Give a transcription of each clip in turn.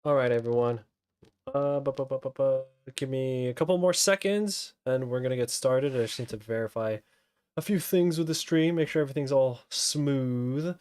All right, everyone. Give me a couple more seconds and we're gonna get started. I just need to verify a few things with the stream, make sure everything's all smooth.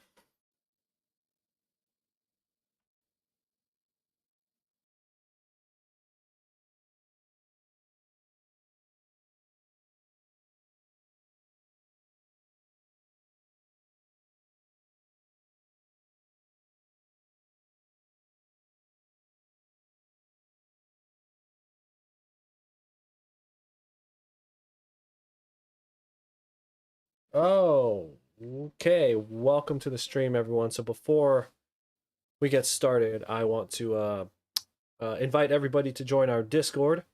Oh, okay. Welcome to the stream, everyone. So before we get started, I want to invite everybody to join our Discord.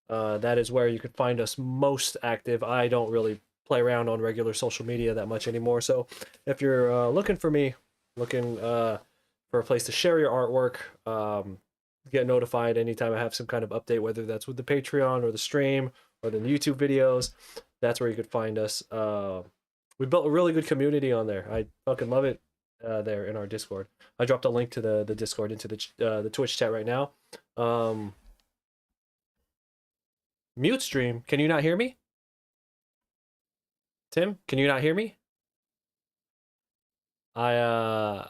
That is where you can find us most active. I don't really play around on regular social media that much anymore. So if you're looking for me, looking for a place to share your artwork, get notified anytime I have some kind of update, whether that's with the Patreon or the stream or the YouTube videos, that's where you could find us. We built a really good community on there. I fucking love it there in our Discord. I dropped a link to the Discord into the Twitch chat right now. Mute stream. Can you not hear me? Tim, can you not hear me? I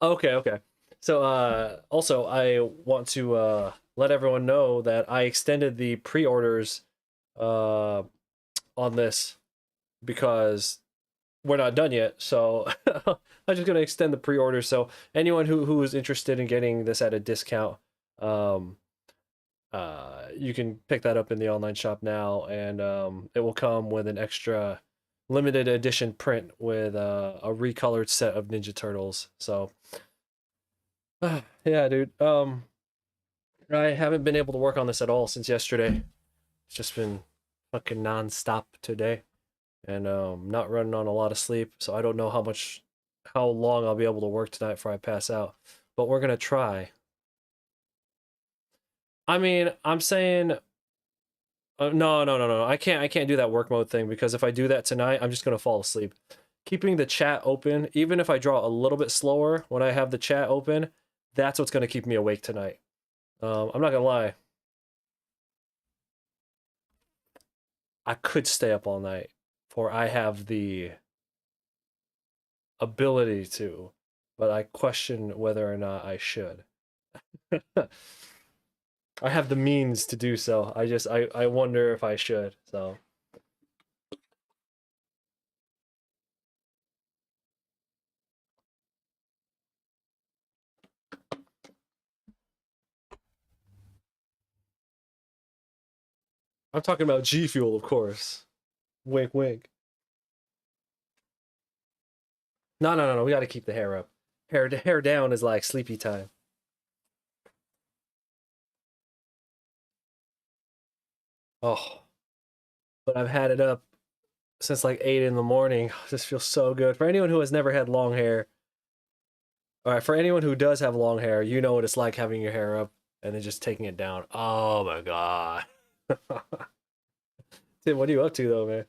okay. So also I want to let everyone know that I extended the pre-orders on this because we're not done yet. So I'm just gonna extend the pre-order. So anyone who is interested in getting this at a discount, um you can pick that up in the online shop now, and it will come with an extra limited edition print with a recolored set of Ninja Turtles. So yeah, dude. I haven't been able to work on this at all since yesterday. It's just been fucking non-stop today, and not running on a lot of sleep. So I don't know how long I'll be able to work tonight before I pass out. But we're gonna try. I mean, I'm saying no. I can't do that work mode thing because if I do that tonight, I'm just gonna fall asleep. Keeping the chat open, even if I draw a little bit slower when I have the chat open, that's what's gonna keep me awake tonight. I'm not gonna lie, I could stay up all night, for I have the ability to, but I question whether or not I should. I have the means to do so. I wonder if I should. So I'm talking about G Fuel, of course. Wink, wink. No. We got to keep the hair up. Hair down is like sleepy time. Oh, but I've had it up since like 8 in the morning. This feels so good. For anyone who has never had long hair, all right, for anyone who does have long hair, you know what it's like having your hair up and then just taking it down. Oh my god. Tim, what are you up to though, man?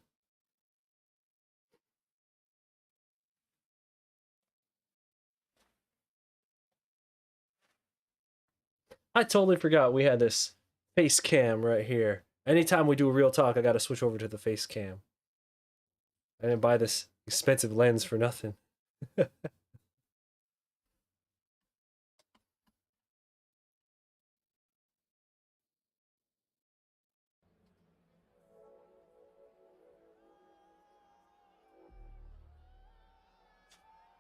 I totally forgot we had this face cam right here. Anytime we do real talk, I gotta switch over to the face cam. I didn't buy this expensive lens for nothing.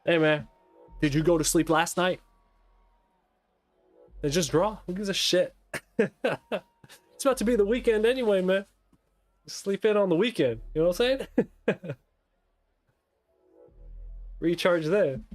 Hey man, did you go to sleep last night? Then just draw. Who gives a shit? It's about to be the weekend anyway, man. Sleep in on the weekend. You know what I'm saying? Recharge then.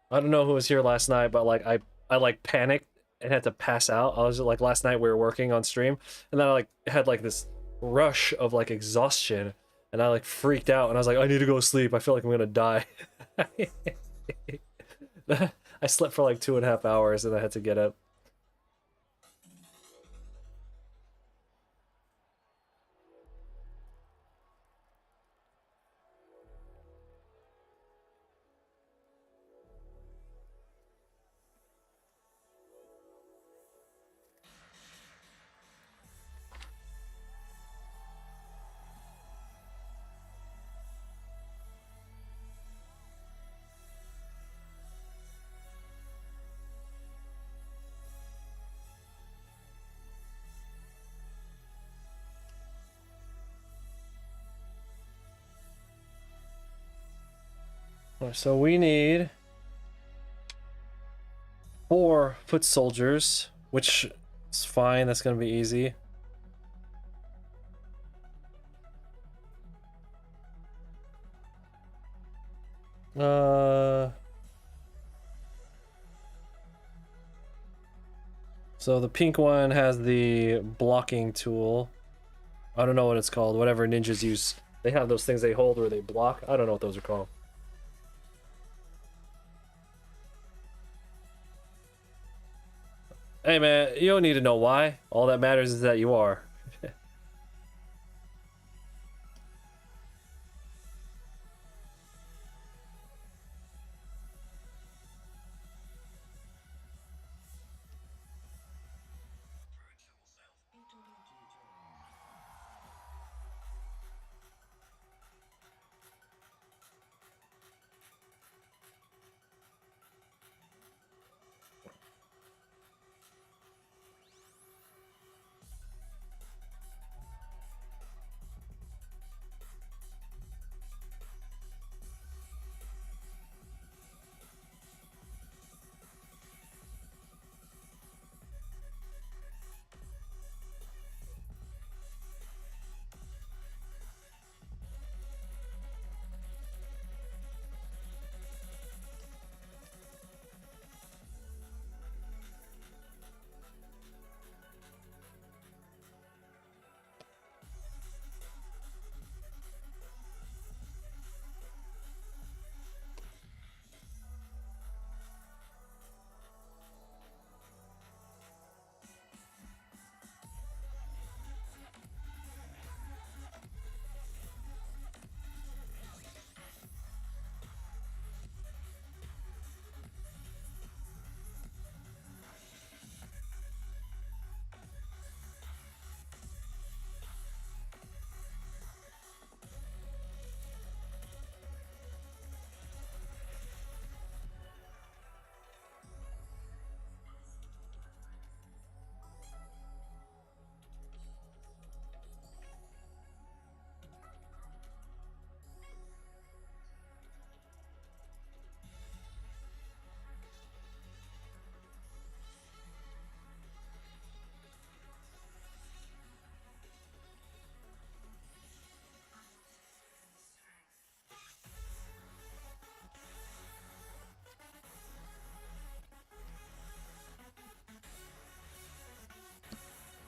I don't know who was here last night, but like I like panicked and had to pass out. I was like last night we were working on stream, and then I like had like this rush of like exhaustion, and I like freaked out, and I was like, I need to go sleep. I feel like I'm gonna die. I slept for like 2.5 hours, and I had to get up. So we need 4 foot soldiers, which is fine. That's gonna be easy. So the pink one has the blocking tool. I don't know what it's called. Whatever ninjas use. They have those things they hold where they block. I don't know what those are called. Hey man, you don't need to know why. All that matters is that you are.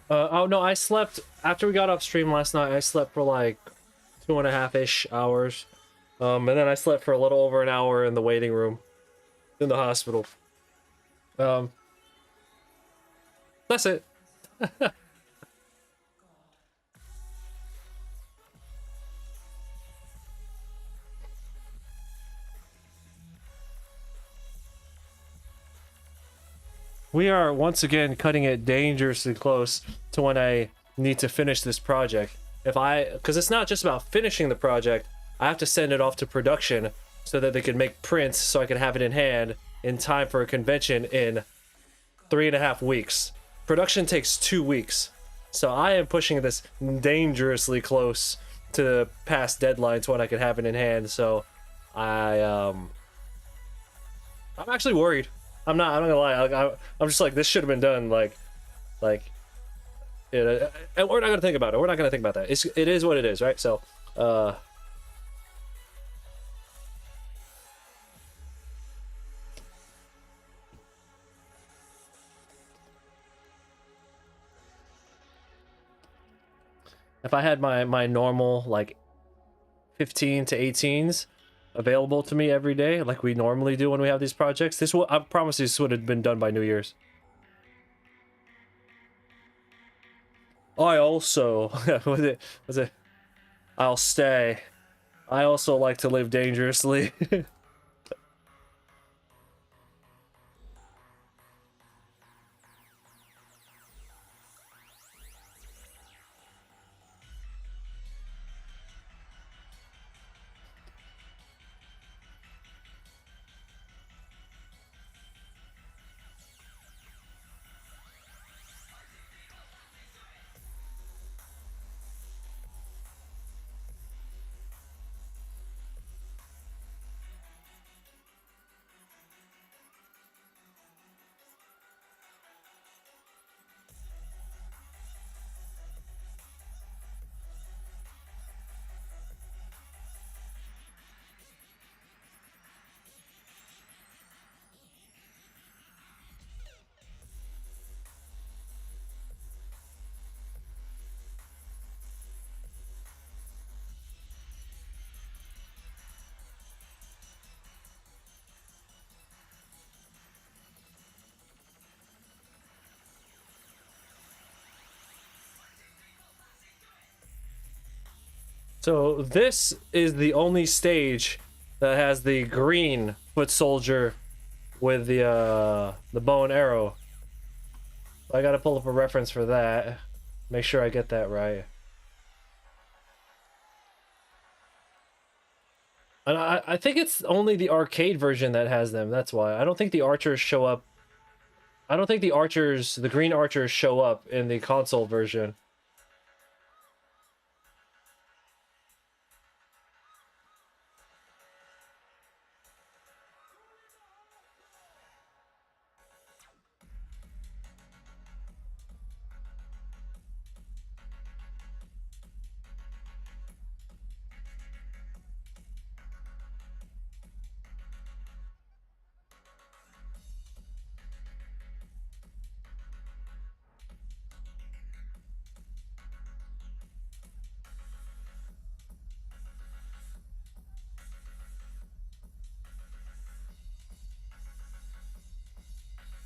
Oh no, I slept after we got off stream last night. I slept for like 2.5-ish hours. And then I slept for a little over an hour in the waiting room in the hospital. That's it. We are once again cutting it dangerously close to when I need to finish this project. Because it's not just about finishing the project, I have to send it off to production so that they can make prints so I can have it in hand in time for a convention in 3.5 weeks. Production takes 2 weeks. So I am pushing this dangerously close to past deadlines when I can have it in hand. So I'm actually worried. I'm not gonna lie. I'm just like, this should have been done. And we're not gonna think about it. We're not gonna think about that. It is what it is, right? So, if I had my normal like 15 to 18s available to me every day, like we normally do when we have these projects, I promise this would have been done by New Year's. I also was it I'll stay. I also like to live dangerously. So this is the only stage that has the green foot soldier with the bow and arrow. I gotta pull up a reference for that. Make sure I get that right. And I think it's only the arcade version that has them. That's why. I don't think the archers show up. I don't think the archers, the green archers, show up in the console version.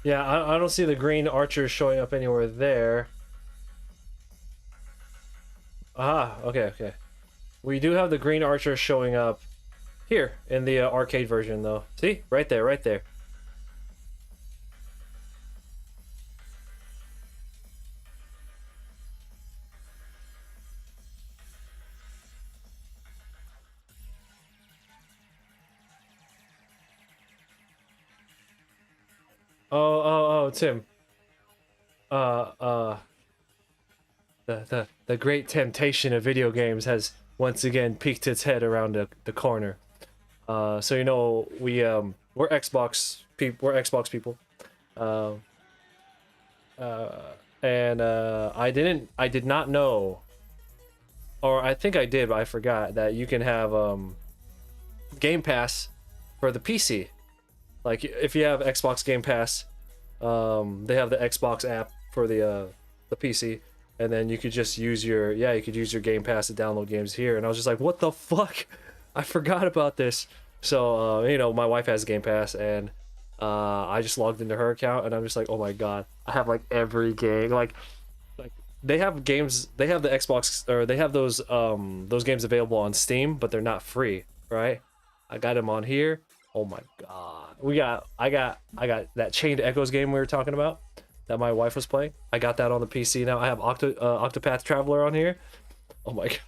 Yeah, I don't see the green archers showing up anywhere there. Aha, okay, okay. We do have the green archers showing up here in the arcade version, though. See? Right there, right there. Oh, Tim. Uh, uh, the great temptation of video games has once again peeked its head around the corner. So you know we're Xbox people. Um, and I did not know, or I think I did, but I forgot that you can have Game Pass for the PC. Like if you have Xbox Game Pass, they have the Xbox app for the PC, and then you could just use your Game Pass to download games here. And I was just like, what the fuck? I forgot about this. So you know, my wife has Game Pass, and I just logged into her account, and I'm just like, oh my god, I have like every game. Like they have games, they have the Xbox, or they have those games available on Steam, but they're not free, right? I got them on here. Oh my god, I got that Chained Echoes game we were talking about that my wife was playing. I got that on the PC now. I have Octopath Traveler on here. Oh my god.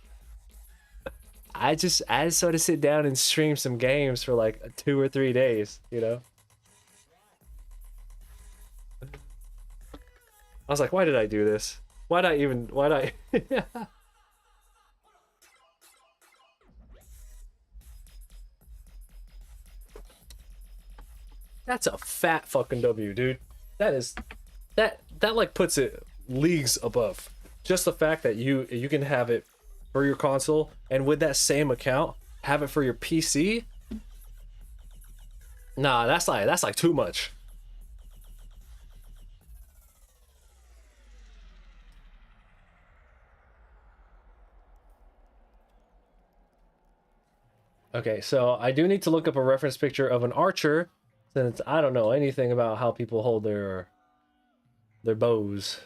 I just sort of sit down and stream some games for like 2 or 3 days, you know. I was like, why did I do this? Why'd I That's a fat fucking W, dude. That is that like puts it leagues above. Just the fact that you can have it for your console, and with that same account have it for your PC. Nah, that's like too much. Okay, so I do need to look up a reference picture of an archer, since I don't know anything about how people hold their bows.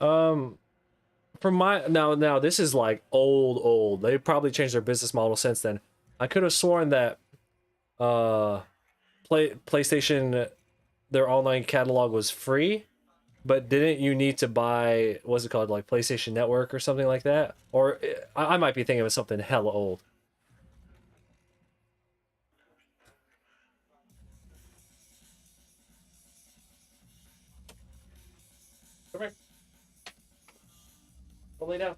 Um, from my now this is like old. They probably changed their business model since then. I could have sworn that uh PlayStation, their online catalog was free, but didn't you need to buy, what's it called, like PlayStation Network or something like that? Or I might be thinking of something hella old. Come here. Go lay down.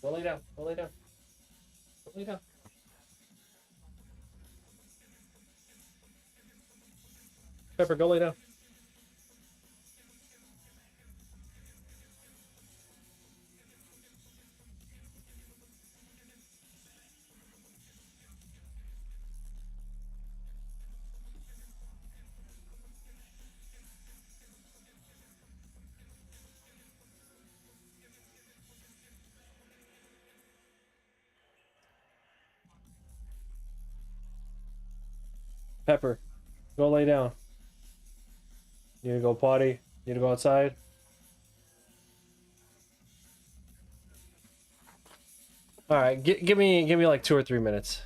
Go lay down. Go lay down. Go lay down. Pepper, go lay down. Pepper, go lay down. You need to go potty? You need to go outside? All right, give me like 2 or 3 minutes.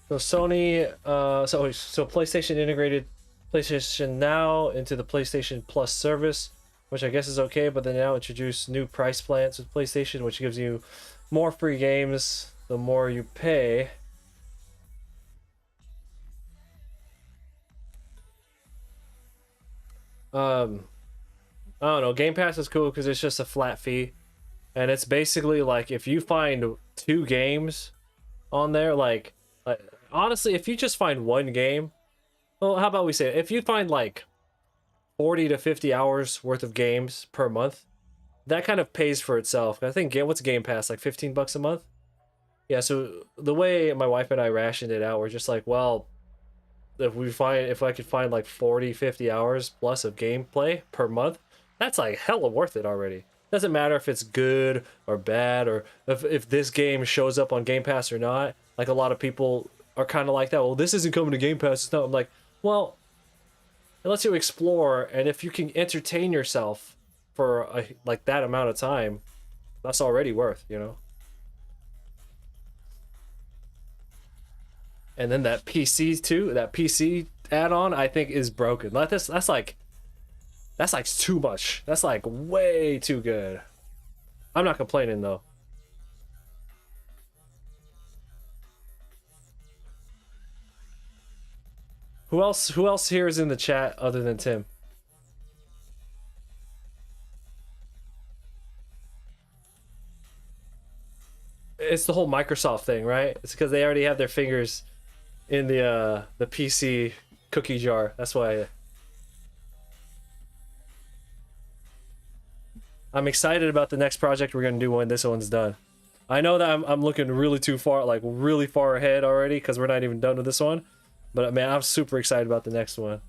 So Sony, so PlayStation integrated PlayStation Now into the PlayStation Plus service, which I guess is okay, but they now introduce new price plans with PlayStation, which gives you more free games the more you pay. Um, I don't know. Game Pass is cool because it's just a flat fee, and it's basically like if you find 2 games on there, like honestly, if you just find 1 game, well, how about we say if you find like 40 to 50 hours worth of games per month, that kind of pays for itself. I think what's Game Pass, like $15 a month? Yeah, so the way my wife and I rationed it out, we're just like, well, if I could find like 40, 50 hours plus of gameplay per month, that's like hella worth it already. Doesn't matter if it's good or bad, or if this game shows up on Game Pass or not. Like a lot of people are kind of like that. Well, this isn't coming to Game Pass. It's not. I'm like, well, it lets you explore, and if you can entertain yourself for like that amount of time, that's already worth, you know. And then that PC too, that PC add-on, I think is broken. Like this, that's like too much. That's like way too good. I'm not complaining though. Who else here is in the chat other than Tim? It's the whole Microsoft thing, right? It's because they already have their fingers in the PC cookie jar. That's why I'm excited about the next project we're gonna do when this one's done. I know that I'm looking really too far, like really far ahead already, because we're not even done with this one. But man, I'm super excited about the next one.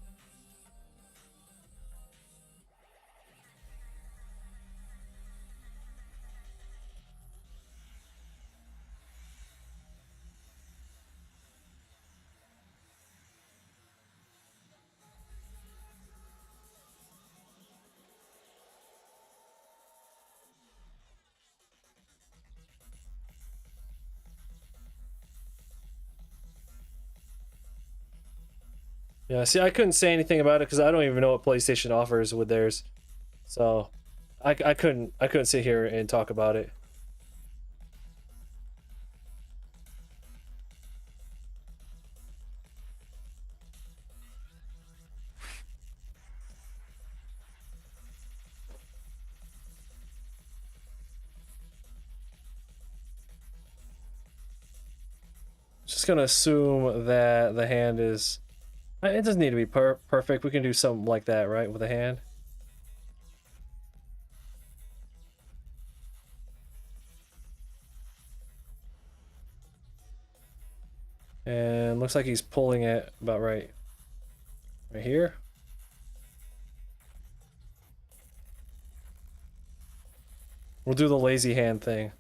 Yeah, see, I couldn't say anything about it because I don't even know what PlayStation offers with theirs. So I couldn't sit here and talk about it. Just gonna assume that the hand is. It doesn't need to be perfect. We can do something like that, right, with a hand. And looks like he's pulling it about right here. We'll do the lazy hand thing.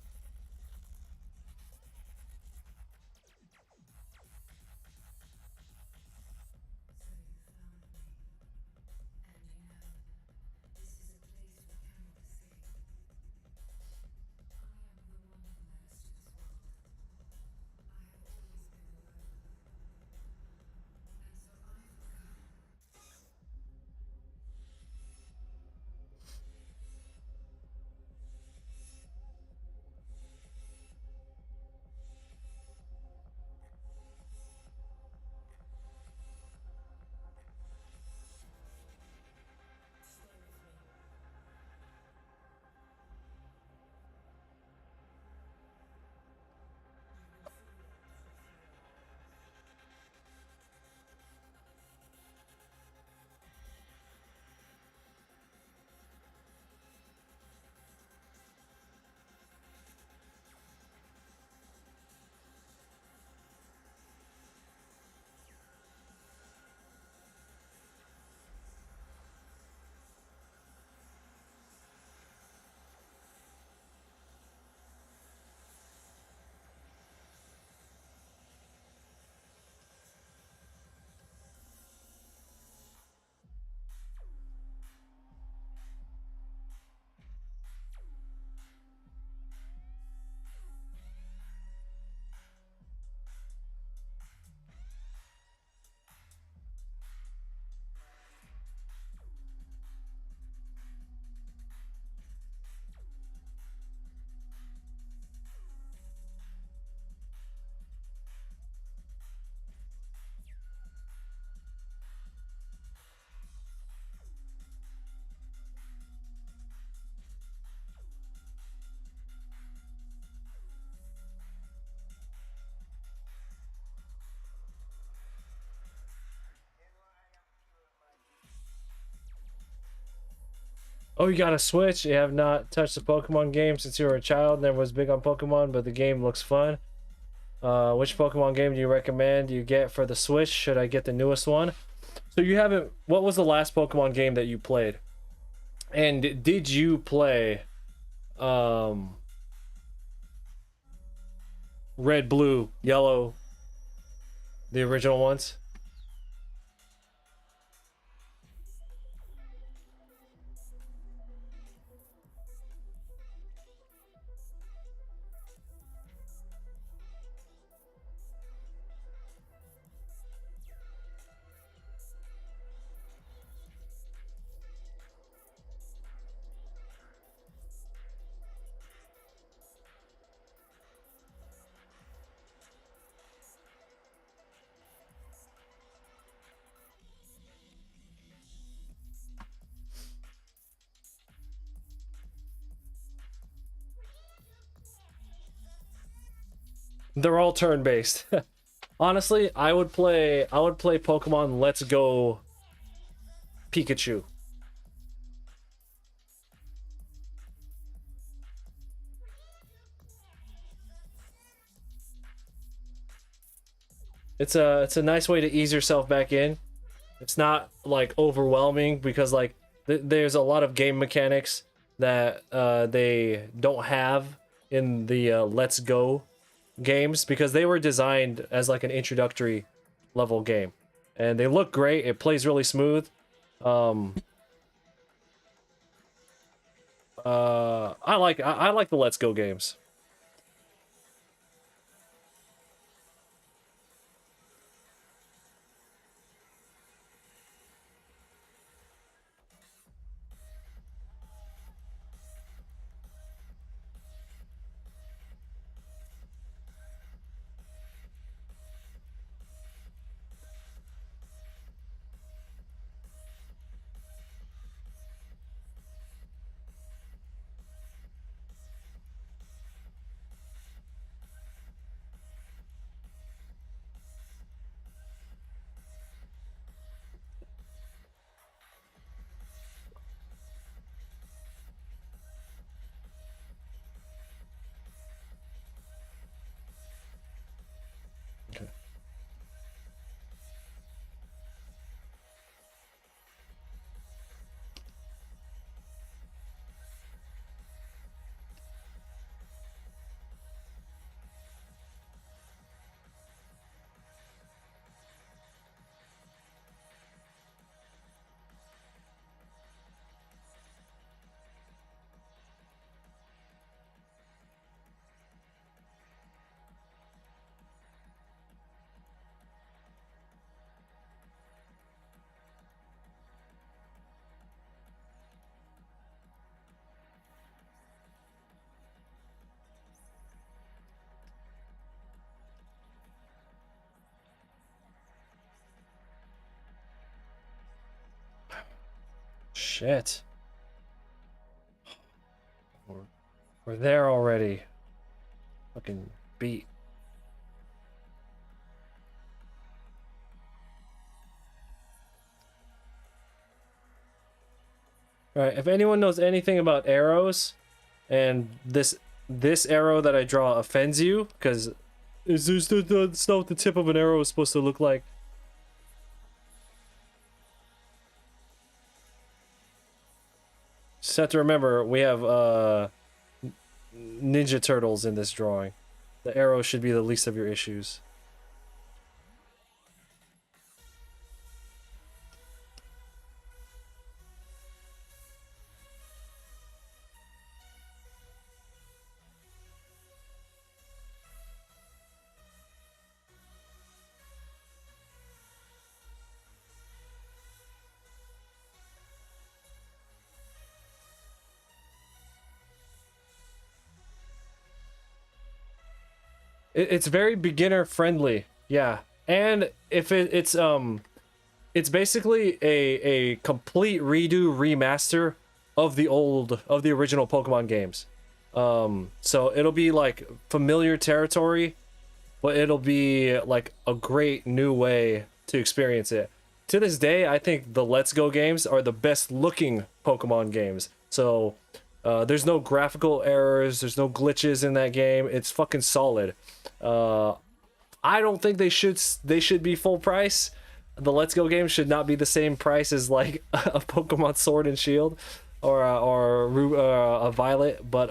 Oh, you got a Switch? You have not touched a Pokemon game since you were a child. Never was big on Pokemon, but the game looks fun. Which Pokemon game do you recommend you get for the Switch? Should I get the newest one? So you haven't. What was the last Pokemon game that you played? And did you play um, Red, Blue, Yellow, the original ones? They're all turn-based. Honestly, I would play Pokemon Let's Go Pikachu. It's a nice way to ease yourself back in. It's not like overwhelming because like there's a lot of game mechanics that they don't have in the Let's Go games because they were designed as like an introductory level game, and they look great. It plays really smooth. Um, I like the Let's Go games. shit. We're there already. Fucking beat. Alright, if anyone knows anything about arrows, and this arrow that I draw offends you, because it's just that's not what the tip of an arrow is supposed to look like. Just have to remember, we have Ninja Turtles in this drawing. The arrow should be the least of your issues. It's very beginner friendly, yeah. And if it's basically a complete redo remaster of the original Pokemon games. So it'll be like familiar territory, but it'll be like a great new way to experience it. To this day, I think the Let's Go games are the best looking Pokemon games. So there's no graphical errors, there's no glitches in that game. It's fucking solid. I don't think they should be full price. The Let's Go game should not be the same price as like a Pokemon Sword and Shield or a Violet, but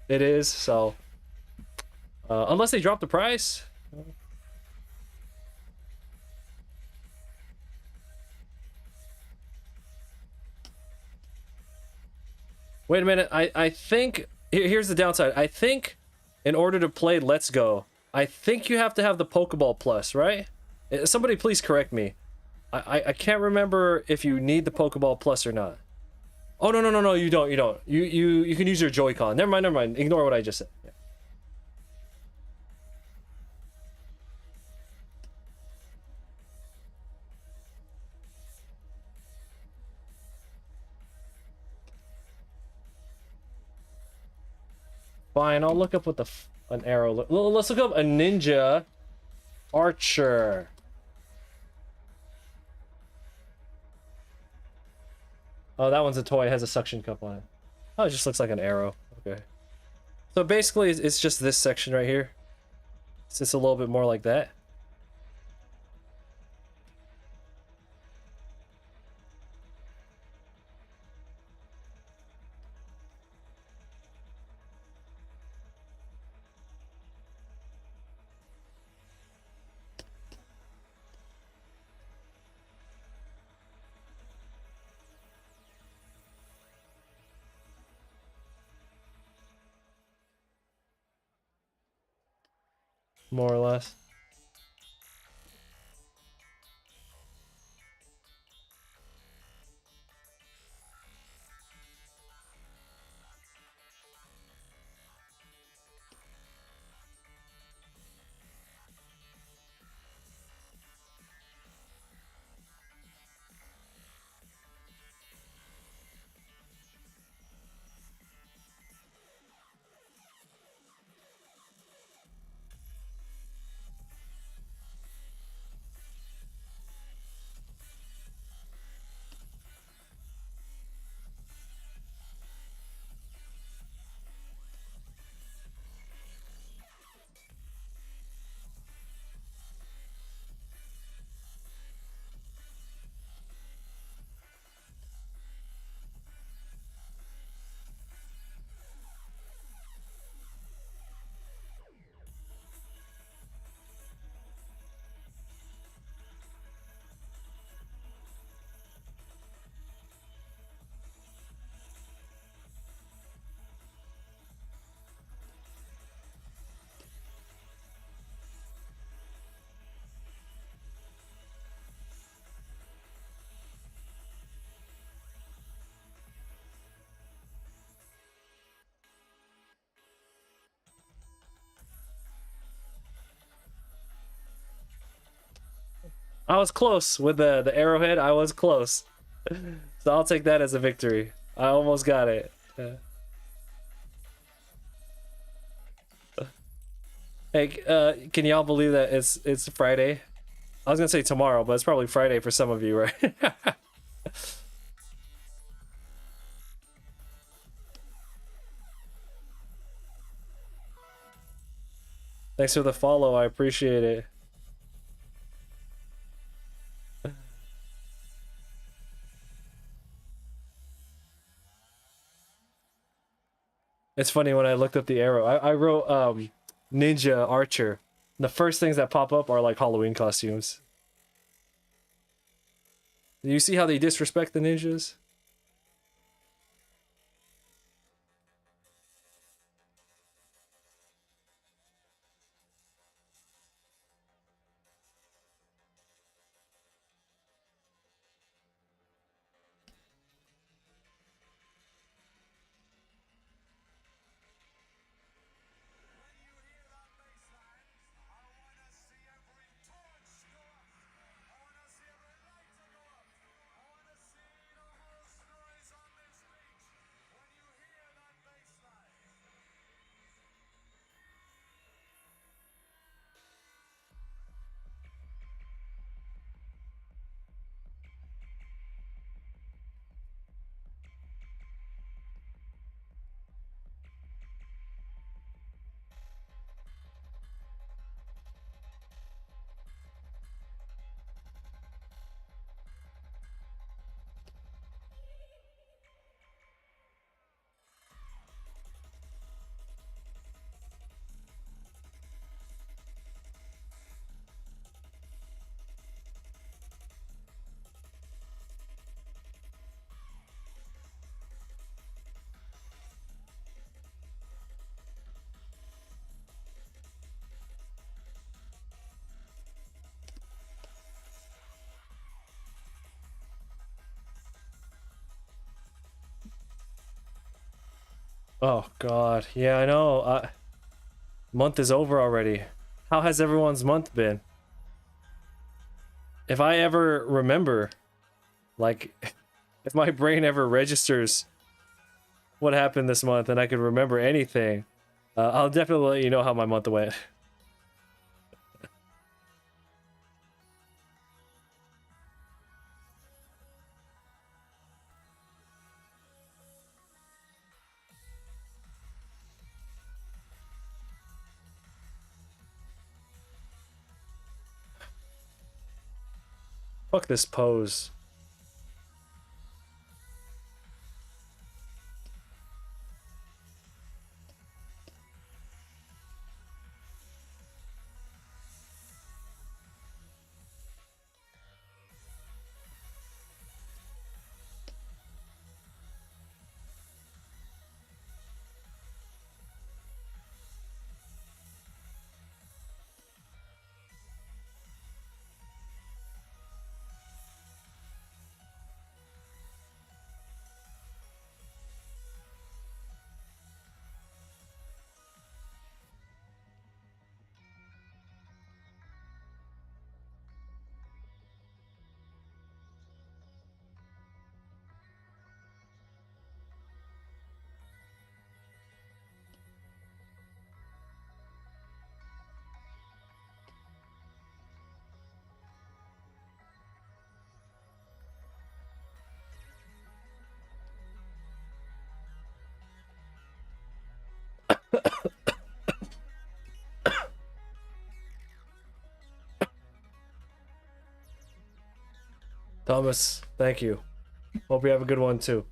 it is. So unless they drop the price. Wait a minute. I think here's the downside. I think in order to play Let's Go, I think you have to have the Pokeball Plus, right? Somebody please correct me. I can't remember if you need the Pokeball Plus or not. Oh no, you don't. You can use your Joy-Con. Never mind. Ignore what I just said. Yeah. Fine, I'll look up what an arrow let's look up a ninja archer. Oh, that one's a toy. It has a suction cup on it. Oh, it just looks like an arrow. Okay. So basically, it's just this section right here. It's just a little bit more like that. More or less. I was close with the arrowhead. I was close. So I'll take that as a victory. I almost got it. Hey, can y'all believe that it's Friday? I was gonna say tomorrow, but it's probably Friday for some of you, right? Thanks for the follow. I appreciate it. It's funny when I looked up the arrow. I wrote ninja archer. The first things that pop up are like Halloween costumes. Do you see how they disrespect the ninjas? Oh God, yeah, I know. Month is over already. How has everyone's month been? If I ever remember, like, if my brain ever registers what happened this month and I could remember anything, I'll definitely let you know how my month went. Fuck this pose. Thomas, thank you. Hope you have a good one too.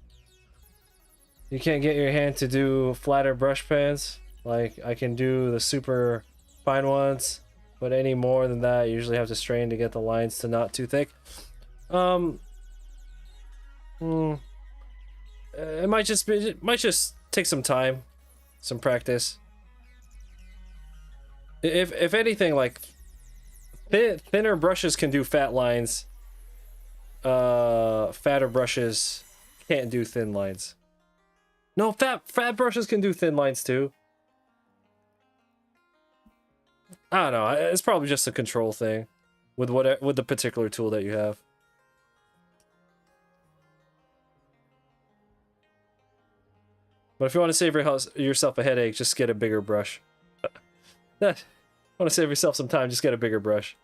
You can't get your hand to do flatter brush pans. Like, I can do the super fine ones, but any more than that, you usually have to strain to get the lines to not too thick. It might just be, it might just take some time, some practice. If anything, like thinner brushes can do fat lines. Fatter brushes can't do thin lines. No, fat brushes can do thin lines too. I don't know. It's probably just a control thing with the particular tool that you have. But if you want to save yourself a headache, just get a bigger brush. Want to save yourself some time, just get a bigger brush.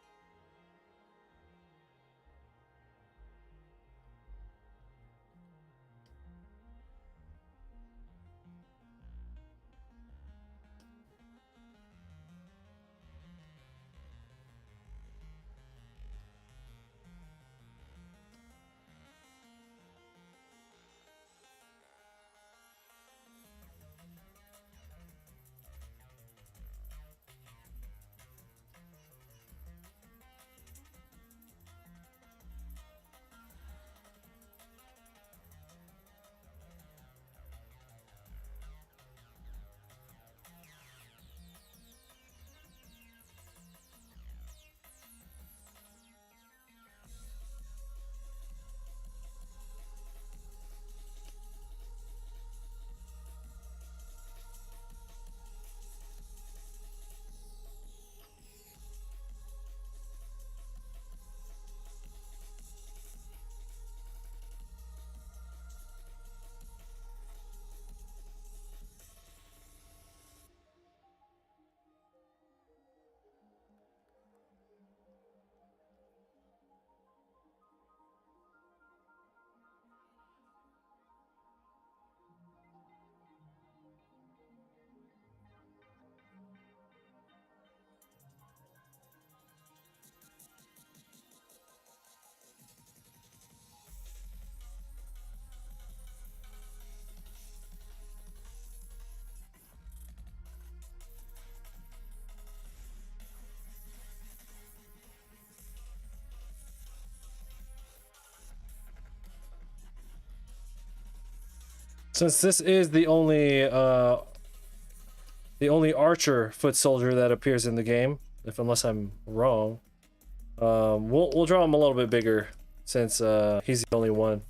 Since this is the only archer foot soldier that appears in the game, unless I'm wrong, we'll draw him a little bit bigger since he's the only one.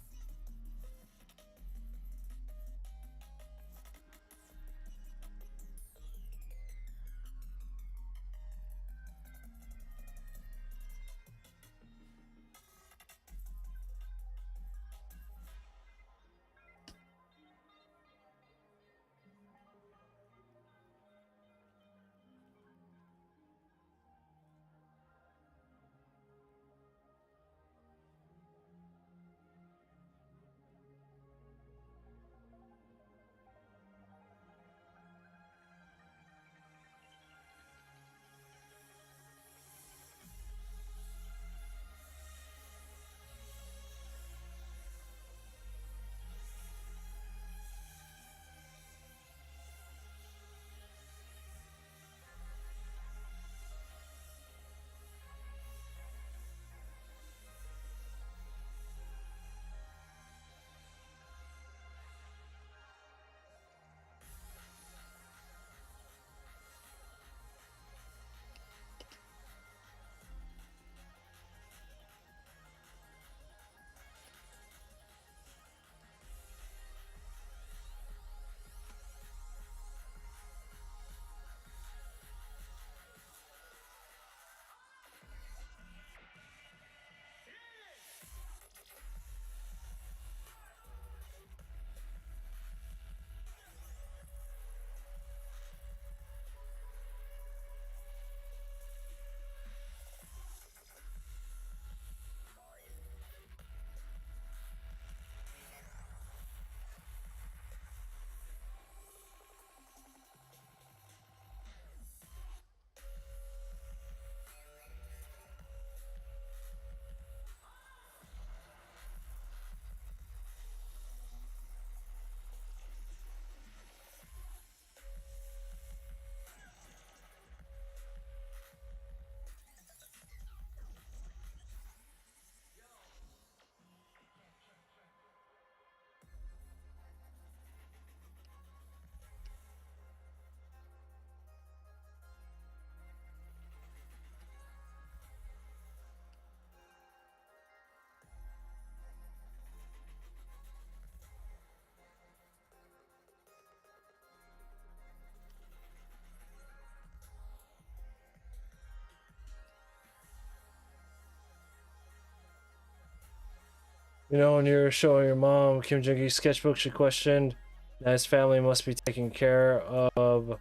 You know, when you're showing your mom Kim Jong-il's sketchbook, she questioned, that his family must be taken care of,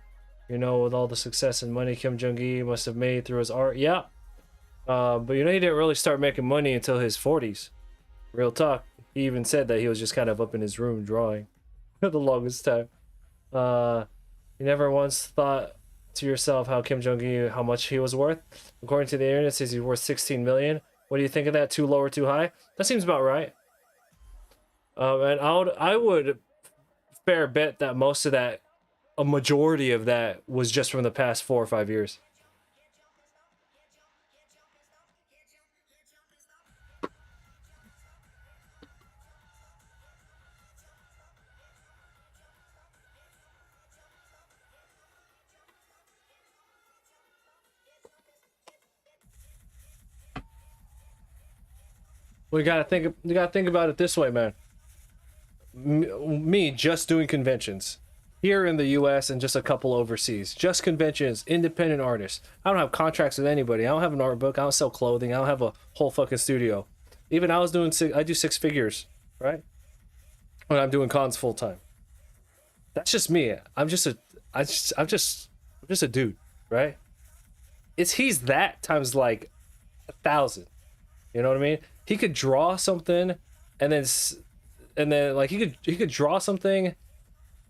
you know, with all the success and money Kim Jong-il must have made through his art. Yeah. But you know, he didn't really start making money until his 40s. Real talk. He even said that he was just kind of up in his room drawing for the longest time. You never once thought to yourself how Kim Jong-il, how much he was worth? According to the internet, it says he's worth 16 million. What do you think of that? Too low or too high? That seems about right. And I would fair bet that most of that, a majority of that, was just from the past 4 or 5 years. You gotta think about it this way, man. Me just doing conventions here in the US and just a couple overseas, just conventions, independent artists. I don't have contracts with anybody. I don't have an art book. I don't sell clothing. I don't have a whole fucking studio. Even I do 6 figures, right? When I'm doing cons full time. That's just me. I'm just a dude, right? He's that times like 1,000. You know what I mean? He could draw something, and then like he could draw something,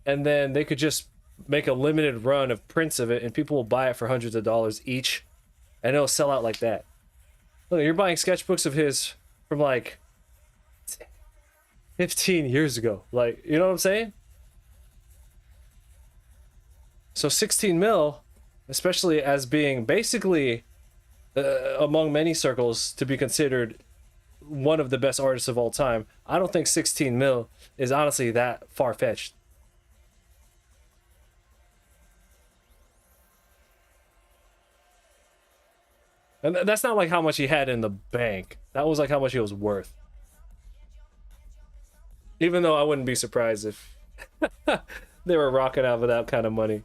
and then they could just make a limited run of prints of it, and people will buy it for hundreds of dollars each, and it'll sell out like that. Look, you're buying sketchbooks of his from like 15 years ago. Like, you know what I'm saying? So 16 mil, especially as being basically among many circles to be considered one of the best artists of all time, I don't think 16 mil is honestly that far-fetched. And that's not like how much he had in the bank. That was like how much he was worth. Even though I wouldn't be surprised if they were rocking out with that kind of money.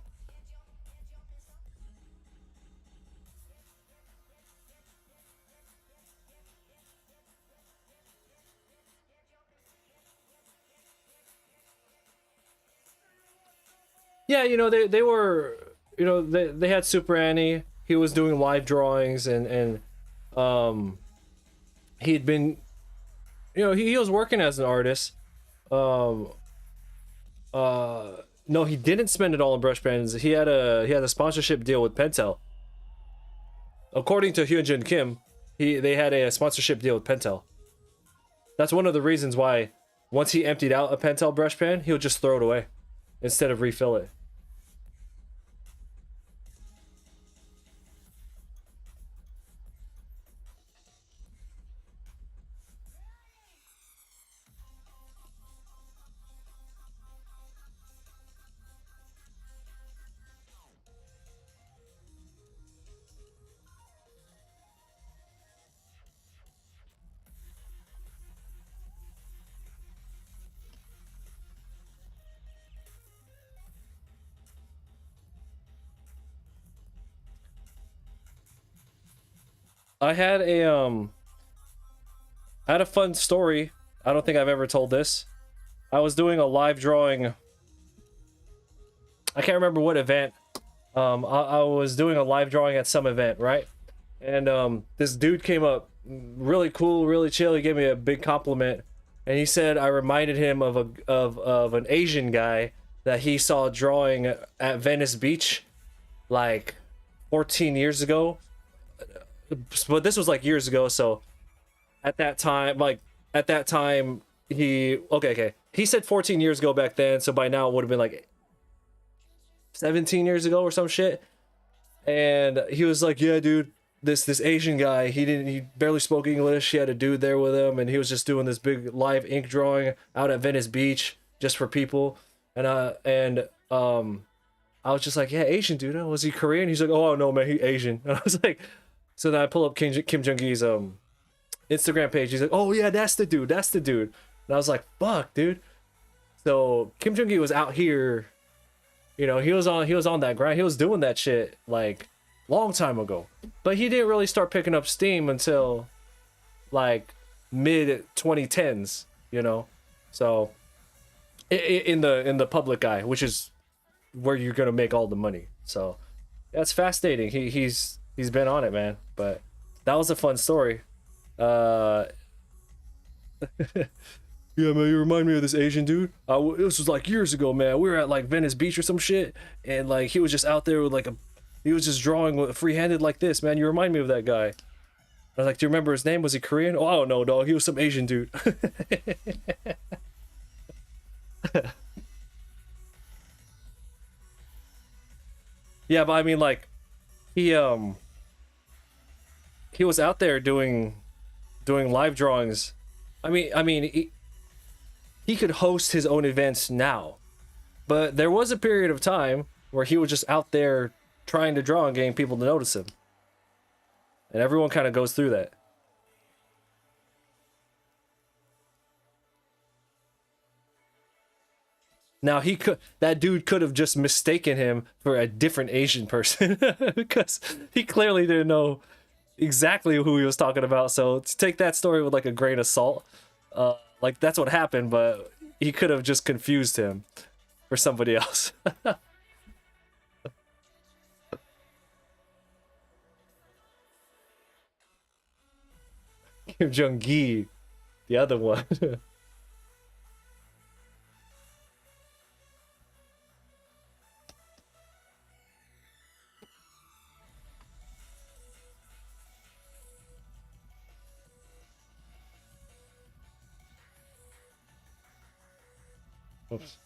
Yeah, you know, they were, you know, they had Super Annie. He was doing live drawings, and he'd been, you know, he was working as an artist. Um no, he didn't spend it all in brush pens. He had a sponsorship deal with Pentel. According to Hyunjin Kim, they had a sponsorship deal with Pentel. That's one of the reasons why once he emptied out a Pentel brush pen, he would just throw it away instead of refill it. I had a I had a fun story. I don't think I've ever told this. I was doing a live drawing. I can't remember what event. I was doing a live drawing at some event, right? And this dude came up, really cool, really chill. He gave me a big compliment, and he said I reminded him of an Asian guy that he saw drawing at Venice Beach, like 14 years ago. But this was like years ago, so at that time, he said 14 years ago back then, so by now it would have been like 17 years ago or some shit. And he was like, yeah, dude, this Asian guy, he barely spoke English. He had a dude there with him, and he was just doing this big live ink drawing out at Venice Beach just for people. And I was just like, yeah, Asian dude. Was he Korean? He's like, oh no, man, he Asian. And I was like, so then I pull up Kim Jong-il's Instagram page. He's like, oh yeah, that's the dude. And I was like, fuck, dude. So Kim Jong-il was out here, you know, he was on that grind. He was doing that shit like long time ago. But he didn't really start picking up steam until like mid 2010s, you know. So in the public eye, which is where you're gonna make all the money. So that's fascinating. He's been on it, man. But that was a fun story. Uh, yeah, man, you remind me of this Asian dude. This was like years ago, man. We were at like Venice Beach or some shit, and like he was just out there with like he was just drawing with free-handed like this, man. You remind me of that guy. I was like, do you remember his name? Was he Korean? Oh, I don't know, dog. He was some Asian dude. Yeah, but I mean, like, he he was out there doing live drawings. He could host his own events now, but there was a period of time where he was just out there trying to draw and getting people to notice him, and everyone kind of goes through that. Now that dude could have just mistaken him for a different Asian person because he clearly didn't know exactly who he was talking about. So to take that story with like a grain of salt, like that's what happened, but he could have just confused him for somebody else. Kim Jong Gi, the other one. Oops.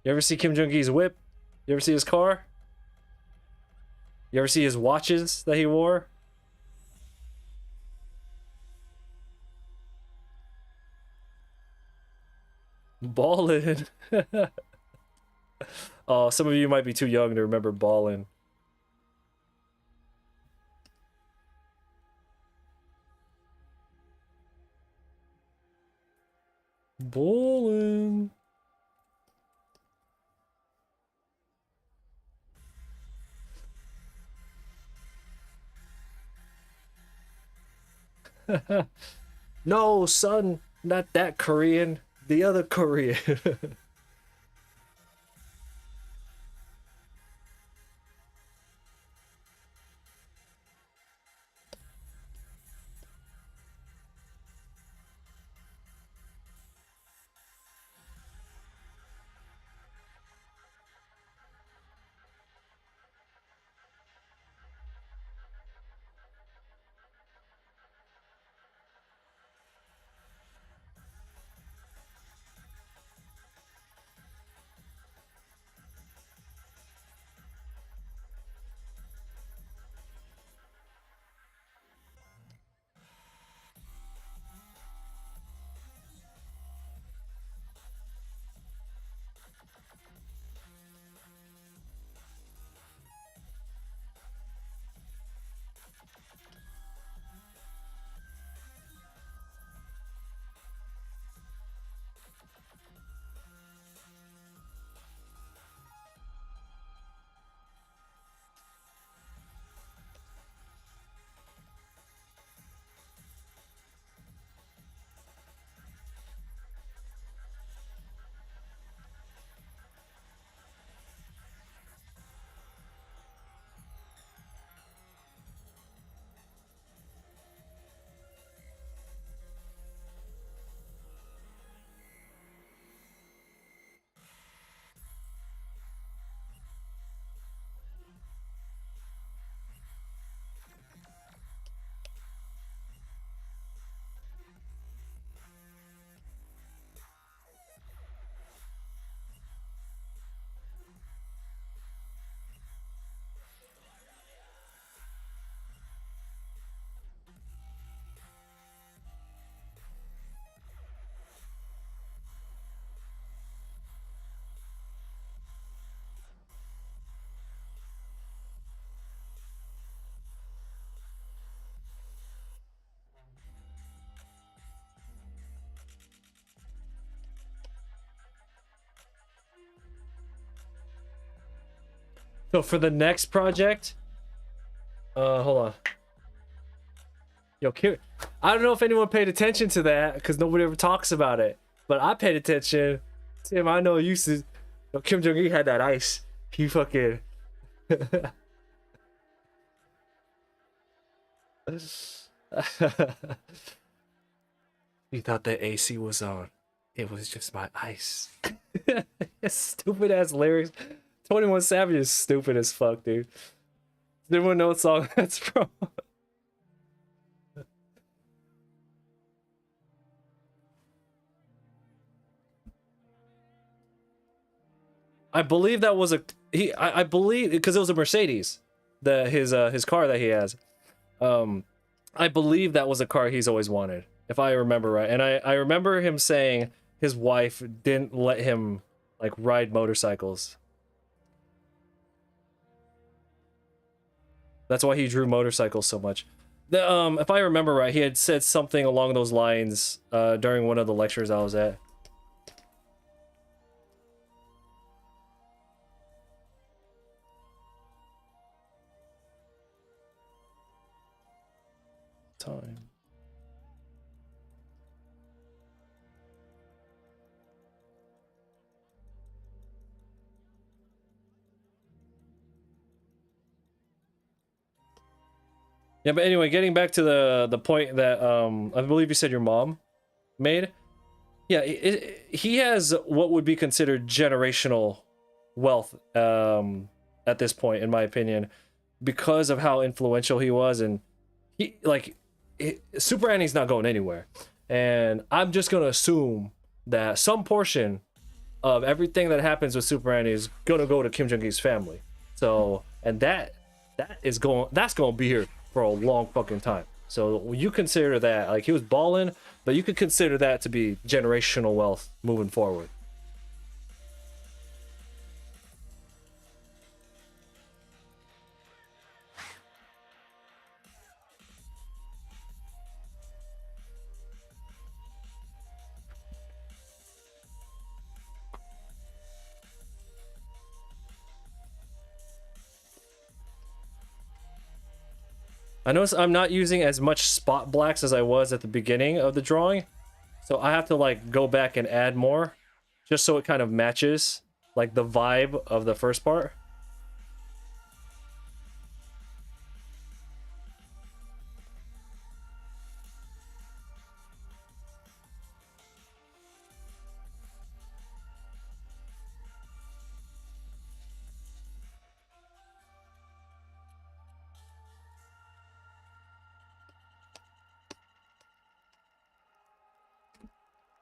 You ever see Kim Jong Gi's whip? You ever see his car? You ever see his watches that he wore? Ballin'. Oh, some of you might be too young to remember Ballin'. Ballin'. No, son, not that Korean. The other Korean. So for the next project, hold on. Yo, Kim, I don't know if anyone paid attention to that because nobody ever talks about it, but I paid attention. Tim, I know you used to. Yo, Kim Jong-un had that ice. He fucking. You thought the AC was on. It was just my ice. Stupid ass lyrics. 21 Savage is stupid as fuck, dude. Does everyone know what song that's from? I believe that was a I believe because it was a Mercedes, his car that he has. I believe that was a car he's always wanted, if I remember right. And I remember him saying his wife didn't let him like ride motorcycles. That's why he drew motorcycles so much. If I remember right, he had said something along those lines during one of the lectures I was at. Time. Yeah, but anyway, getting back to the point that I believe you said your mom made. Yeah, he has what would be considered generational wealth at this point, in my opinion, because of how influential he was. And he like Super Annie's not going anywhere, and I'm just gonna assume that some portion of everything that happens with Super Annie is gonna go to Kim Jong-il's family. So, and that's gonna be here for a long fucking time. So you consider that, like, he was balling, but you could consider that to be generational wealth moving forward. I notice I'm not using as much spot blacks as I was at the beginning of the drawing. So I have to like go back and add more just so it kind of matches like the vibe of the first part.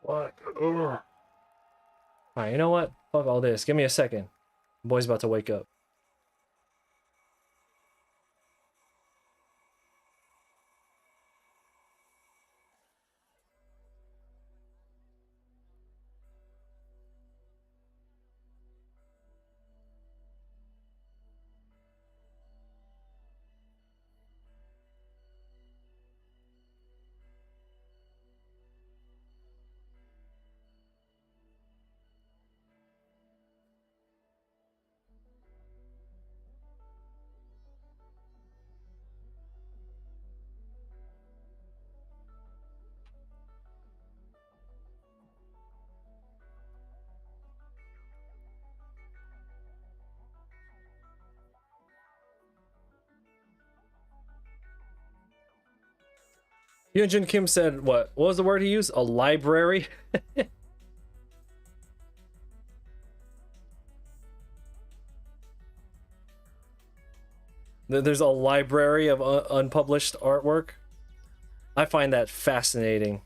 What? Ugh. All right, you know what? Fuck all this. Give me a second. Boy's about to wake up. Hyunjin Kim said, what was the word he used? A library? There's a library of unpublished artwork. I find that fascinating.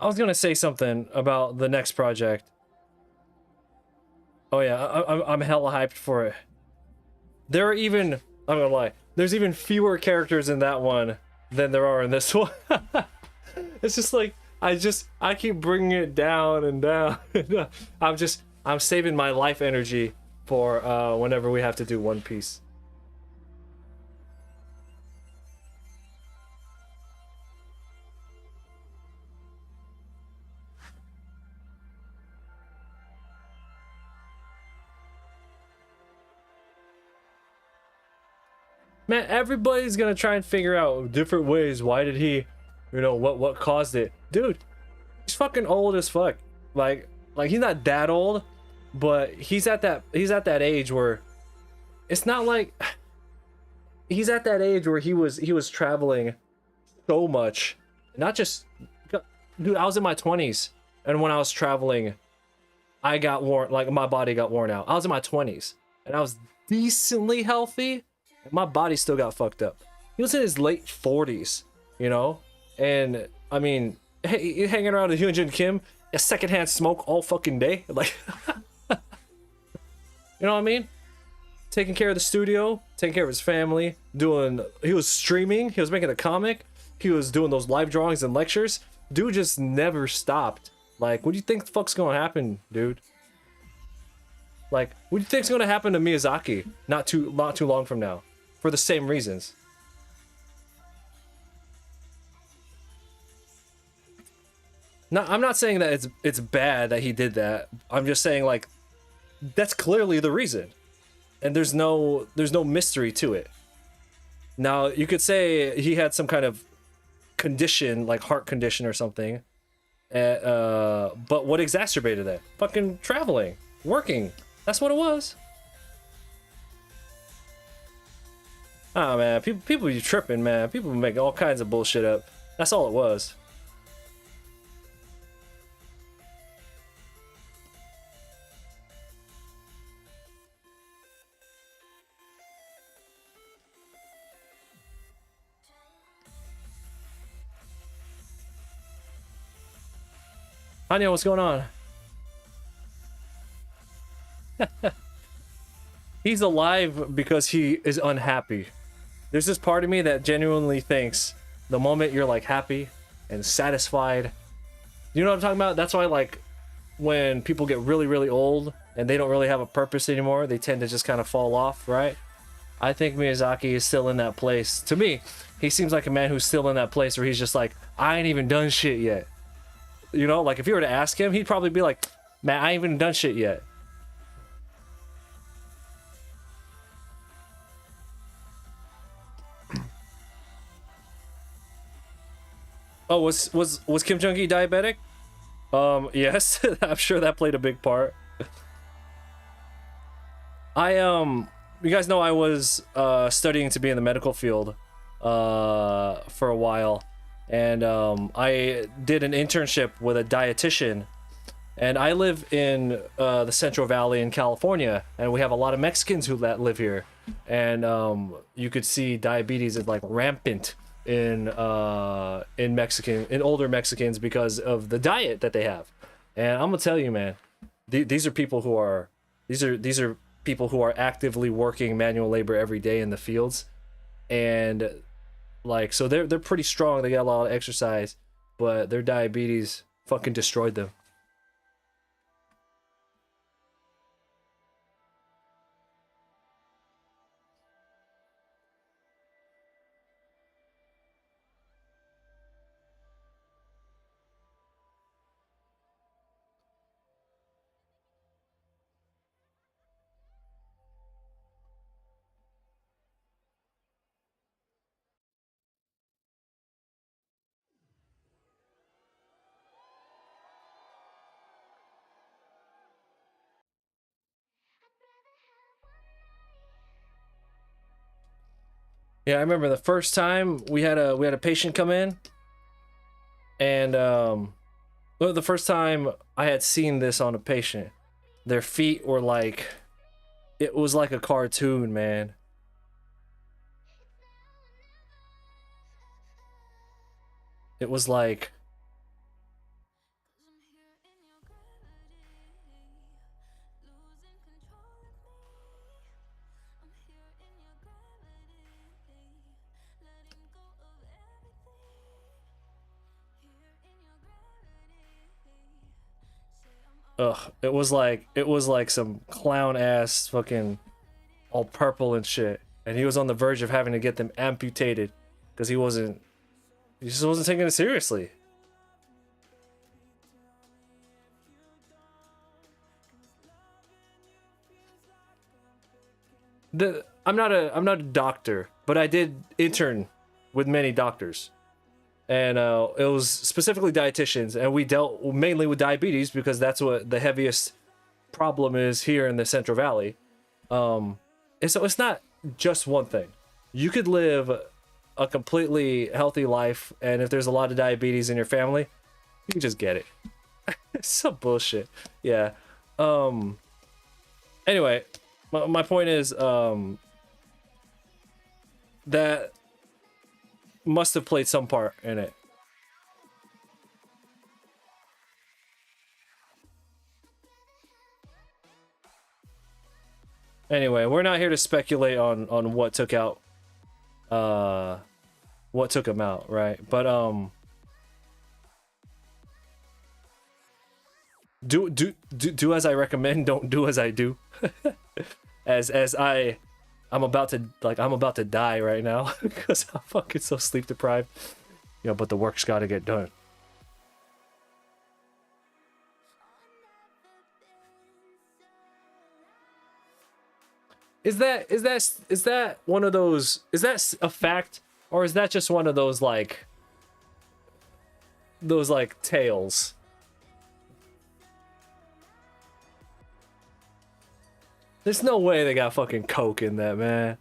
I was gonna say something about the next project. Oh yeah, I'm hella hyped for it. There are even, I'm gonna lie, there's even fewer characters in that one than there are in this one. It's just like, I keep bringing it down and down. I'm saving my life energy for whenever we have to do One Piece. Man, everybody's gonna try and figure out different ways. Why did he, you know, what caused it? Dude, he's fucking old as fuck. Like he's not that old, but he's at that age where it's not like he's at that age where he was traveling so much. Not just, dude, I was in my 20s, and when I was traveling, I got worn, like my body got worn out. I was in my 20s, and I was decently healthy. My body still got fucked up. He was in his late 40s, you know? And, I mean, hey, hanging around with Hyunjin Kim, a secondhand smoke all fucking day. Like, you know what I mean? Taking care of the studio, taking care of his family, he was streaming, he was making a comic, he was doing those live drawings and lectures. Dude just never stopped. Like, what do you think the fuck's gonna happen, dude? Like, what do you think's gonna happen to Miyazaki not too long from now? For the same reasons. No, I'm not saying that it's bad that he did that. I'm just saying, like, that's clearly the reason. And there's no mystery to it. Now, you could say he had some kind of condition, like heart condition or something. But what exacerbated that? Fucking traveling, working. That's what it was. Oh man, people be tripping, man. People make all kinds of bullshit up. That's all it was. Anya, what's going on? He's alive because he is unhappy. There's this part of me that genuinely thinks the moment you're like happy and satisfied, you know what I'm talking about? That's why, like, when people get really, really old and they don't really have a purpose anymore, they tend to just kind of fall off, right? I think Miyazaki is still in that place. To me, he seems like a man who's still in that place where he's just like, I ain't even done shit yet. You know, like if you were to ask him, he'd probably be like, man, I ain't even done shit yet. Oh, was Kim Jong-gi diabetic? Yes, I'm sure that played a big part. You guys know I was studying to be in the medical field for a while, and I did an internship with a dietitian, and I live in the Central Valley in California, and we have a lot of Mexicans who live here, and you could see diabetes is like rampant in older Mexicans because of the diet that they have. And I'm gonna tell you, man, these are people who are people who are actively working manual labor every day in the fields, and like, so they're pretty strong, they got a lot of exercise, but their diabetes fucking destroyed them. Yeah, I remember the first time we had a patient come in, and well, the first time I had seen this on a patient, their feet were like, it was like a cartoon, man. It was like, Ugh, it was like some clown ass fucking all purple and shit, and he was on the verge of having to get them amputated because he just wasn't taking it seriously. I'm not a doctor, but I did intern with many doctors, and it was specifically dietitians, and we dealt mainly with diabetes because that's what the heaviest problem is here in the Central Valley. And so it's not just one thing. You could live a completely healthy life, and if there's a lot of diabetes in your family, you can just get it. It's some bullshit. Yeah. Anyway, my point is that must have played some part in it. Anyway, we're not here to speculate on what took out what took him out, right? But do as I recommend, don't do as I do. I'm about to die right now because I'm fucking so sleep deprived. But the work's got to get done. Is that one of those? Is that a fact, or is that just one of those like tales? There's no way they got fucking coke in that, man.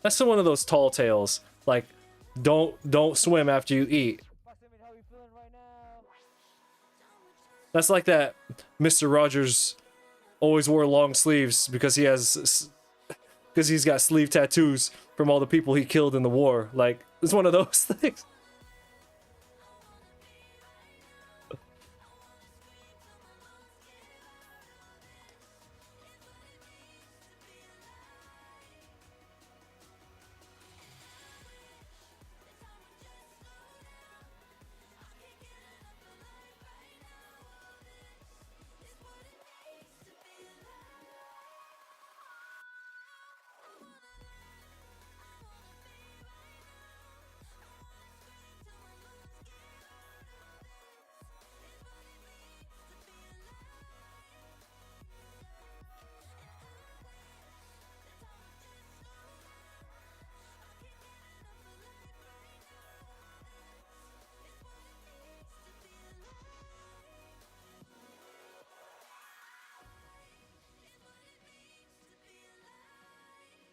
That's one of those tall tales. Like, don't swim after you eat. That's like that Mr. Rogers always wore long sleeves because he's got sleeve tattoos from all the people he killed in the war. Like, it's one of those things.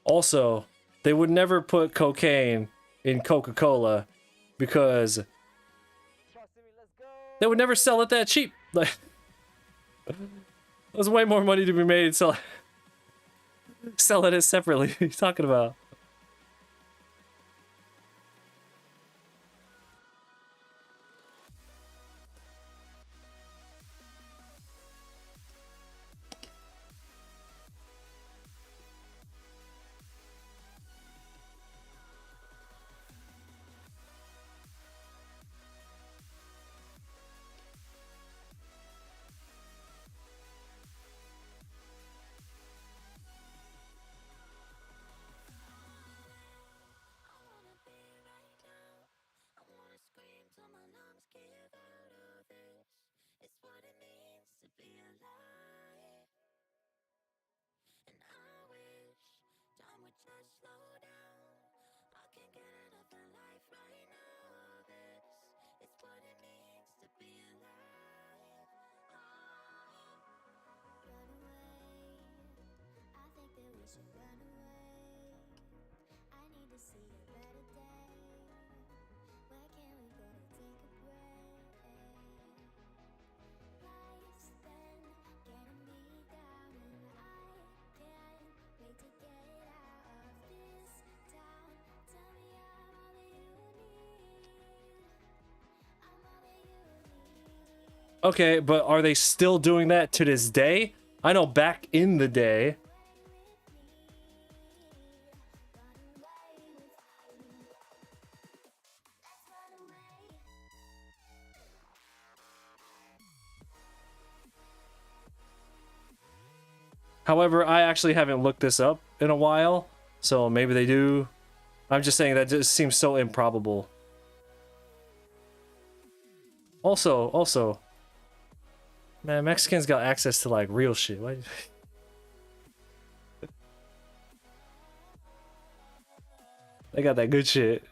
Also, they would never put cocaine in Coca-Cola because they would never sell it that cheap. Like, there's way more money to be made sell it separately. What are you talking about? Okay, but are they still doing that to this day? I know back in the day. However, I actually haven't looked this up in a while, so maybe they do. I'm just saying that just seems so improbable. Also, man, Mexicans got access to like real shit. Why? They got that good shit.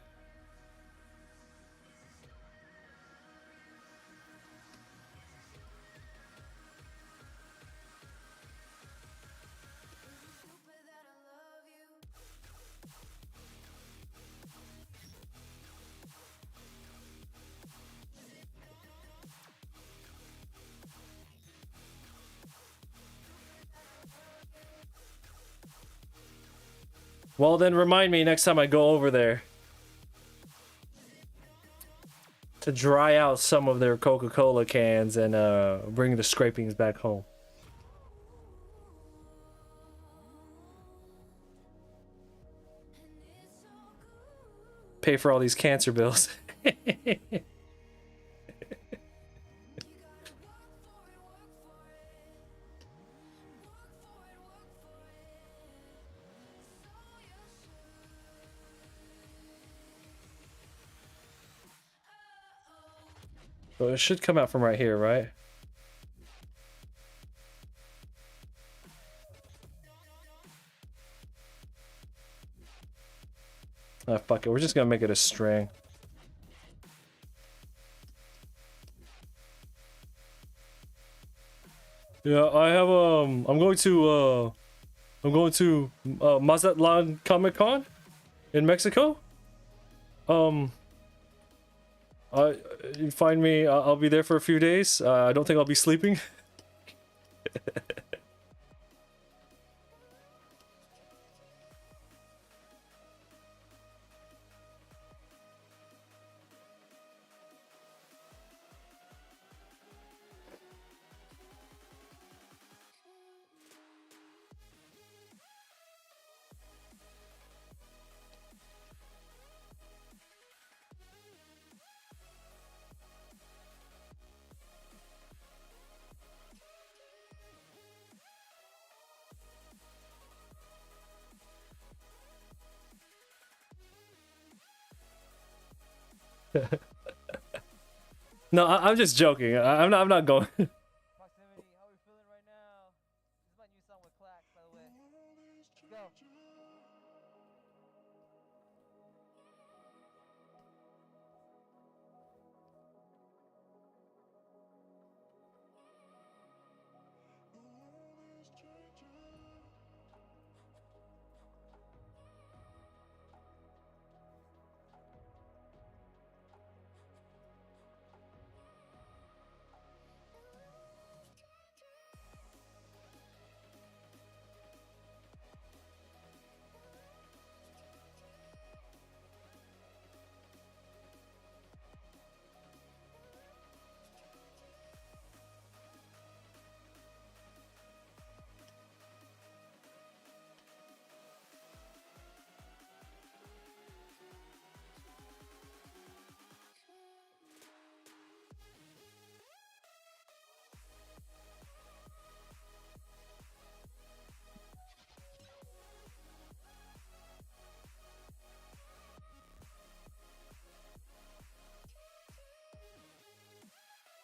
Well, then remind me next time I go over there to dry out some of their Coca-Cola cans and bring the scrapings back home. Pay for all these cancer bills. So it should come out from right here, right? Ah, fuck it. We're just gonna make it a string. Yeah, I have I'm going to Mazatlan Comic Con in Mexico. I you find me. I'll be there for a few days. I don't think I'll be sleeping. No, I'm just joking. I'm not. I'm not going. Proximity, how are we feeling right now? This is my new song with Clax, by the way. Go.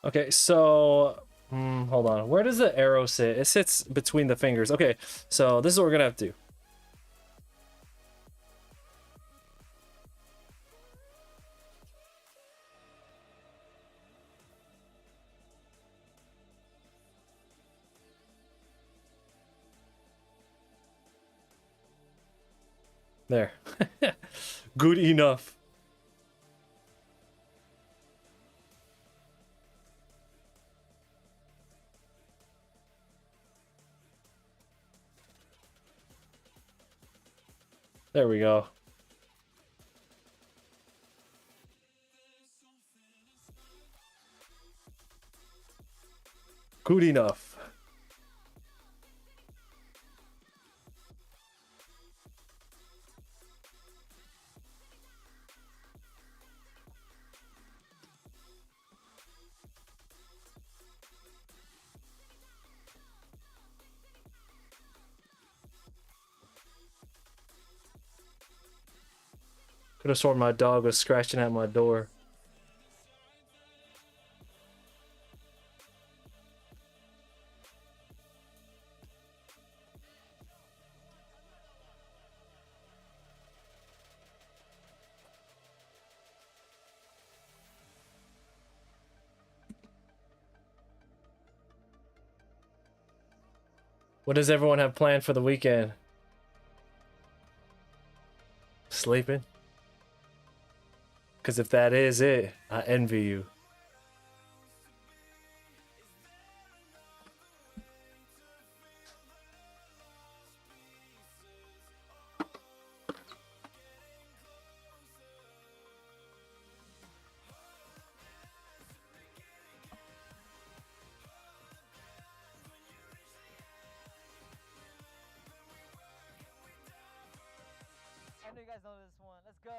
Okay, so hold on. Where does the arrow sit? It sits between the fingers. Okay, so this is what we're gonna have to do. There. Good enough. There we go. Good enough. Could have sworn my dog was scratching at my door. What does everyone have planned for the weekend? Sleeping? Because if that is it, I envy you. I know you guys know this one. Let's go.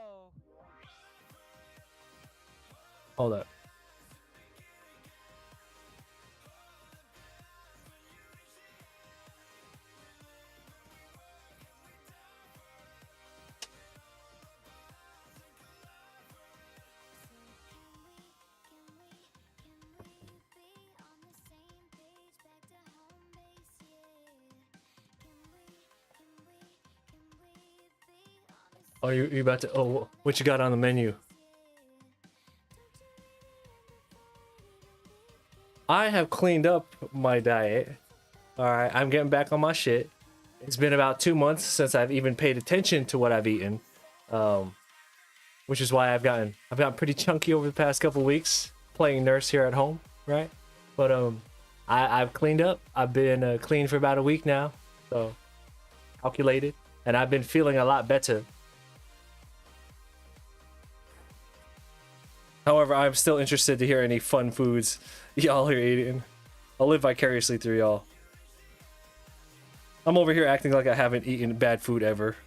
Hold up. Oh, you about to? Oh, what you got on the menu? I have cleaned up my diet. All right, I'm getting back on my shit. It's been about 2 months since I've even paid attention to what I've eaten, which is why I've gotten pretty chunky over the past couple weeks playing nurse here at home, right? But I've cleaned up. I've been clean for about a week now, so calculated, and I've been feeling a lot better. However, I'm still interested to hear any fun foods y'all are eating. I'll live vicariously through y'all. I'm over here acting like I haven't eaten bad food ever.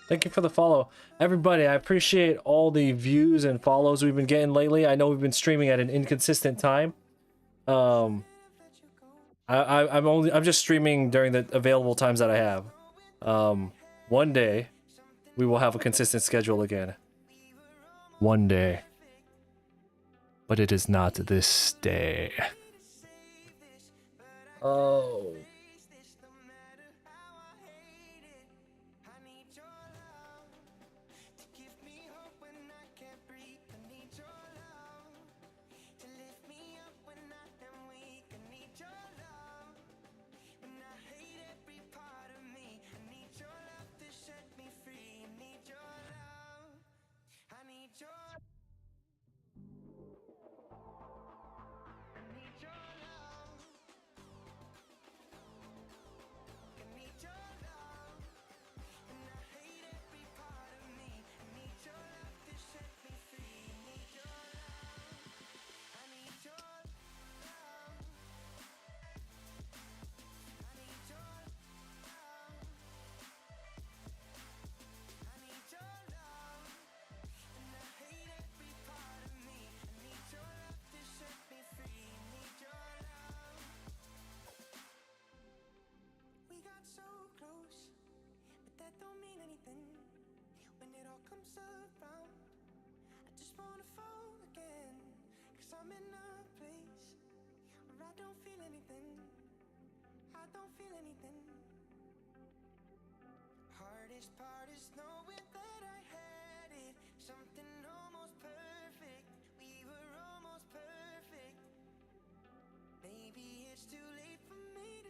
Thank you for the follow. Everybody, I appreciate all the views and follows we've been getting lately. I know we've been streaming at an inconsistent time. I'm just streaming during the available times that I have. One day we will have a consistent schedule again. One day. But it is not this day. Oh.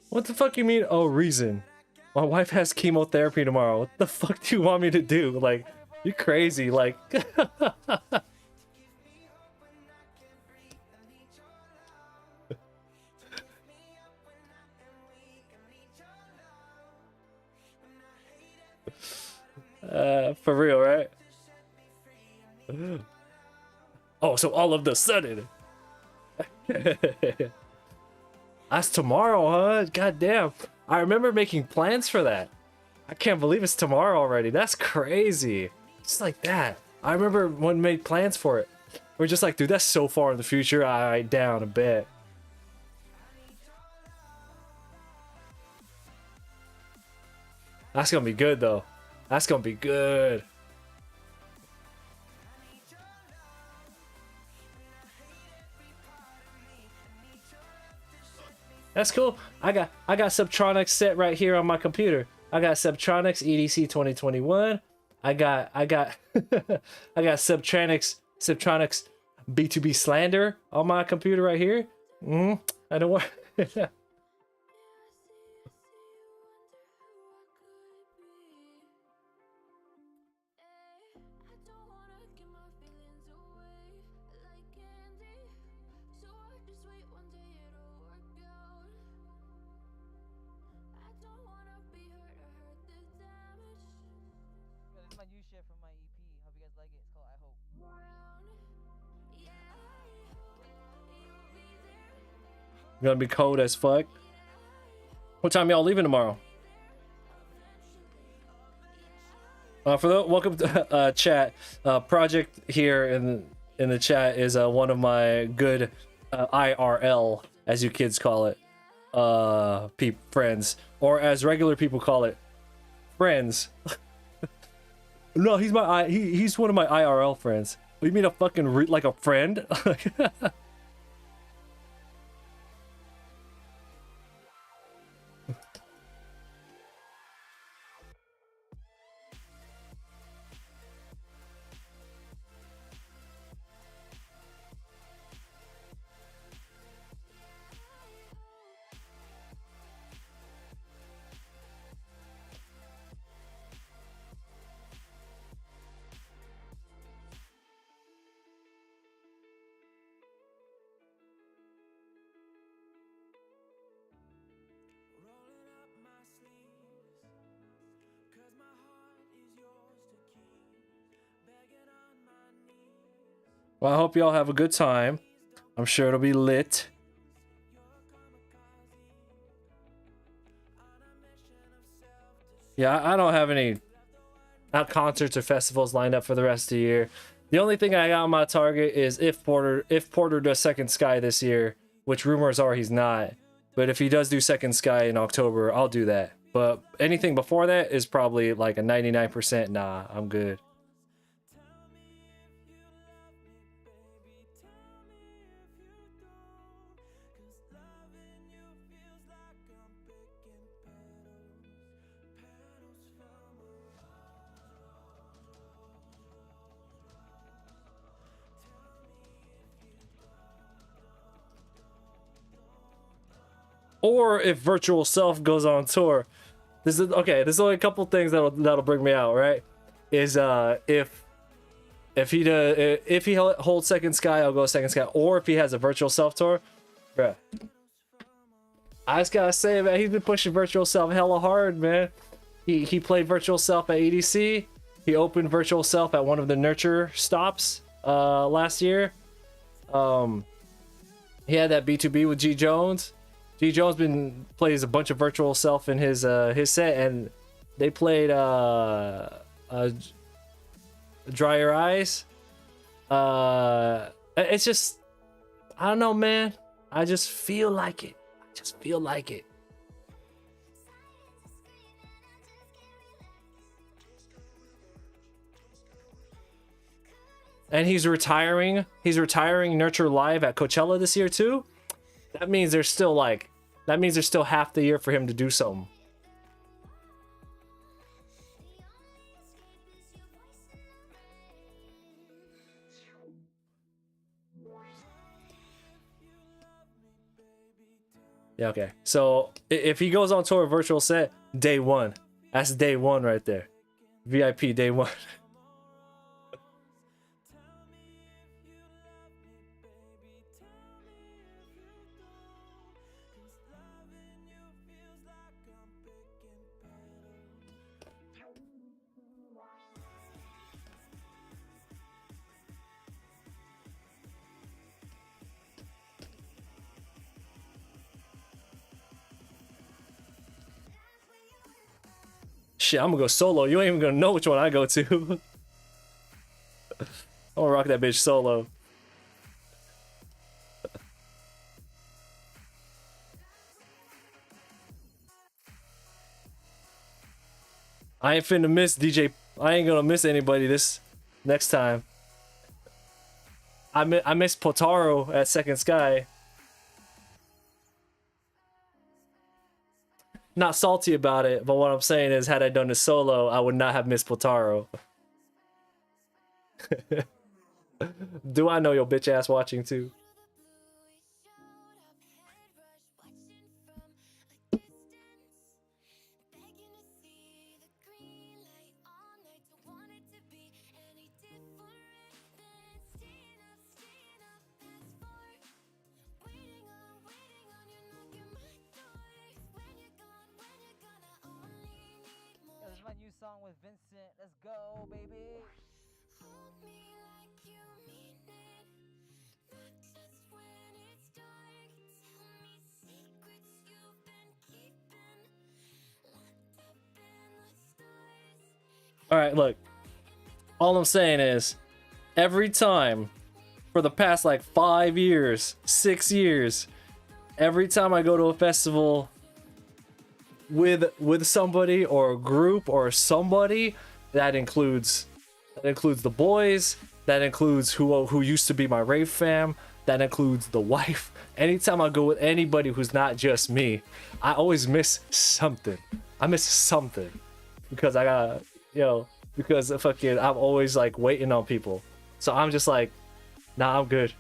What the fuck you mean? Oh, reason. My wife has chemotherapy tomorrow. What the fuck do you want me to do? Like, you're crazy. Like, for real, right? Oh, so all of the sudden. That's tomorrow, huh? God damn. I remember making plans for that. I can't believe it's tomorrow already. That's crazy. Just like that. I remember when we made plans for it. We're just like, dude, that's so far in the future. I down a bit. That's gonna be good though. That's gonna be good. That's cool. I got Subtronics set right here on my computer. I got Subtronics EDC 2021. I got I got Subtronics B2B Slander on my computer right here. I don't want Yo, this is my new shit from my EP. Hope you guys like it. It's called I Hope. gonna be cold as fuck. What time y'all leaving tomorrow? For the welcome to chat. Project here in the chat is one of my good IRL, as you kids call it, friends, or as regular people call it, friends. No, he's one of my IRL friends. You mean a fucking like a friend? Well, I hope y'all have a good time. I'm sure it'll be lit. Yeah, I don't have any concerts or festivals lined up for the rest of the year. The only thing I got on my target is if Porter does Second Sky this year, which rumors are he's not. But if he does do Second Sky in October, I'll do that. But anything before that is probably like a 99% nah, I'm good. Or if Virtual Self goes on tour. This is okay, there's only a couple things that'll bring me out, right? Is if he holds Second Sky, I'll go Second Sky. Or if he has a Virtual Self tour, bruh. I just gotta say, man, he's been pushing Virtual Self hella hard, man. He played Virtual Self at EDC. He opened Virtual Self at one of the Nurture stops last year. He had that B2B with G Jones. G Jones plays a bunch of Virtual Self in his set, and they played Dry Your Eyes. It's just, I don't know, man. I just feel like it. and he's retiring. He's retiring Nurture Live at Coachella this year too. That means there's still like, that means there's still half the year for him to do something. Yeah, okay. So if he goes on tour virtual set, day one. That's day one right there. VIP day one. Shit, I'm gonna go solo. You ain't even gonna know which one I go to. I'm gonna rock that bitch solo. I ain't finna miss DJ. I ain't gonna miss anybody this next time. I miss Potaro at Second Sky. Not salty about it, but what I'm saying is, had I done the solo, I would not have missed Potaro. Do I know your bitch ass watching too? Yo, this is my new song with Vincent. Let's go, baby. All right, look. All I'm saying is, every time for the past like 5 years, 6 years, every time I go to a festival with somebody or a group or somebody, that includes the boys, that includes who used to be my rave fam, that includes the wife. Anytime I go with anybody who's not just me, I always miss something. I miss something because I got, because fucking I'm always like waiting on people. So I'm just like, nah, I'm good.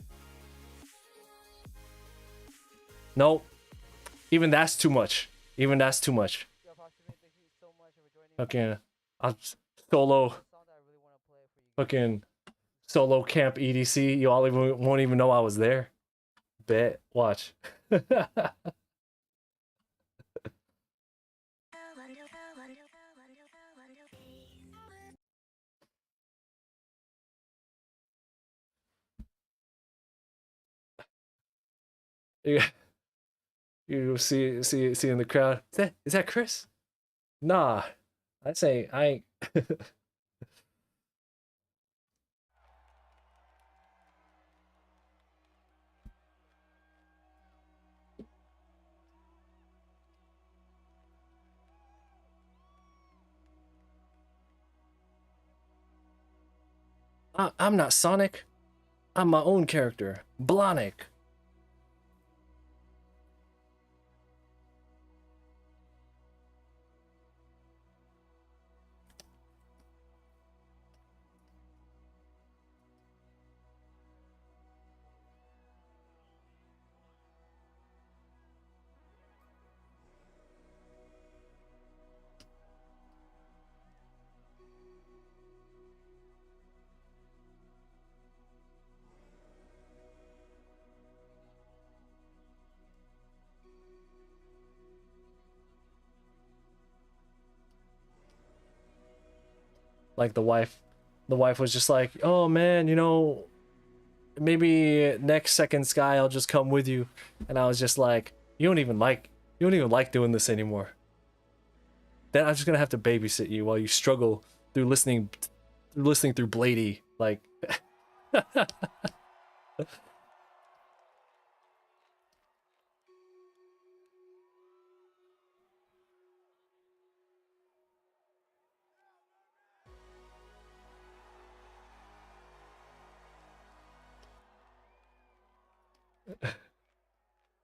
Nope. Even that's too much. Even that's too much. Yo, Approximate, thank you so much for joining me. Fucking, I'm solo. Song that I really want to play for you. Fucking solo camp EDC. You all even won't even know I was there. Bet. Watch. You see in the crowd. Is that Chris? Nah. I'd say I ain't. I'm not Sonic. I'm my own character. Blonic. Like the wife was just like, oh man, maybe next Second Sky I'll just come with you. And I was just like, you don't even like doing this anymore. Then I'm just gonna have to babysit you while you struggle through listening through Blady. Like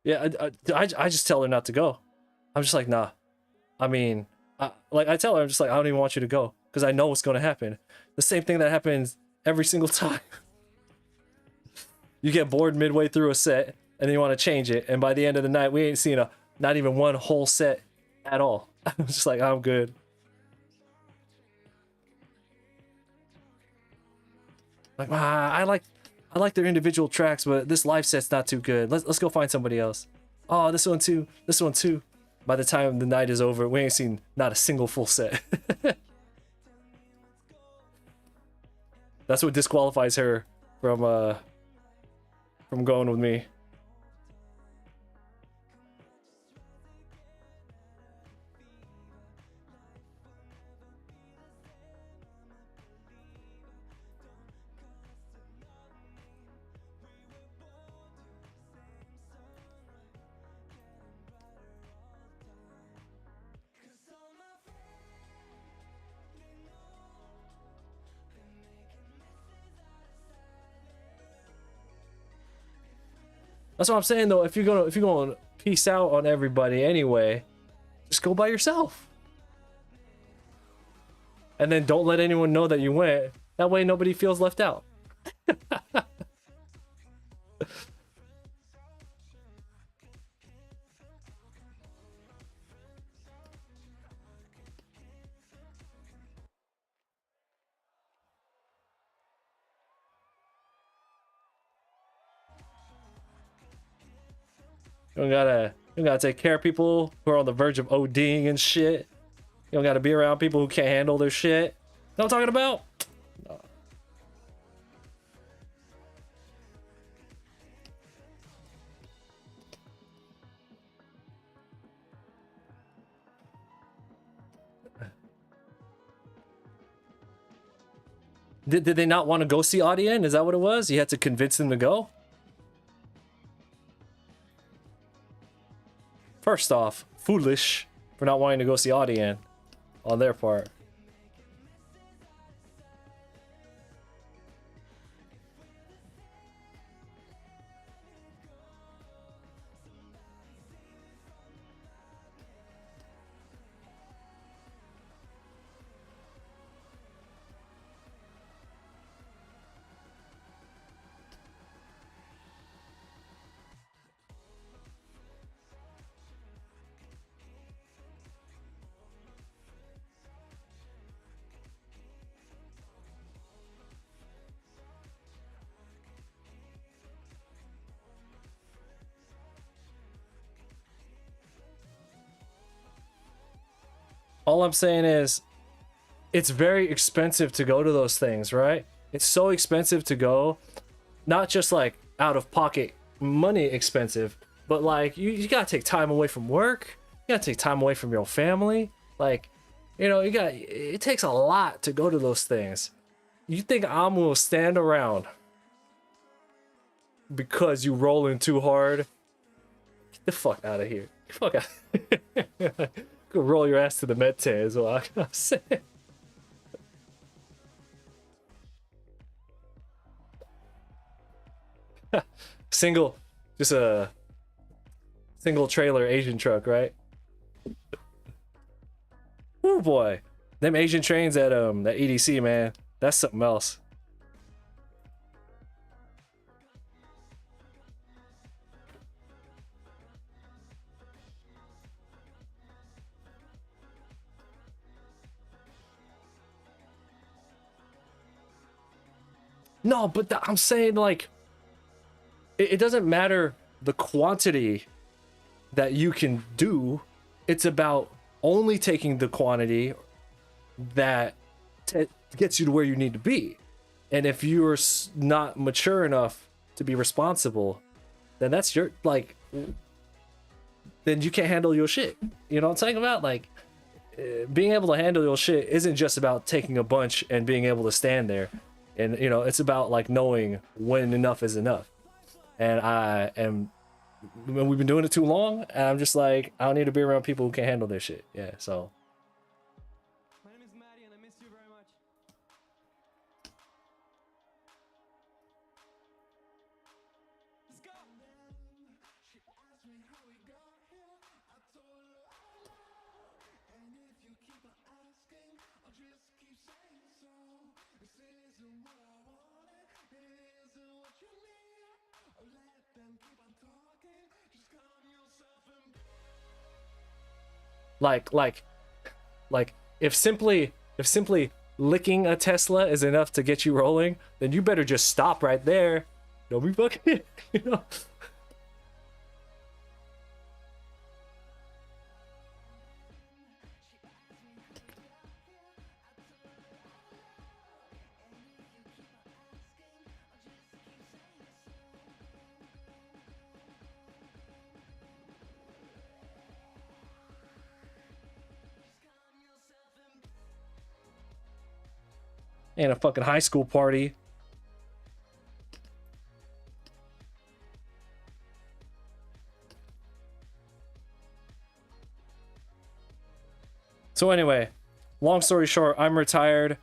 Yeah, I just tell her not to go. I'm just like, nah. I mean, like I tell her, I'm just like, I don't even want you to go because I know what's going to happen. The same thing that happens every single time. You get bored midway through a set and then you want to change it, and by the end of the night, we ain't seen not even one whole set at all. I'm just like, I'm good. Like, I like their individual tracks, but this live set's not too good. Let's go find somebody else. Oh, this one too. This one too. By the time the night is over, we ain't seen not a single full set. That's what disqualifies her from going with me. That's what I'm saying though. If you're gonna peace out on everybody anyway, just go by yourself. And then don't let anyone know that you went. That way nobody feels left out. You don't gotta take care of people who are on the verge of ODing and shit. You don't gotta be around people who can't handle their shit. Know what I'm talking about? Did they not want to go see Audien? Is that what it was? You had to convince them to go? First off, foolish for not wanting to go see Audien on their part. All I'm saying is, it's very expensive to go to those things, right? It's so expensive to go, not just like out of pocket money expensive, but like you gotta take time away from work, you gotta take time away from your family. Like, it takes a lot to go to those things. You think I'm gonna stand around because you rolling too hard? Get the fuck out of here. Get the fuck out. Go roll your ass to the med tent is what I'm saying. Just a single trailer Asian truck, right? Oh boy, them Asian trains at that EDC, man, that's something else. No, but I'm saying like it doesn't matter the quantity that you can do. It's about only taking the quantity that gets you to where you need to be. And if you're not mature enough to be responsible, then that's your like. Then you can't handle your shit. You know what I'm talking about? Like, being able to handle your shit isn't just about taking a bunch and being able to stand there. And it's about like knowing when enough is enough. And we've been doing it too long, and I'm just like, I don't need to be around people who can't handle their shit. Yeah, so. My name is Maddie and I miss you very much. Let's go! Like, like, like, if simply licking a Tesla is enough to get you rolling, then you better just stop right there. Don't be fucking, you know. And a fucking high school party. So anyway, long story short, I'm retired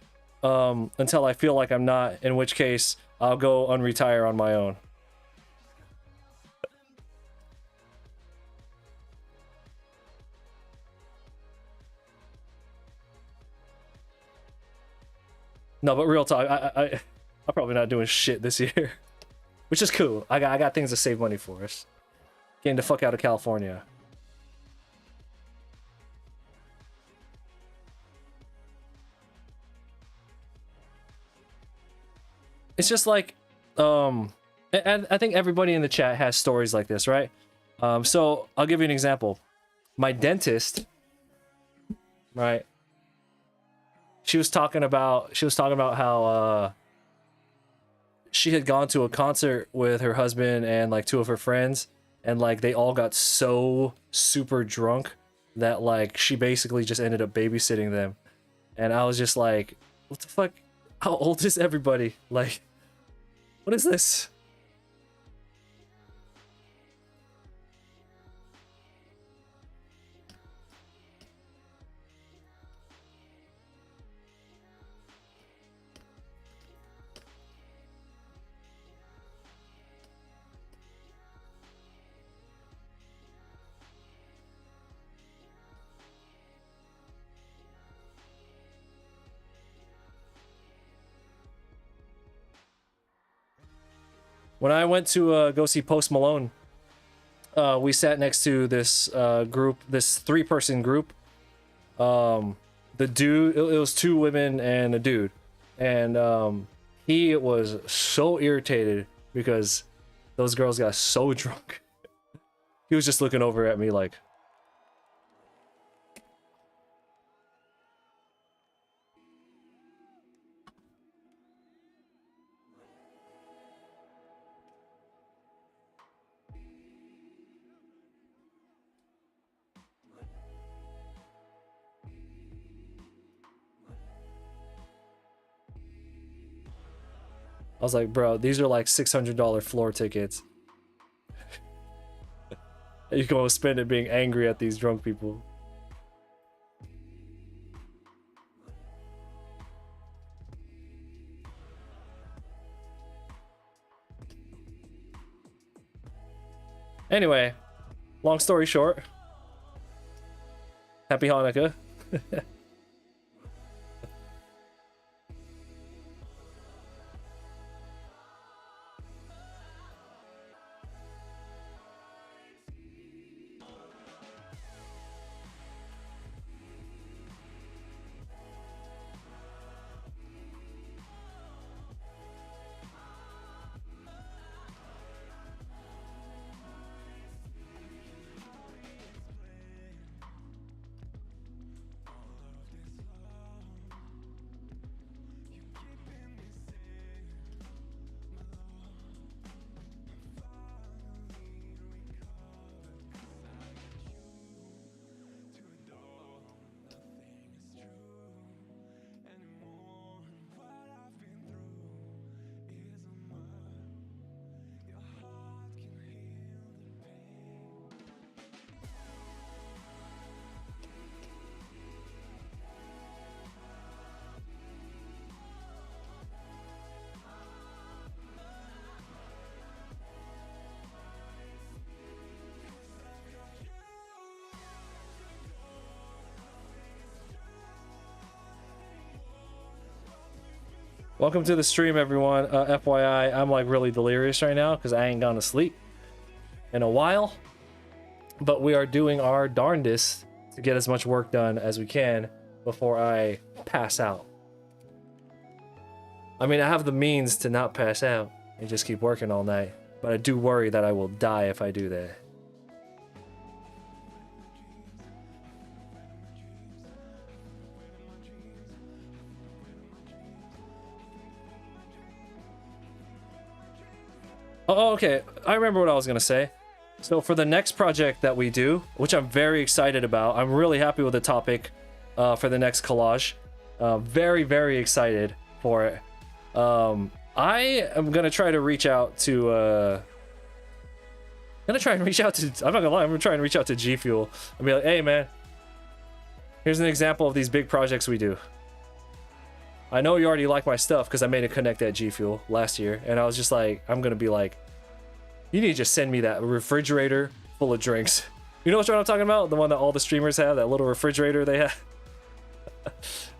until I feel like I'm not, in which case I'll go unretire on my own. No, but real talk, I'm probably not doing shit this year, which is cool. I got things to save money for us. Getting the fuck out of California. It's just like, and I think everybody in the chat has stories like this, right? So I'll give you an example. My dentist, right? She was talking about how she had gone to a concert with her husband and like two of her friends, and like they all got so super drunk that like she basically just ended up babysitting them. And I was just like, what the fuck? How old is everybody? Like, what is this? When I went to go see Post Malone, we sat next to this group, this 3-person group. The dude, it was 2 women and a dude, and he was so irritated because those girls got so drunk. He was just looking over at me like, I was like, bro, these are like $600 floor tickets. You can go spend it being angry at these drunk people. Anyway, long story short, happy Hanukkah. Welcome to the stream, everyone. FYI, I'm like really delirious right now because I ain't gone to sleep in a while. But we are doing our darndest to get as much work done as we can before I pass out. I mean, I have the means to not pass out and just keep working all night, but I do worry that I will die if I do that. Oh, okay. I remember what I was gonna say. So for the next project that we do, which I'm very excited about, I'm really happy with the topic for the next collage. Very, very excited for it. I am gonna try to reach out to. I'm not gonna lie. I'm gonna try and reach out to G Fuel and be like, "Hey, man, here's an example of these big projects we do. I know you already like my stuff because I made a connect at G Fuel last year, and I was just like, I'm gonna be like, you need to just send me that refrigerator full of drinks. You know what I'm talking about? The one that all the streamers have, that little refrigerator they have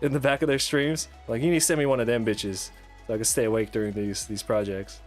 in the back of their streams. Like, you need to send me one of them bitches so I can stay awake during these projects."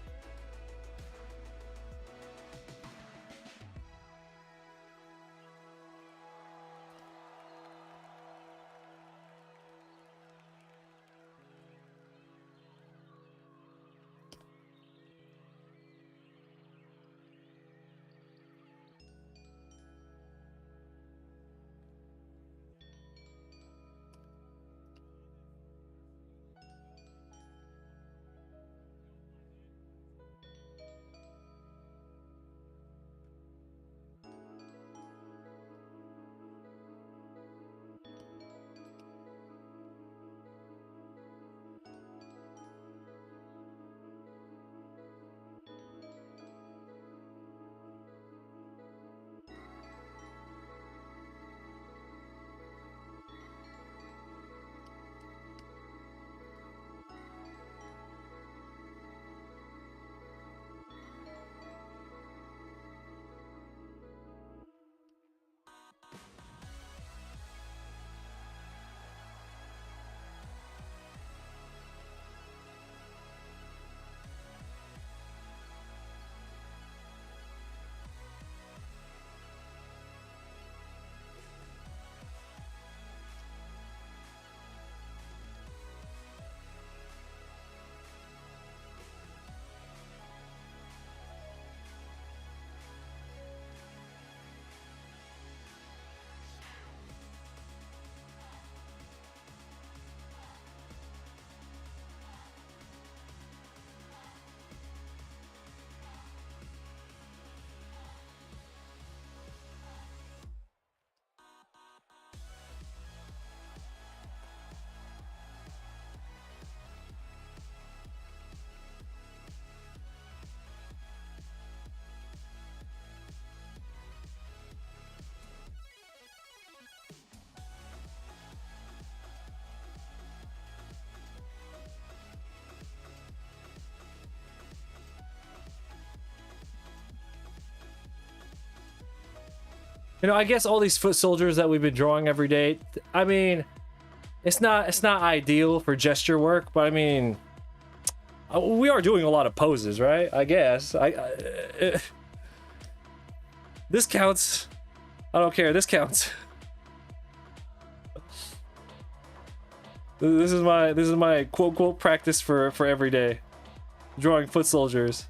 You know, I guess all these foot soldiers that we've been drawing every day, I mean, it's not ideal for gesture work, but I mean, we are doing a lot of poses, right? I guess. This counts. I don't care. This counts. This is my quote practice for every day. Drawing foot soldiers.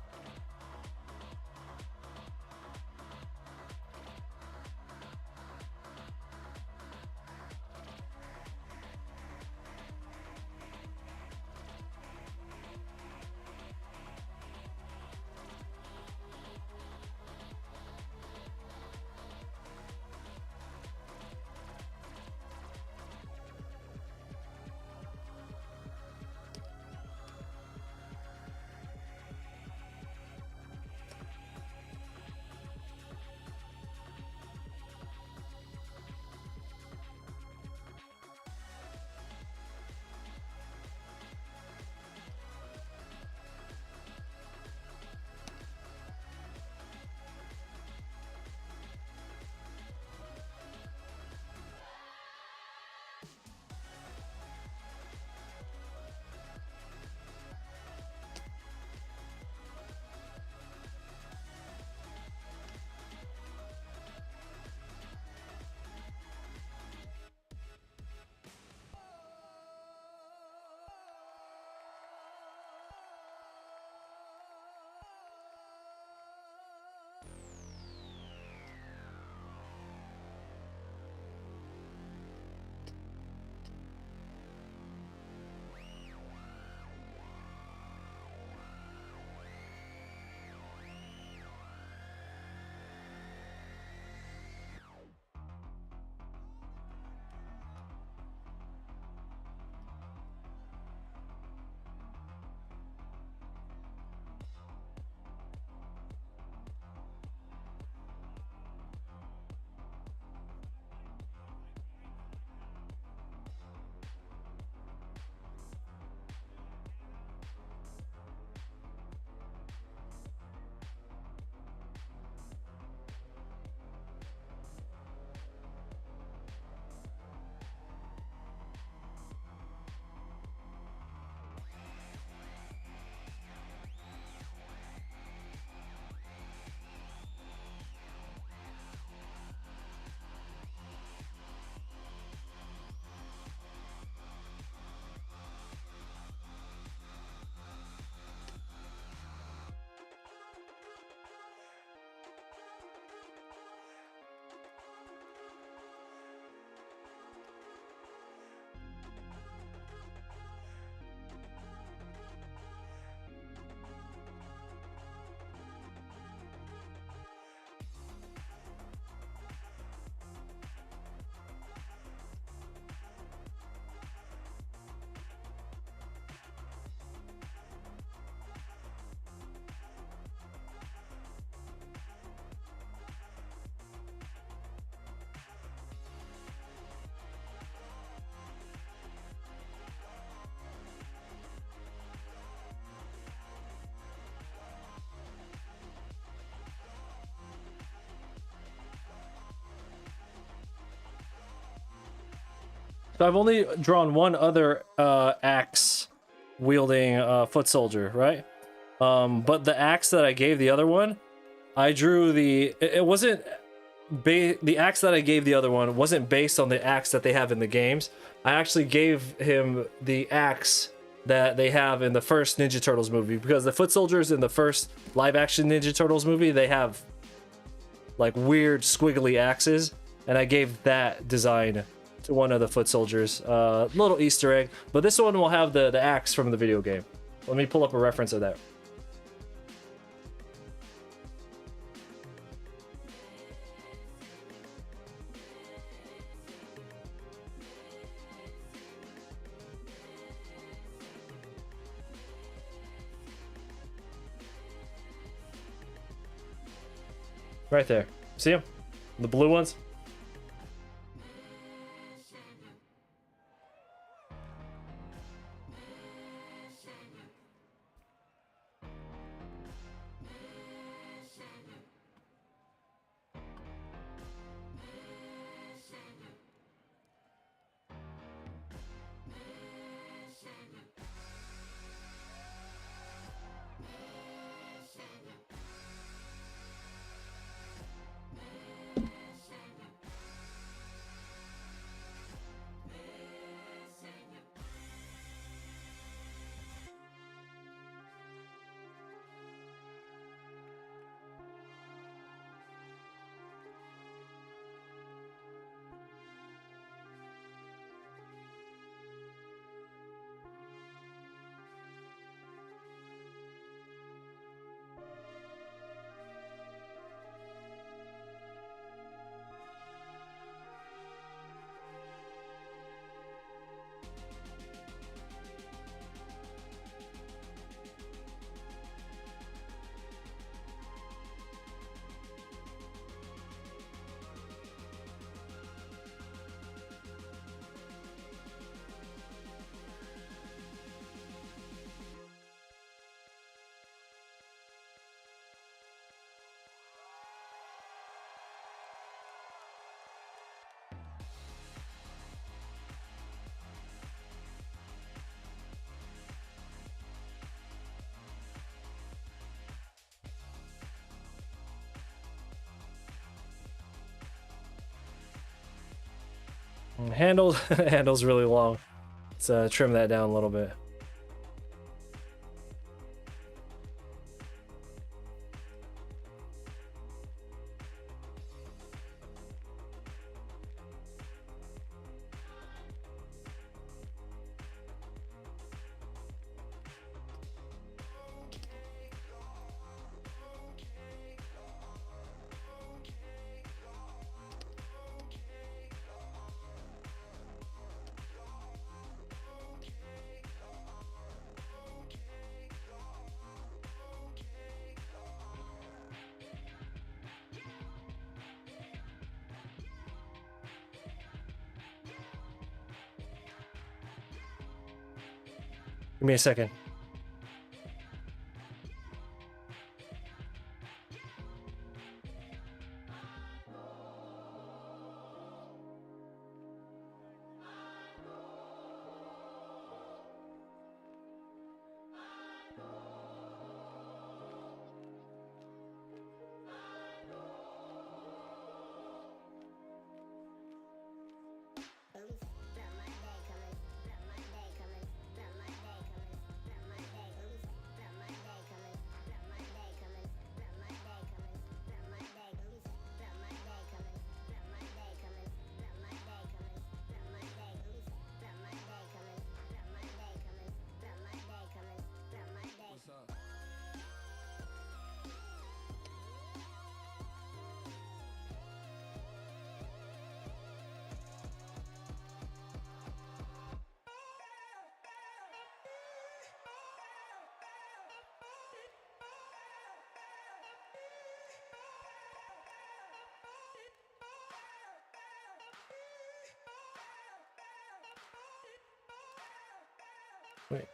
So I've only drawn one other axe wielding foot soldier, right? But the axe that I gave the other one, I drew it wasn't the axe that I gave the other one wasn't based on the axe that they have in the games. I actually gave him the axe that they have in the first Ninja Turtles movie, because the foot soldiers in the first live action Ninja Turtles movie, they have like weird squiggly axes, and I gave that design to one of the foot soldiers. Little Easter egg, but this one will have the axe from the video game. Let me pull up a reference of that. Right there. See them? The blue ones? Handle's really long. Let's trim that down a little bit. Give me a second. Wait.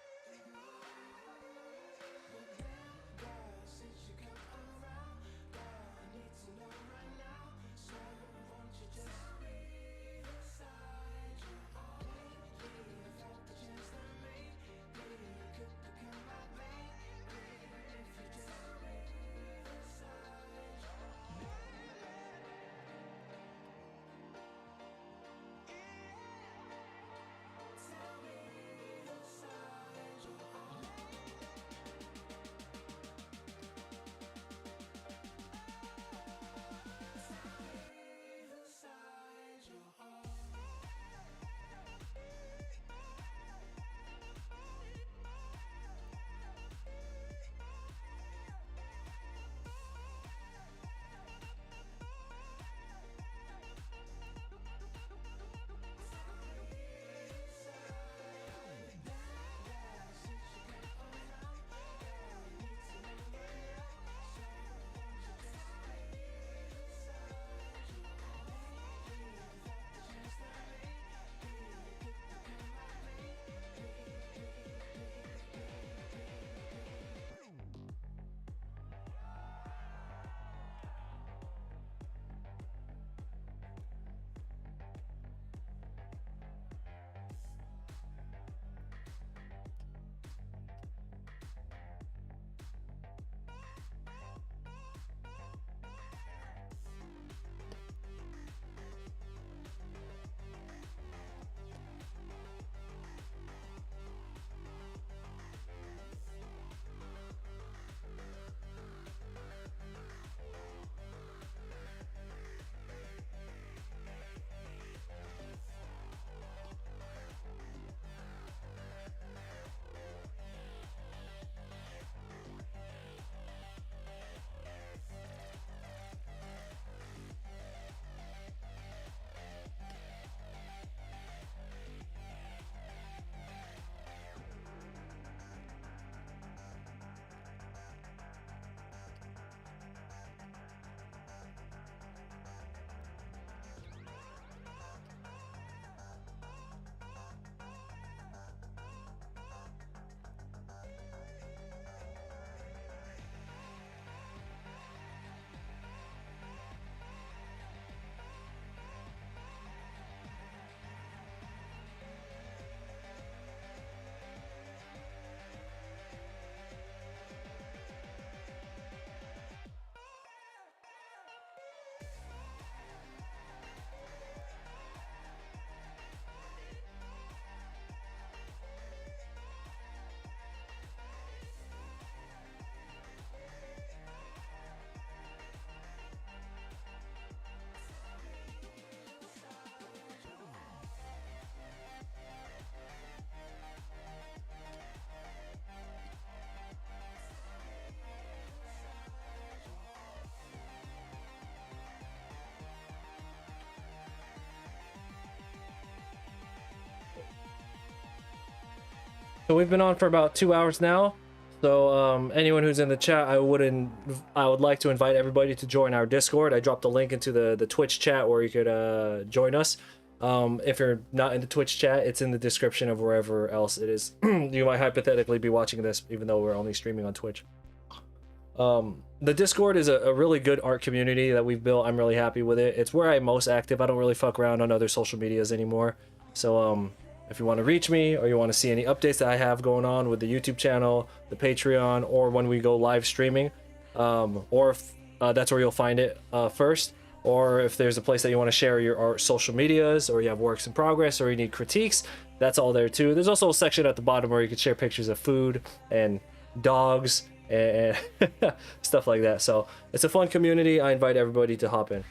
So we've been on for about 2 hours now. So anyone who's in the chat, I would like to invite everybody to join our Discord. I dropped a link into the Twitch chat where you could join us. If you're not in the Twitch chat, it's in the description of wherever else it is. You might hypothetically be watching this, even though we're only streaming on Twitch. The Discord is a really good art community that we've built. I'm really happy with it. It's where I'm most active. I don't really fuck around on other social medias anymore. So if you want to reach me, or you want to see any updates that I have going on with the YouTube channel, the Patreon, or when we go live streaming, or if that's where you'll find it first, or if there's a place that you want to share your art social medias, or you have works in progress, or you need critiques, that's all there too. There's also a section at the bottom where you can share pictures of food and dogs and stuff like that. So it's a fun community. I invite everybody to hop in.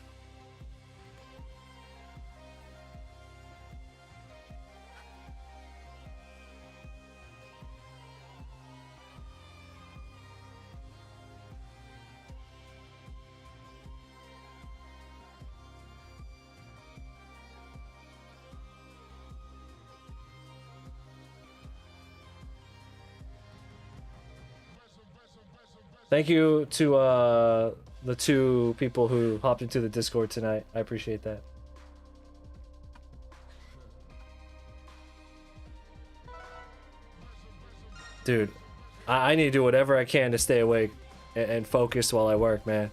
Thank you to the 2 people who hopped into the Discord tonight. I appreciate that. Dude, I need to do whatever I can to stay awake and focus while I work, man.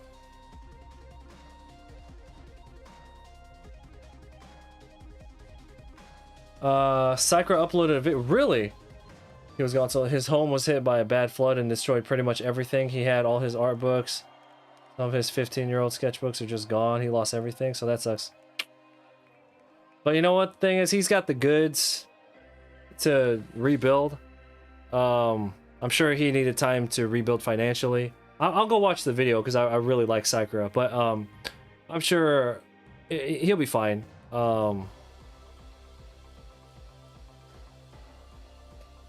Psychro uploaded a video. Really? He was gone, so his home was hit by a bad flood and destroyed pretty much everything. He had all his art books. Some of his 15-year-old sketchbooks are just gone. He lost everything, so that sucks. But you know what the thing is? He's got the goods to rebuild. I'm sure he needed time to rebuild financially. I'll go watch the video because I really like Sakura. But I'm sure he'll be fine.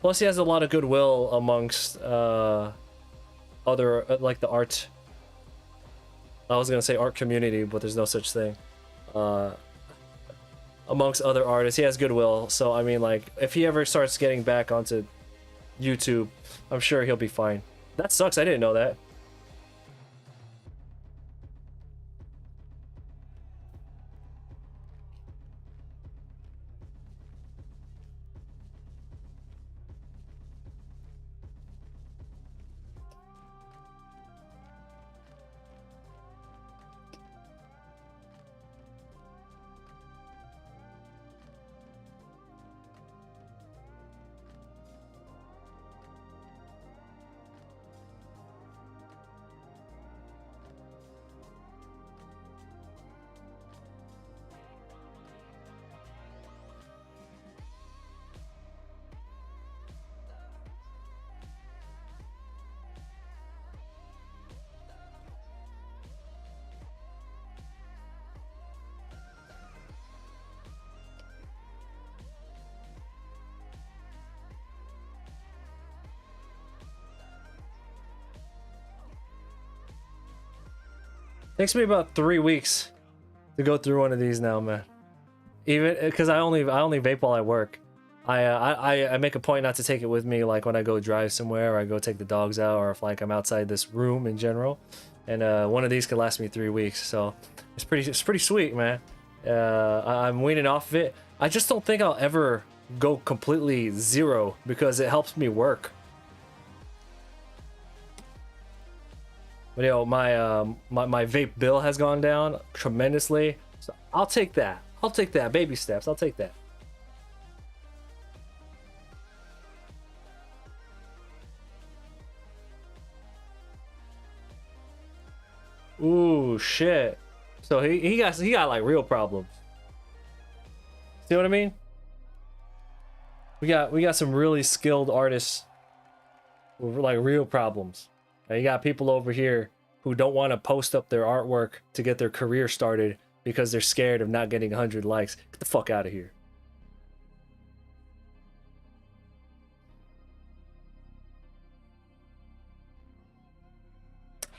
Plus, he has a lot of goodwill amongst other, like the art. I was gonna say art community, but there's no such thing. Amongst other artists, he has goodwill. So I mean, like, if he ever starts getting back onto YouTube, I'm sure he'll be fine. That sucks. I didn't know that. Takes me about 3 weeks to go through one of these now, man. Even because I only vape while I work. I make a point not to take it with me, like when I go drive somewhere, or I go take the dogs out, or if like I'm outside this room in general. And one of these could last me 3 weeks, so it's pretty sweet, man. I'm weaning off of it. I just don't think I'll ever go completely zero because it helps me work. But yo, my vape bill has gone down tremendously. So I'll take that. I'll take that. Baby steps. I'll take that. Ooh, shit. So he got like real problems. See what I mean? We got some really skilled artists with like real problems. Now you got people over here who don't want to post up their artwork to get their career started because they're scared of not getting 100 likes. Get the fuck out of here.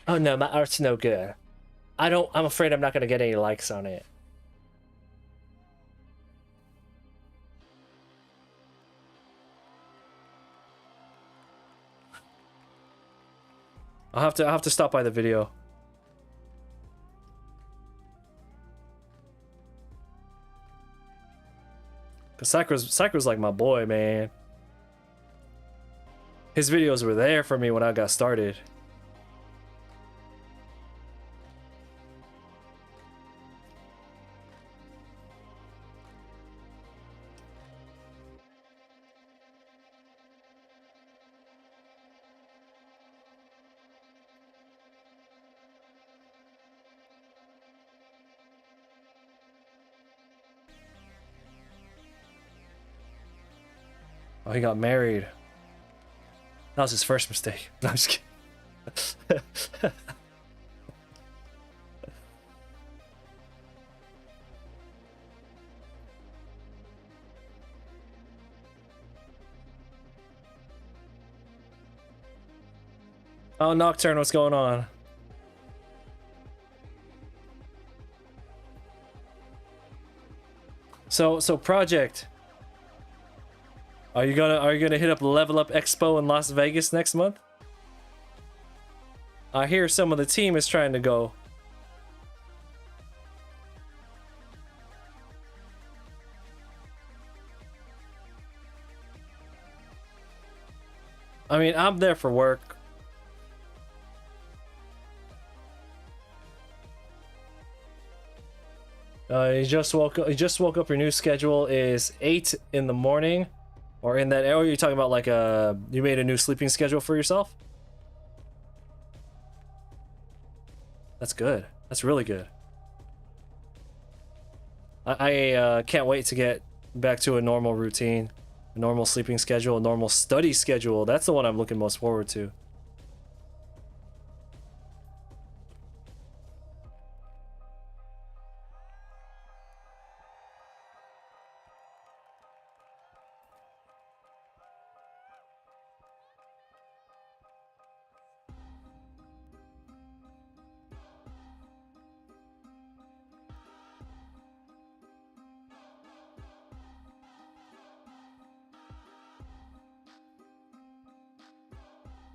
Oh no, my art's no good. I'm afraid I'm not gonna get any likes on it. I'll have to stop by the video. Cause Sakura's like my boy, man. His videos were there for me when I got started. Oh, he got married. That was his first mistake. No, I'm just kidding. Oh, Nocturne, what's going on? So Project. Are you gonna hit up Level Up Expo in Las Vegas next month? I hear some of the team is trying to go. I mean, I'm there for work. You just woke up. You just woke up. Your new schedule is 8 in the morning, or in that. Or you're talking about like you made a new sleeping schedule for yourself. That's good. That's really good. I can't wait to get back to a normal routine, a normal sleeping schedule, a normal study schedule. That's the one I'm looking most forward to.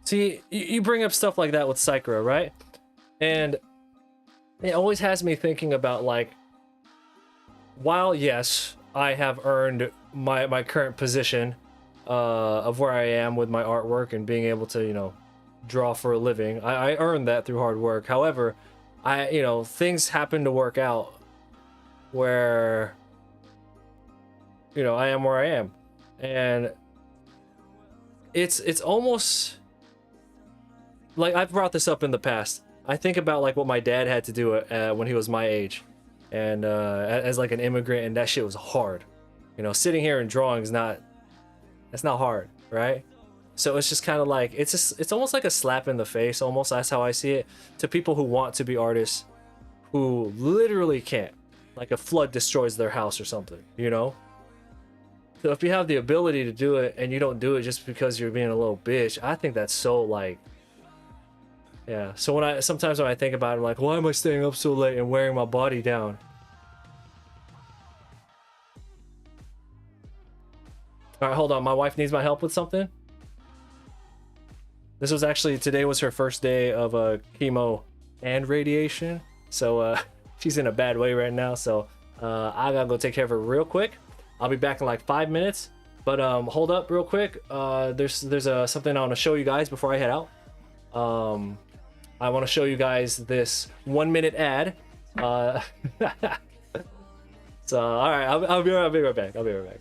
See, you bring up stuff like that with Sakura, right? And it always has me thinking about, like, while yes, I have earned my current position of where I am with my artwork and being able to, you know, draw for a living. I earned that through hard work. However, things happen to work out where, you know, I am where I am. And it's almost like I've brought this up in the past. I think about like what my dad had to do when he was my age, and as like an immigrant, and that shit was hard. You know, sitting here and drawing is that's not hard, right? So it's just kind of like it's almost like a slap in the face. Almost, that's how I see it, to people who want to be artists, who literally can't. Like a flood destroys their house or something, you know? So if you have the ability to do it and you don't do it just because you're being a little bitch, I think that's so like, yeah. So sometimes when I think about it, I'm like, why am I staying up so late and wearing my body down? All right, hold on. My wife needs my help with something. Today was her first day of chemo and radiation. So she's in a bad way right now. So I gotta go take care of her real quick. I'll be back in like 5 minutes. But hold up real quick. There's something I want to show you guys before I head out. I want to show you guys this 1 minute ad. So all right, I'll be right back. I'll be right back.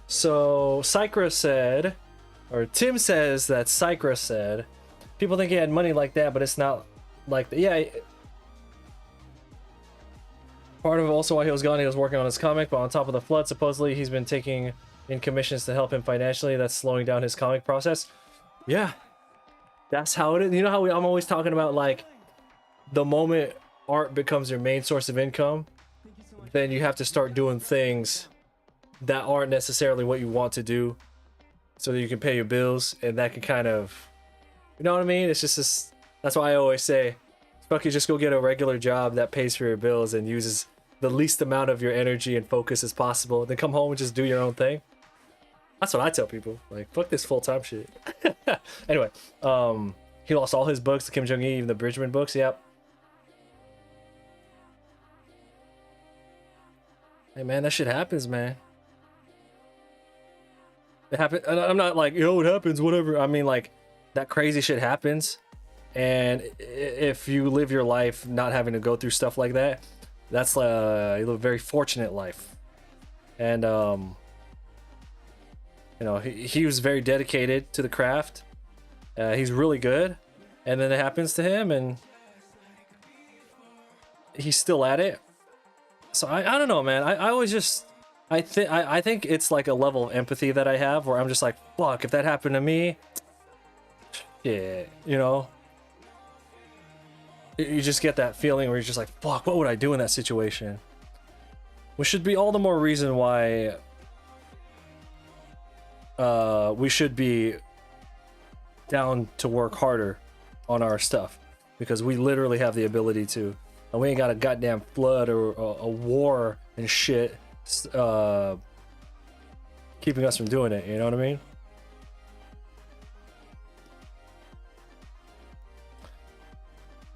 So Cycra said, or Tim says that Cycra said, people think he had money like that, but it's not like that. Yeah. Part of also why he was gone, he was working on his comic, but on top of the flood, supposedly he's been taking in commissions to help him financially. That's slowing down his comic process. Yeah, that's how it is. You know how I'm always talking about, like, the moment art becomes your main source of income, then you have to start doing things that aren't necessarily what you want to do so that you can pay your bills, and that can kind of, you know what I mean? It's just this, that's why I always say, fuck you, just go get a regular job that pays for your bills and uses the least amount of your energy and focus as possible, then come home and just do your own thing. That's what I tell people. Like, fuck this full-time shit. Anyway, he lost all his books, the Kim Jong-un, even the Bridgman books. Yep. Hey man, that shit happens, man. It happens. I'm not like, yo, it happens, whatever. I mean, like, that crazy shit happens, and if you live your life not having to go through stuff like that, that's you live a very fortunate life. And you know, he was very dedicated to the craft. He's really good, and then it happens to him, and he's still at it. So I don't know, man. I always just, I think it's like a level of empathy that I have where I'm just like, fuck, if that happened to me, shit, you know. You just get that feeling where you're just like, fuck, what would I do in that situation? Which should be all the more reason why we should be down to work harder on our stuff, because we literally have the ability to, and we ain't got a goddamn flood or a war and shit keeping us from doing it, you know what I mean?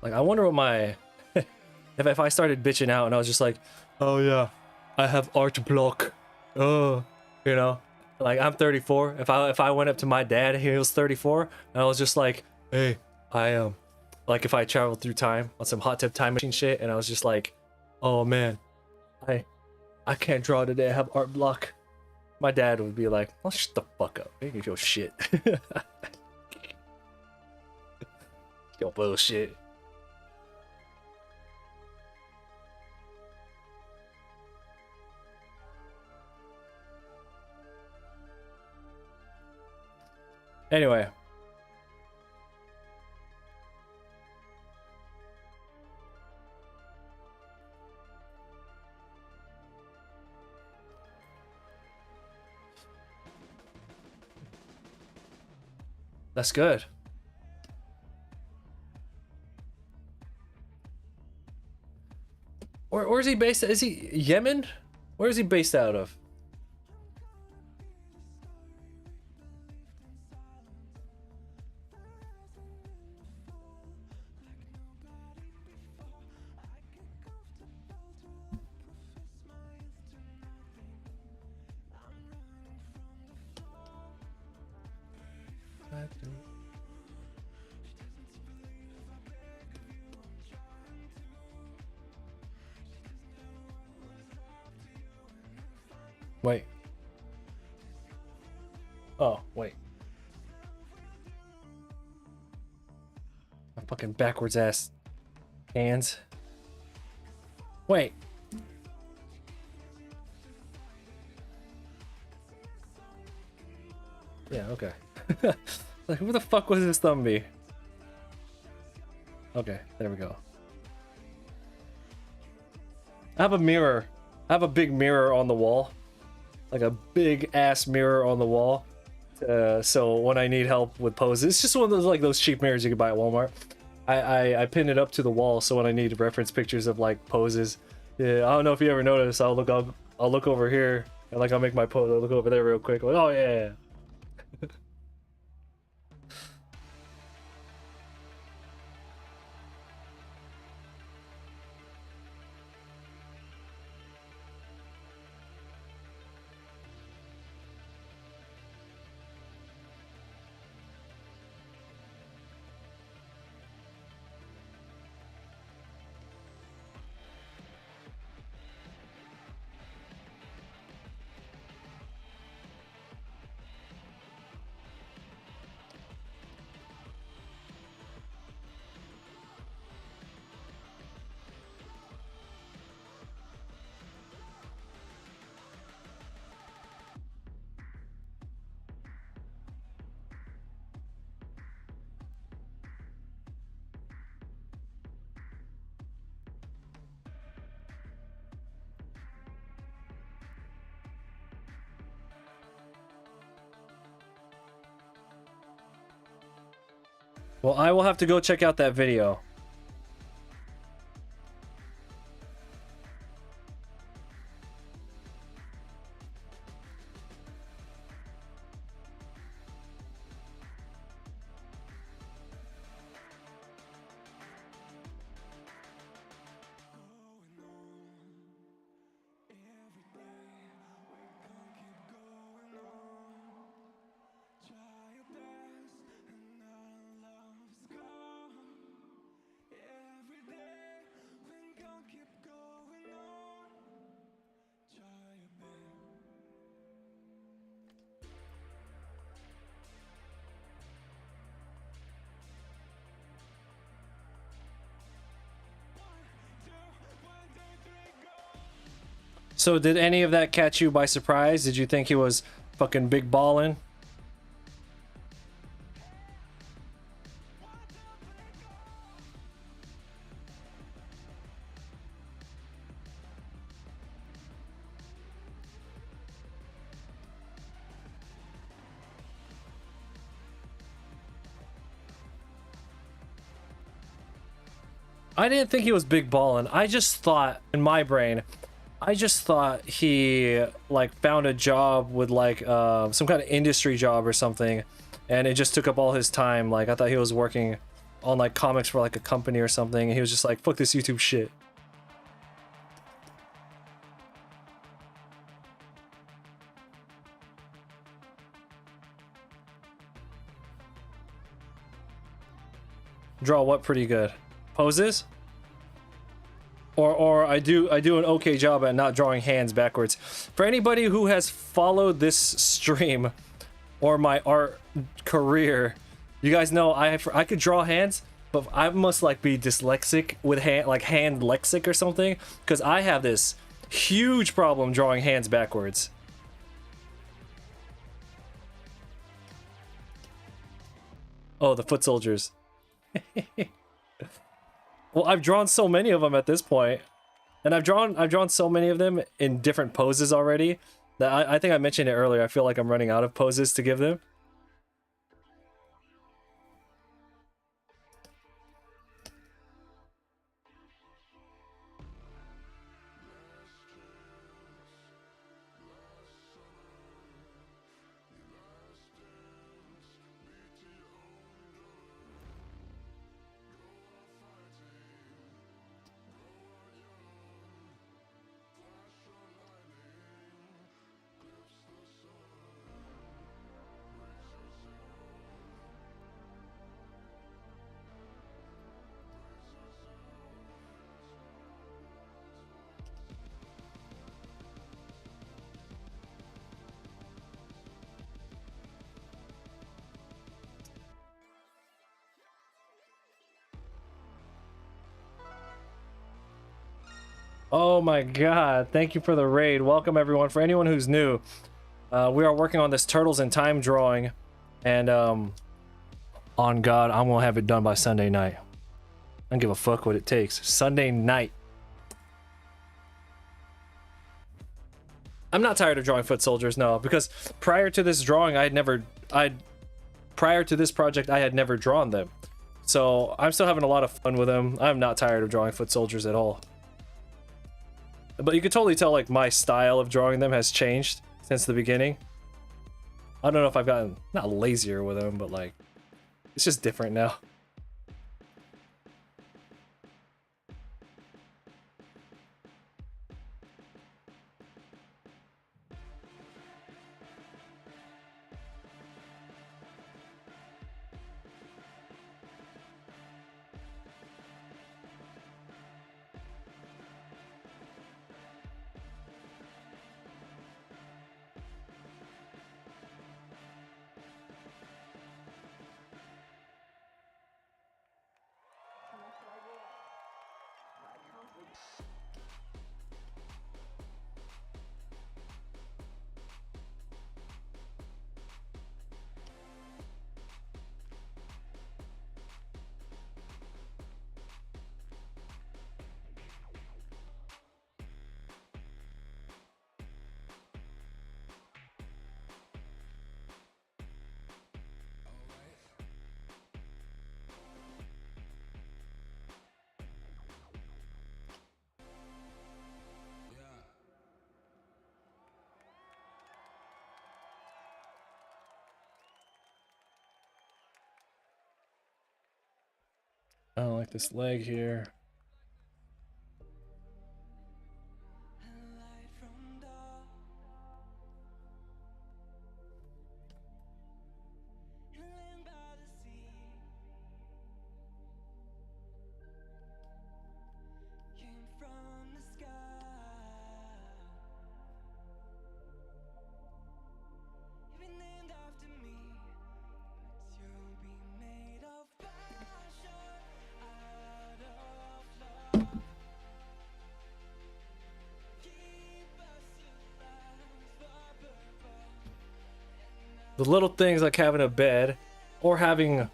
Like, I wonder what my if I started bitching out and I was just like, oh yeah, I have art block, oh, you know, like, I'm 34. If I went up to my dad and he was 34 and I was just like, hey, I am, like, if I traveled through time on some hot tub time machine shit and I was just like, oh man, I can't draw today, I have art block, my dad would be like, well, shut the fuck up, make your shit. Yo, bullshit. Anyway. That's good. Where is he based? Is he Yemen? Where is he based out of? Wait. Oh, wait. My fucking backwards ass hands. Wait. Yeah, okay. Like, who the fuck was this thumb be? Okay, there we go. I have a mirror. I have a big mirror on the wall. Like a big ass mirror on the wall. So when I need help with poses, it's just one of those, like, those cheap mirrors you can buy at Walmart. I pin it up to the wall so when I need reference pictures of, like, poses. Yeah, I don't know if you ever noticed. I'll look over here and, like, I'll make my pose. I'll look over there real quick. Like, oh yeah. Well, I will have to go check out that video. So did any of that catch you by surprise? Did you think he was fucking big ballin'? I didn't think he was big ballin'. I just thought, in my brain, I just thought he like found a job with like some kind of industry job or something, and it just took up all his time. Like I thought he was working on like comics for like a company or something, and he was just like, fuck this YouTube shit. Draw what pretty good? Poses? Or I do an okay job at not drawing hands backwards. For anybody who has followed this stream or my art career, you guys know I could draw hands, but I must like be dyslexic with hand lexic or something, because I have this huge problem drawing hands backwards. Oh, the foot soldiers. Well, I've drawn so many of them at this point, and I've drawn so many of them in different poses already that I think I mentioned it earlier. I feel like I'm running out of poses to give them. Oh my god, thank you for the raid. Welcome everyone. For anyone who's new, we are working on this Turtles in Time drawing, and on God, I'm gonna have it done by Sunday night. I don't give a fuck what it takes. Sunday night. I'm not tired of drawing foot soldiers, no, because prior to this drawing, prior to this project, I had never drawn them. So I'm still having a lot of fun with them. I'm not tired of drawing foot soldiers at all. But you could totally tell like my style of drawing them has changed since the beginning. I don't know if I've gotten, not lazier with them, but like, it's just different now. I don't like this leg here. The little things like having a bed or having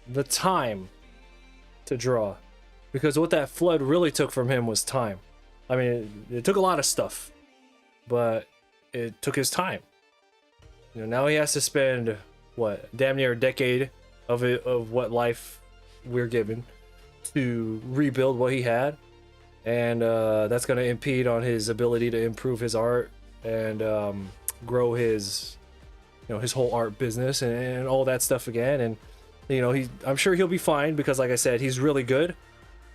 the time to draw, because what that flood really took from him was time. I mean, it took a lot of stuff, but it took his time. You know, now he has to spend what, damn near a decade of it, of what life we're given, to rebuild what he had, and that's going to impede on his ability to improve his art and grow his, you know, his whole art business and all that stuff again. And you know, I'm sure he'll be fine, because like I said, he's really good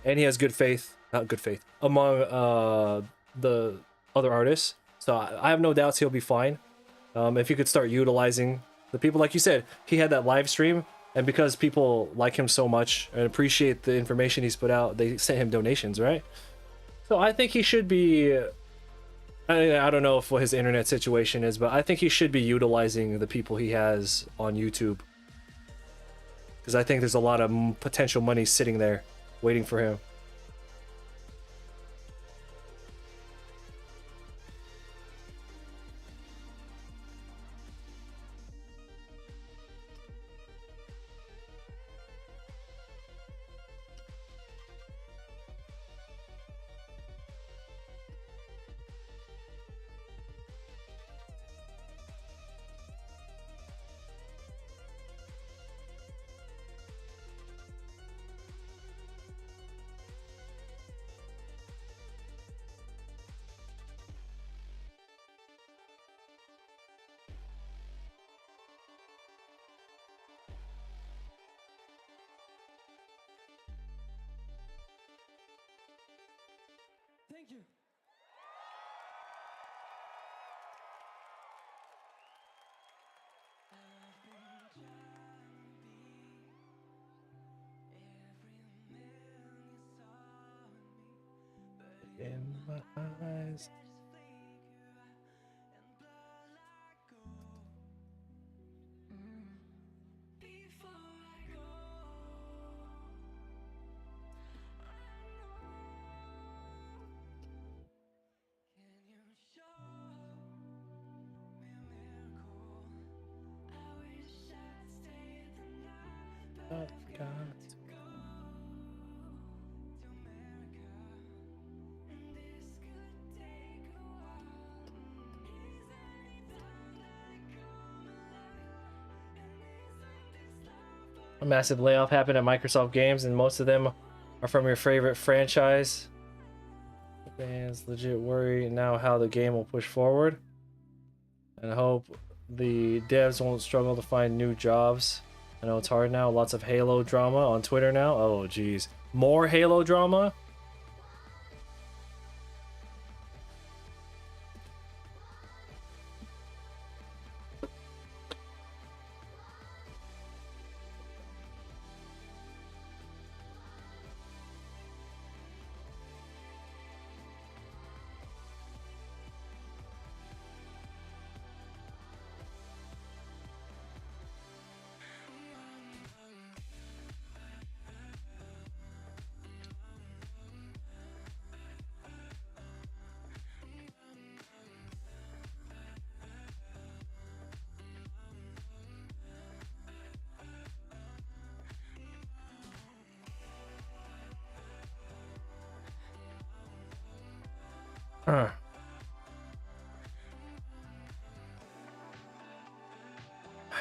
and he has good faith, not good faith, among the other artists. So I have no doubts he'll be fine. If you could start utilizing the people, like you said, he had that live stream, and because people like him so much and appreciate the information he's put out, they sent him donations, right? So I think he should be, I don't know what his internet situation is, but I think he should be utilizing the people he has on YouTube, because I think there's a lot of potential money sitting there waiting for him. Thank you. In my eyes. I've got to go. A massive layoff happened at Microsoft Games, and most of them are from your favorite franchise. Fans legit worry now how the game will push forward, and I hope the devs won't struggle to find new jobs. I know it's hard now. Lots of Halo drama on Twitter now. Oh, geez. More Halo drama?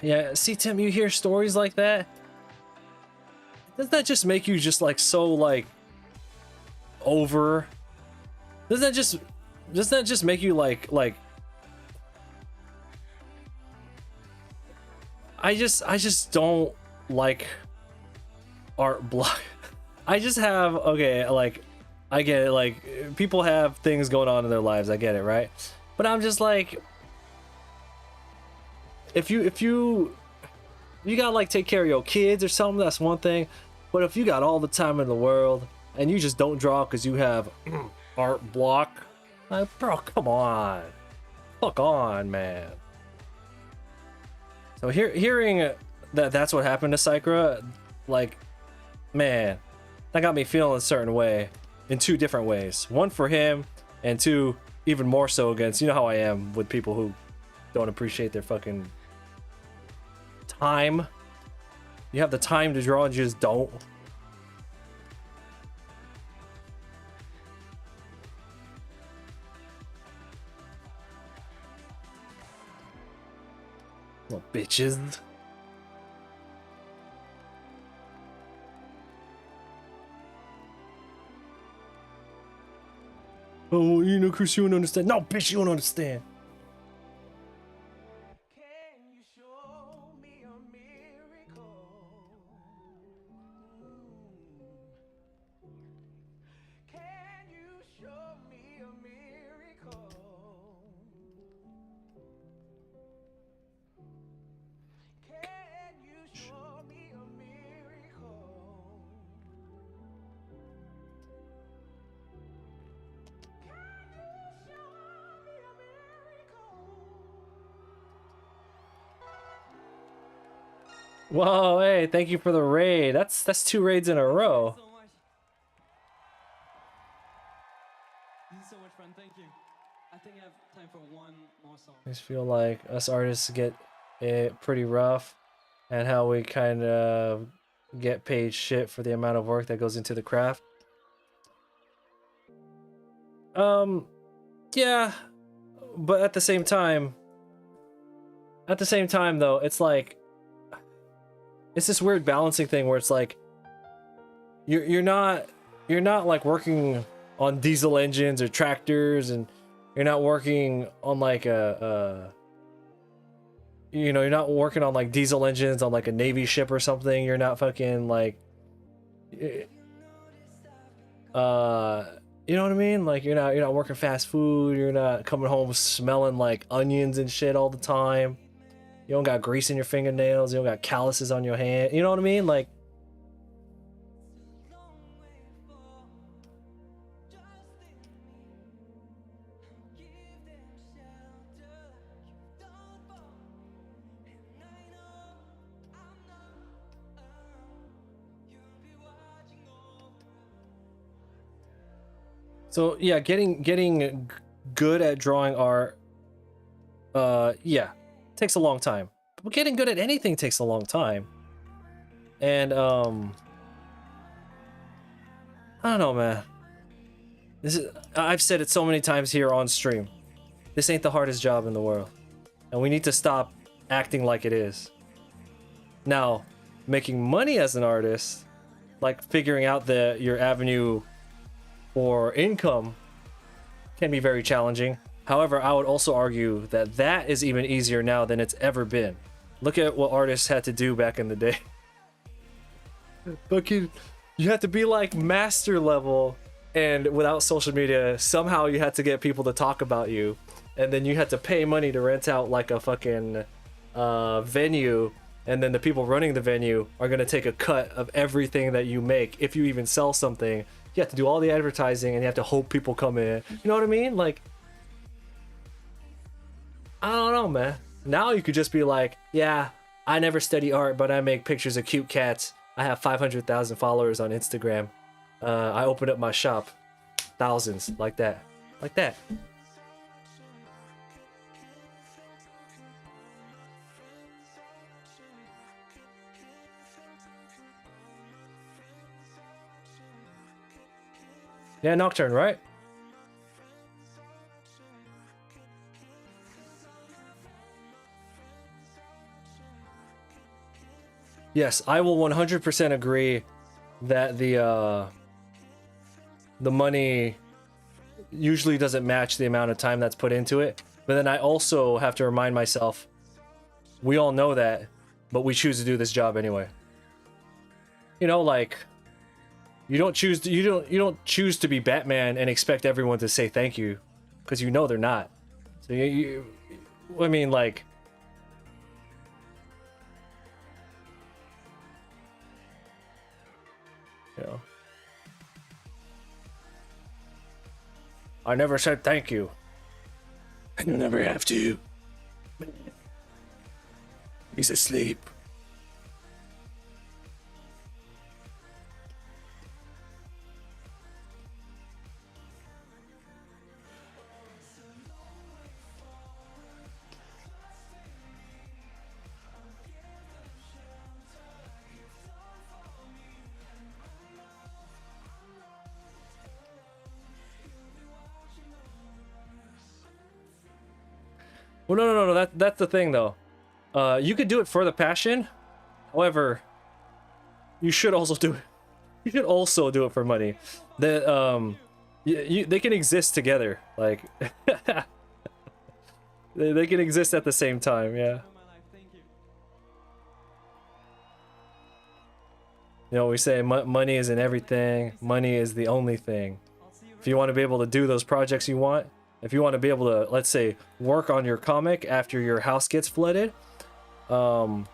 Yeah, see, Tim, you hear stories like that? Doesn't that just make you just like so like over? Doesn't that just make you like I just don't like art block. I just have, okay, like, I get it, like, people have things going on in their lives, I get it, right? But I'm just like, if you gotta like take care of your kids or something, that's one thing. But if you got all the time in the world and you just don't draw because you have art block, like, bro, come on, fuck on, man. So hearing that that's what happened to Sakura, like, man, that got me feeling a certain way in two different ways. One for him, and two, even more so against, you know how I am with people who don't appreciate their fucking time. You have the time to draw and you just don't. Little bitches. Oh, you know, Chris, you don't understand. No, bitch, you don't understand. Can you show me a miracle? Can you show me a miracle? Can you show me a miracle? Whoa, hey, thank you for the raid. That's 2 raids in a row. So much. This is so much fun. Thank you. I think I have time for one more song. I just feel like us artists get it pretty rough, and how we kind of get paid shit for the amount of work that goes into the craft. Yeah, but at the same time though, it's like, it's this weird balancing thing where it's like you're not like working on diesel engines or tractors, and you're not working on like a you know, you're not working on like diesel engines on like a Navy ship or something. You're not fucking like you know what I mean? Like you're not working fast food, you're not coming home smelling like onions and shit all the time. You don't got grease in your fingernails, you don't got calluses on your hand. You know what I mean? Like, so yeah, getting good at drawing art, yeah, takes a long time. But getting good at anything takes a long time. And I don't know, man. I've said it so many times here on stream. This ain't the hardest job in the world, and we need to stop acting like it is. Now, making money as an artist, like figuring out your avenue or income, can be very challenging. However, I would also argue that that is even easier now than it's ever been. Look at what artists had to do back in the day. Fucking, you had to be like master level, and without social media, somehow you had to get people to talk about you, and then you had to pay money to rent out like a fucking venue, and then the people running the venue are gonna take a cut of everything that you make. If you even sell something, you have to do all the advertising, and you have to hope people come in. You know what I mean? Like, I don't know, man. Now you could just be like, yeah, I never study art, but I make pictures of cute cats. I have 500,000 followers on Instagram. I opened up my shop. Thousands, like that. Like that. Yeah, Nocturne, right? Yes, I will 100% agree that the money usually doesn't match the amount of time that's put into it. But then I also have to remind myself, we all know that, but we choose to do this job anyway. You know, like, you don't choose to be Batman and expect everyone to say thank you, because you know they're not. So I mean, like, you know, I never said thank you, and you never have to. He's asleep. Well, no. That's the thing, though. You could do it for the passion. However, you should also do it. You should also do it for money. They can exist together. Like, they can exist at the same time. Yeah. In my life. Thank you. You know, we say money isn't everything. Money is the only thing. I'll see you If you want to be able to do those projects you want, if you want to be able to, let's say, work on your comic after your house gets flooded, then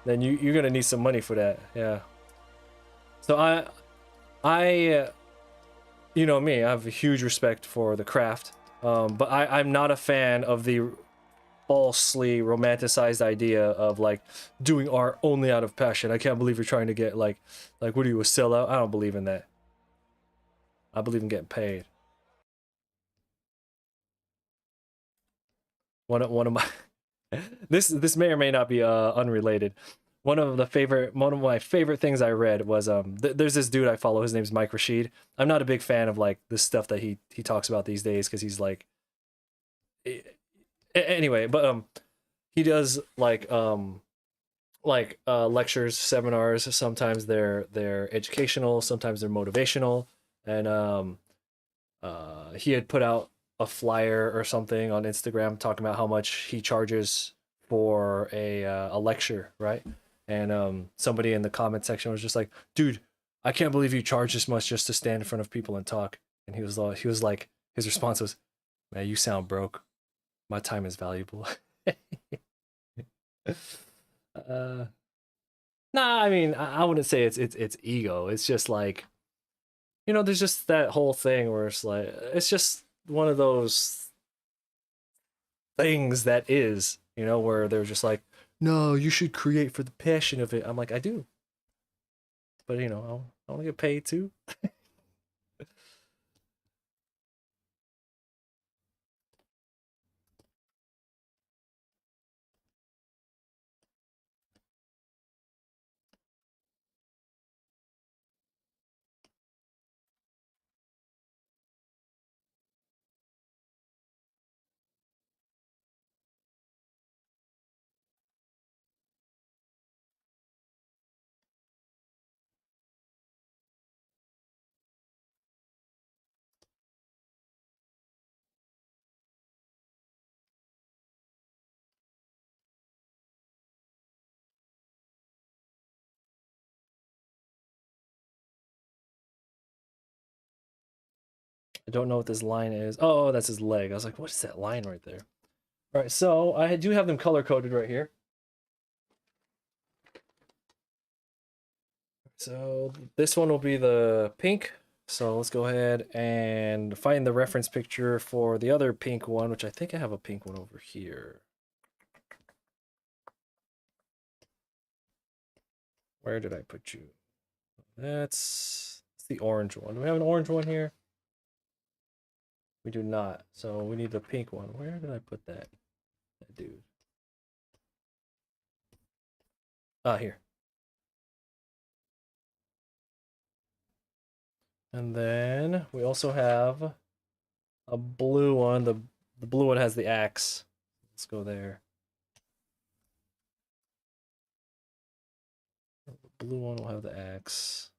you're gonna need some money for that. Yeah. So I, you know me, I have a huge respect for the craft, but I'm not a fan of the falsely romanticized idea of like doing art only out of passion. I can't believe you're trying to get like what are you, a sellout? I don't believe in that. I believe in getting paid. One of my this may or may not be unrelated. One of my favorite things I read was there's this dude I follow. His name's Mike Rashid. I'm not a big fan of like the stuff that he talks about these days because he's like anyway, but he does like lectures, seminars. Sometimes they're educational, sometimes they're motivational, and he had put out a flyer or something on Instagram talking about how much he charges for a lecture, right? And somebody in the comment section was just like, "Dude, I can't believe you charge this much just to stand in front of people and talk." And he was like, his response was, "Man, you sound broke. My time is valuable." uh, nah, I mean, I wouldn't say it's ego. It's just like, you know, there's just that whole thing where it's like, it's just one of those things that is, you know, where they're just like, no, you should create for the passion of it. I'm like, I do, but you know, I want to get paid too. I don't know what this line is. Oh, that's his leg. I was like, what is that line right there? All right, so I do have them color coded right here. So this one will be the pink. So let's go ahead and find the reference picture for the other pink one, which I think I have a pink one over here. Where did I put you? That's the orange one. Do we have an orange one here? We do not. So we need the pink one. Where did I put that? That dude. Ah, here. And then we also have a blue one. The blue one has the axe. Let's go there. The blue one will have the axe.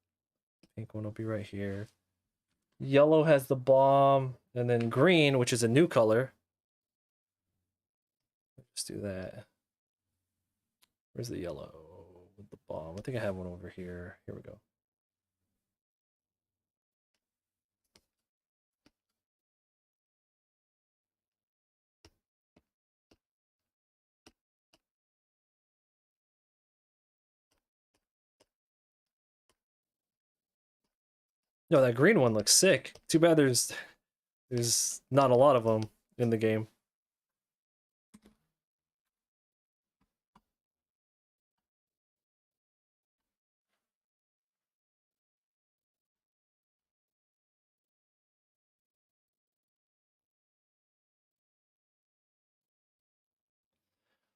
Pink one will be right here. Yellow has the bomb, and then green, which is a new color. Let's do that. Where's the yellow with the bomb? I think I have one over here. Here we go. No, that green one looks sick. Too bad there's not a lot of them in the game.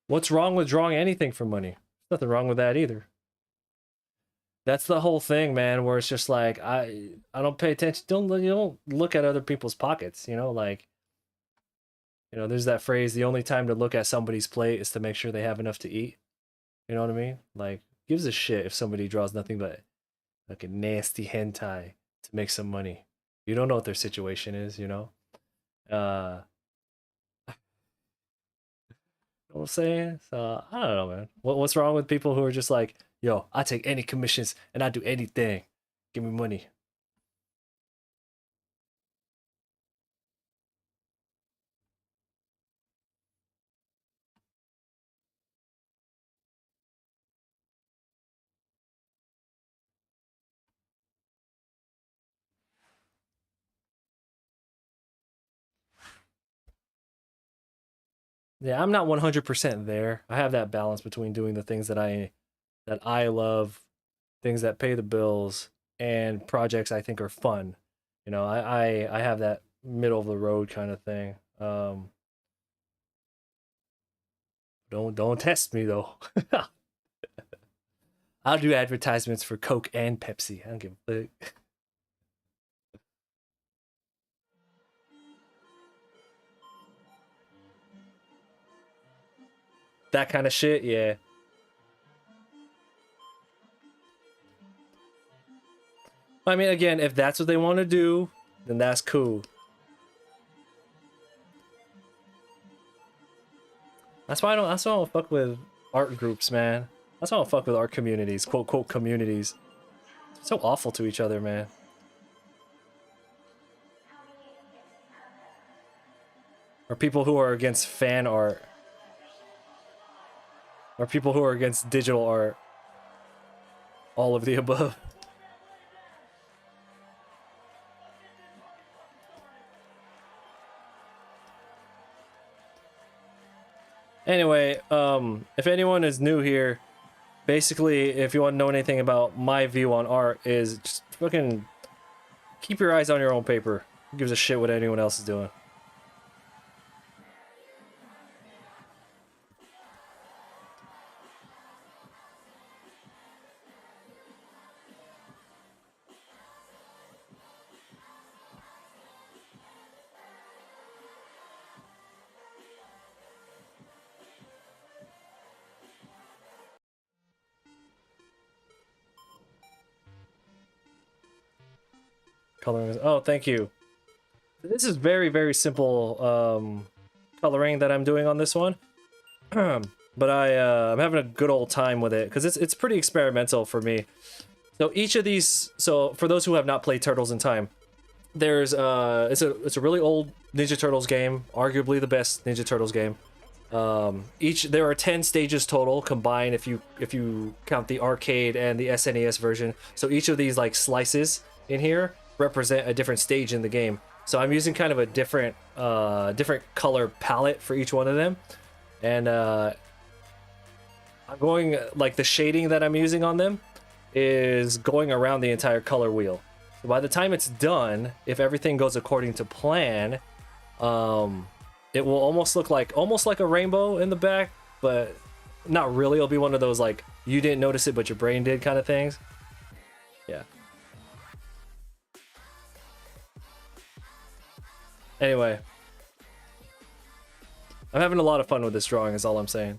What's wrong with drawing anything for money? Nothing wrong with that either. That's the whole thing, man, where it's just like I don't pay attention. You don't look at other people's pockets, you know, like there's that phrase, the only time to look at somebody's plate is to make sure they have enough to eat. You know what I mean? Like, gives a shit if somebody draws nothing but like a nasty hentai to make some money. You don't know what their situation is, you know? Know what I'm saying? So I don't know, man. What's wrong with people who are just like, yo, I take any commissions and I do anything. Give me money. Yeah, I'm not 100% there. I have that balance between doing the things that I love, things that pay the bills, and projects I think are fun. I have that middle of the road kind of thing. Don't test me though. I'll do advertisements for Coke and Pepsi. I don't give a fuck. That kind of shit, yeah. I mean, again, if that's what they want to do, then that's cool. That's why I don't fuck with art groups, man. That's why I don't fuck with art communities, quote quote communities. So awful to each other, man. Or people who are against fan art. Or people who are against digital art. All of the above. Anyway, if anyone is new here, basically, if you want to know anything about my view on art, is just fucking keep your eyes on your own paper. Who gives a shit what anyone else is doing? Coloring is, oh, thank you. This is very, very simple coloring that I'm doing on this one. But I'm having a good old time with it because it's pretty experimental for me. So each of these, so for those who have not played Turtles in Time, there's it's a really old Ninja Turtles game, arguably the best Ninja Turtles game. There are 10 stages total combined if you count the arcade and the SNES version. So each of these like slices in here represent a different stage in the game. So I'm using kind of a different color palette for each one of them, and I'm going like the shading that I'm using on them is going around the entire color wheel. So by the time it's done, if everything goes according to plan, it will almost look like a rainbow in the back, but not really. It'll be one of those like you didn't notice it but your brain did kind of things. Yeah. Anyway, I'm having a lot of fun with this drawing is all I'm saying.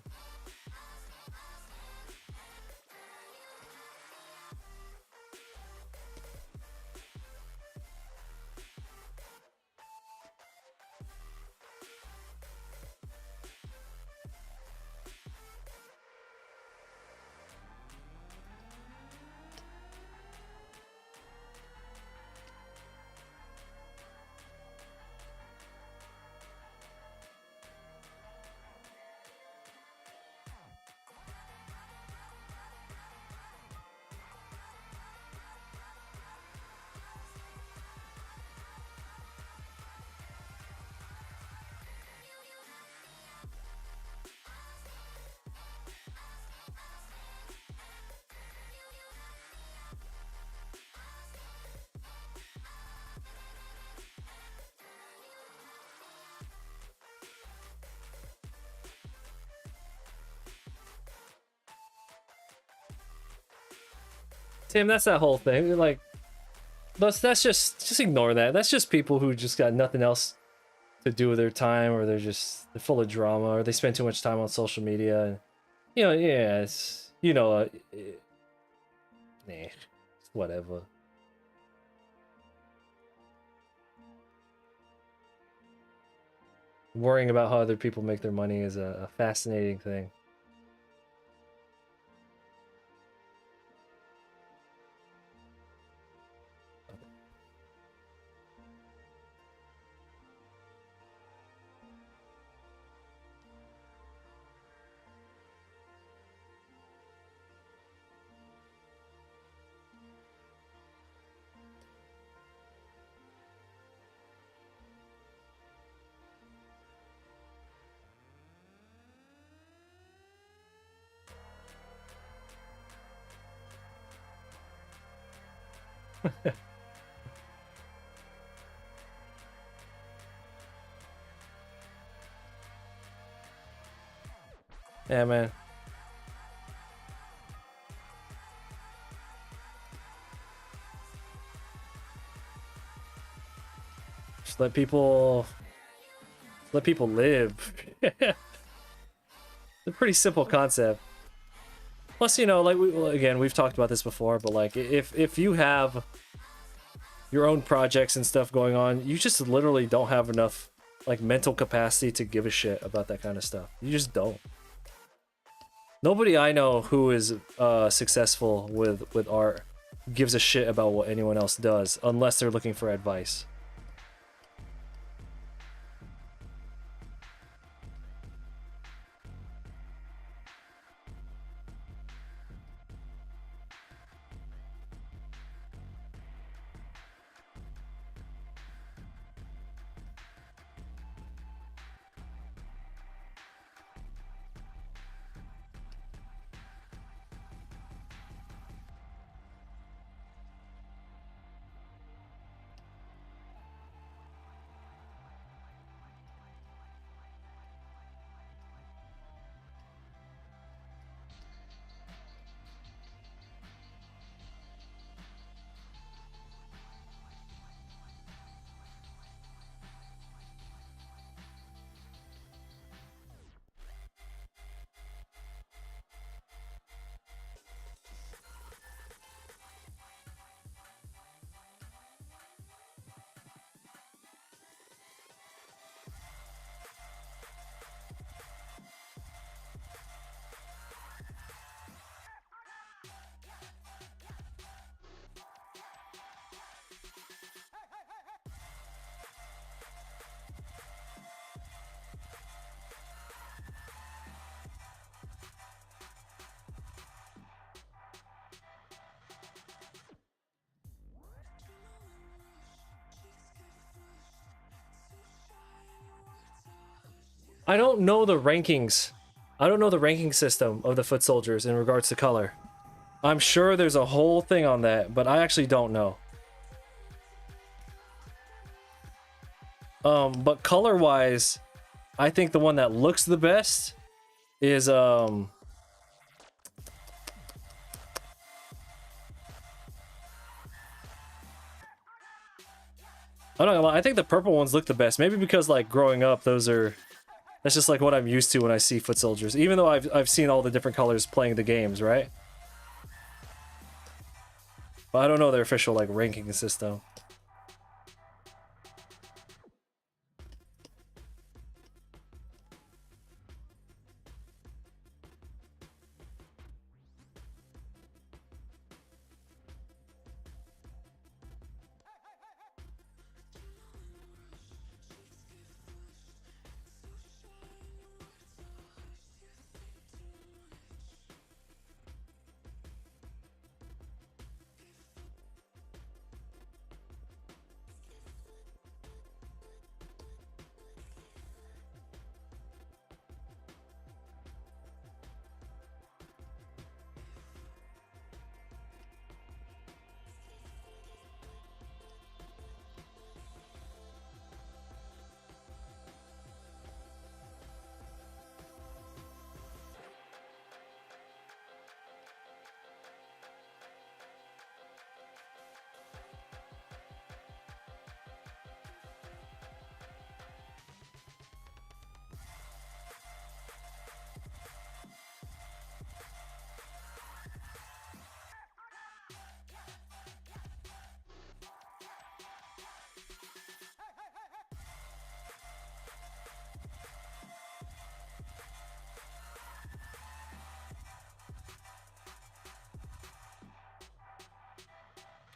Tim, that's that whole thing. Like, that's just ignore that. That's just people who just got nothing else to do with their time, or they're full of drama, or they spend too much time on social media. And, yeah, it's nah, whatever. Worrying about how other people make their money is a fascinating thing. Yeah, man. Just let people live. It's a pretty simple concept. Plus, like we've talked about this before, but like if you have your own projects and stuff going on, you just literally don't have enough like mental capacity to give a shit about that kind of stuff. You just don't. Nobody I know who is successful with art gives a shit about what anyone else does unless they're looking for advice. I don't know the rankings. I don't know the ranking system of the foot soldiers in regards to color. I'm sure there's a whole thing on that, but I actually don't know. But color-wise, I think the one that looks the best is I don't know. I think the purple ones look the best. Maybe because like growing up, that's just like what I'm used to when I see foot soldiers. Even though I've seen all the different colors playing the games, right? But I don't know their official like ranking system.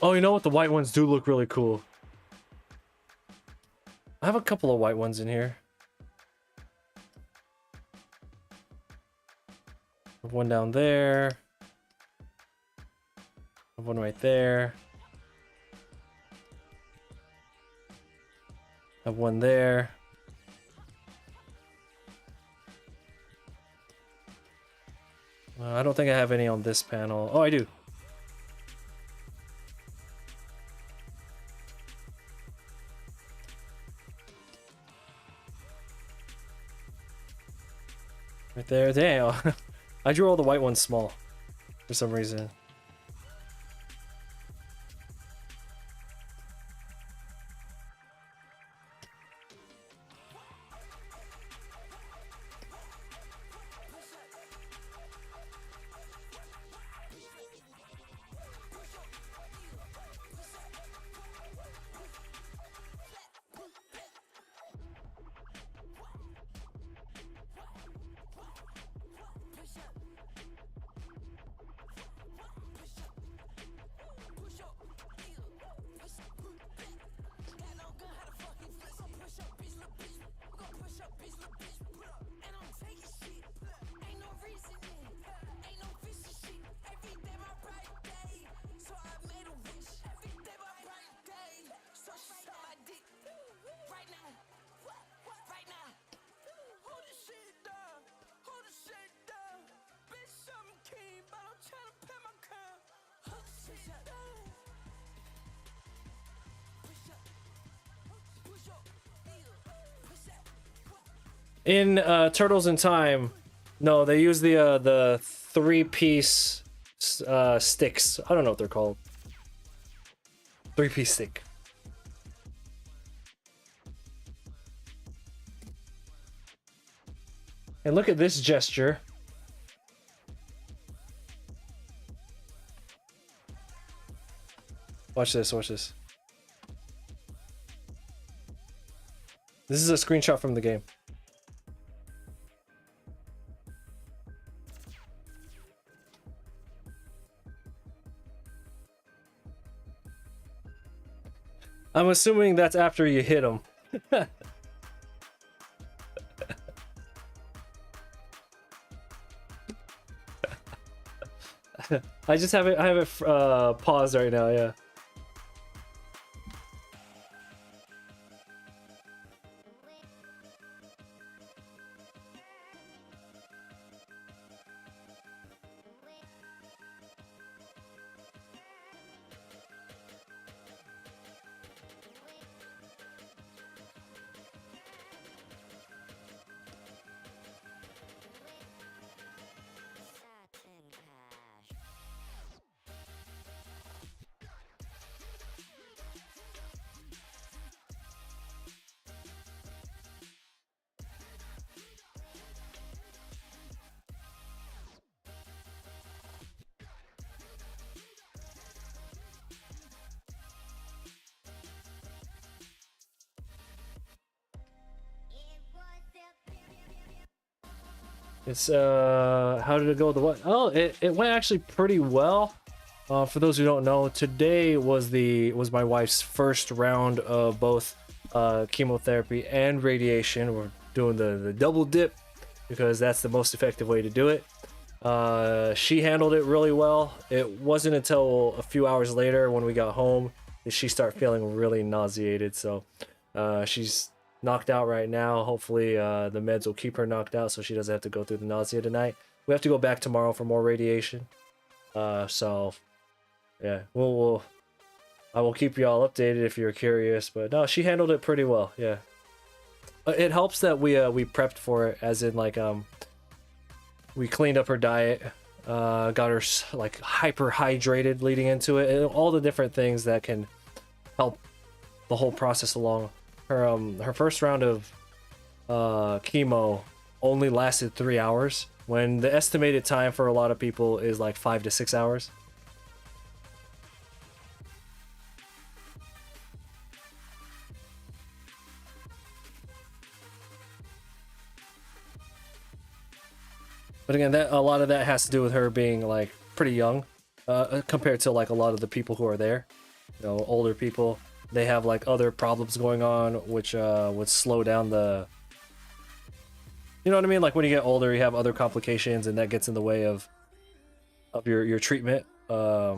Oh, you know what? The white ones do look really cool. I have a couple of white ones in here. I have one down there. I have one right there. I have one there. I don't think I have any on this panel. Oh, I do. Right there. Damn. I drew all the white ones small for some reason. In Turtles in Time, no, they use the 3-piece sticks. I don't know what they're called. 3-piece stick. And look at this gesture. Watch this, watch this. This is a screenshot from the game. I'm assuming that's after you hit him. I just have it paused right now, yeah. It's how did it go? The what? Oh, it went actually pretty well. For those who don't know, today was my wife's first round of both chemotherapy and radiation. We're doing the double dip because that's the most effective way to do it. She handled it really well. It wasn't until a few hours later when we got home that she started feeling really nauseated. So she's knocked out right now. Hopefully the meds will keep her knocked out so she doesn't have to go through the nausea tonight. We have to go back tomorrow for more radiation. So yeah, I will keep y'all updated if you're curious. But no, she handled it pretty well. Yeah, it helps that we prepped for it, as in like we cleaned up her diet, got her like hyper hydrated leading into it, and all the different things that can help the whole process along. Her first round of chemo only lasted 3 hours, when the estimated time for a lot of people is like 5 to 6 hours. But again, a lot of that has to do with her being like pretty young compared to like a lot of the people who are there. You know, older people, they have like other problems going on, which would slow down the. You know what I mean? Like when you get older, you have other complications, and that gets in the way of your treatment. But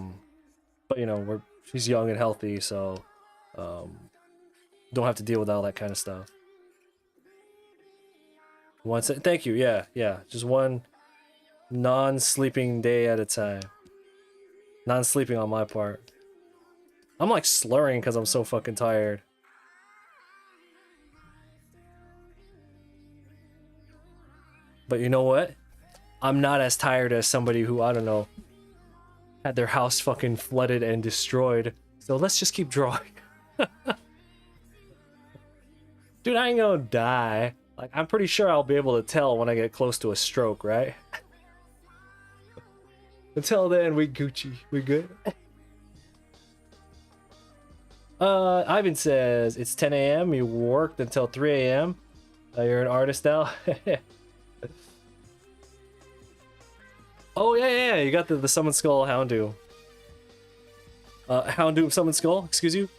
you know, she's young and healthy, so don't have to deal with all that kind of stuff. Thank you. Yeah, yeah. Just one non-sleeping day at a time. Non-sleeping on my part. I'm like slurring because I'm so fucking tired. But you know what? I'm not as tired as somebody who, I don't know, had their house fucking flooded and destroyed. So let's just keep drawing. Dude, I ain't gonna die. Like, I'm pretty sure I'll be able to tell when I get close to a stroke, right? Until then, we Gucci. We good? Ivan says, it's 10 a.m. You worked until 3 a.m. You're an artist now? Oh, yeah. You got the Summon Skull Houndoom. Houndoom Summon Skull, excuse you?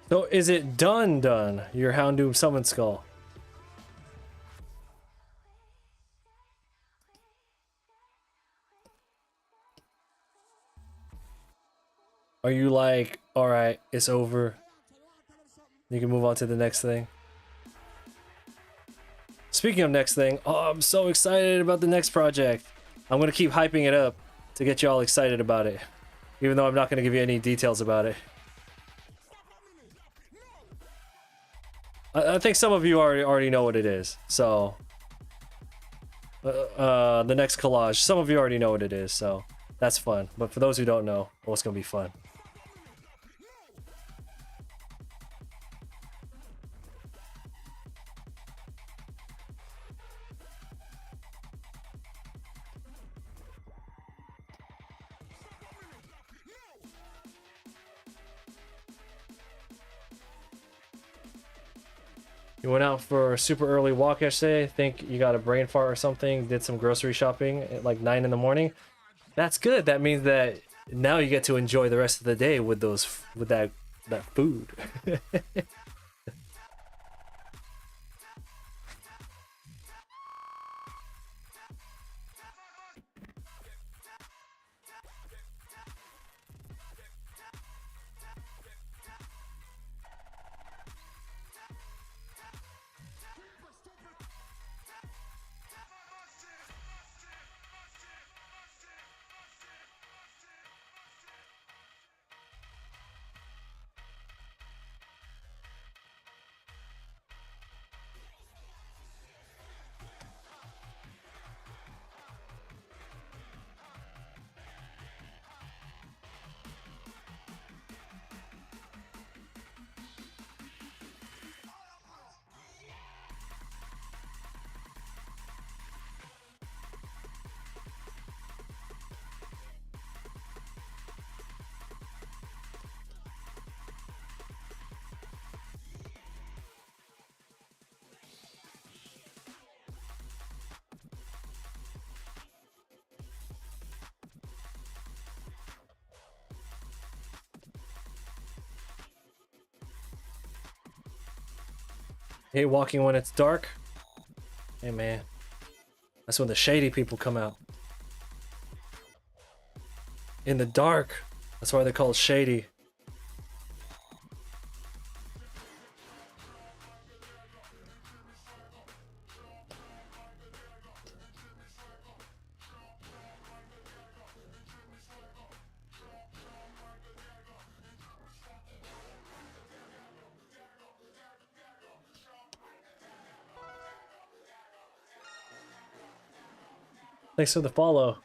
So is it done, your Houndoom Summon Skull? Are you like, alright, it's over, you can move on to the next thing? Speaking of next thing, oh, I'm so excited about the next project. I'm gonna keep hyping it up to get you all excited about it, even though I'm not gonna give you any details about it. I think some of you already know what it is, so the next collage, some of you already know what it is, so that's fun. But for those who don't know, well, it's gonna be fun. You went out for a super early walk yesterday. Think you got a brain fart or something. Did some grocery shopping at like 9 in the morning. That's good. That means that now you get to enjoy the rest of the day with that food. Hate walking when it's dark. Hey man, that's when the shady people come out. In the dark. That's why they're called shady. Thanks for the follow.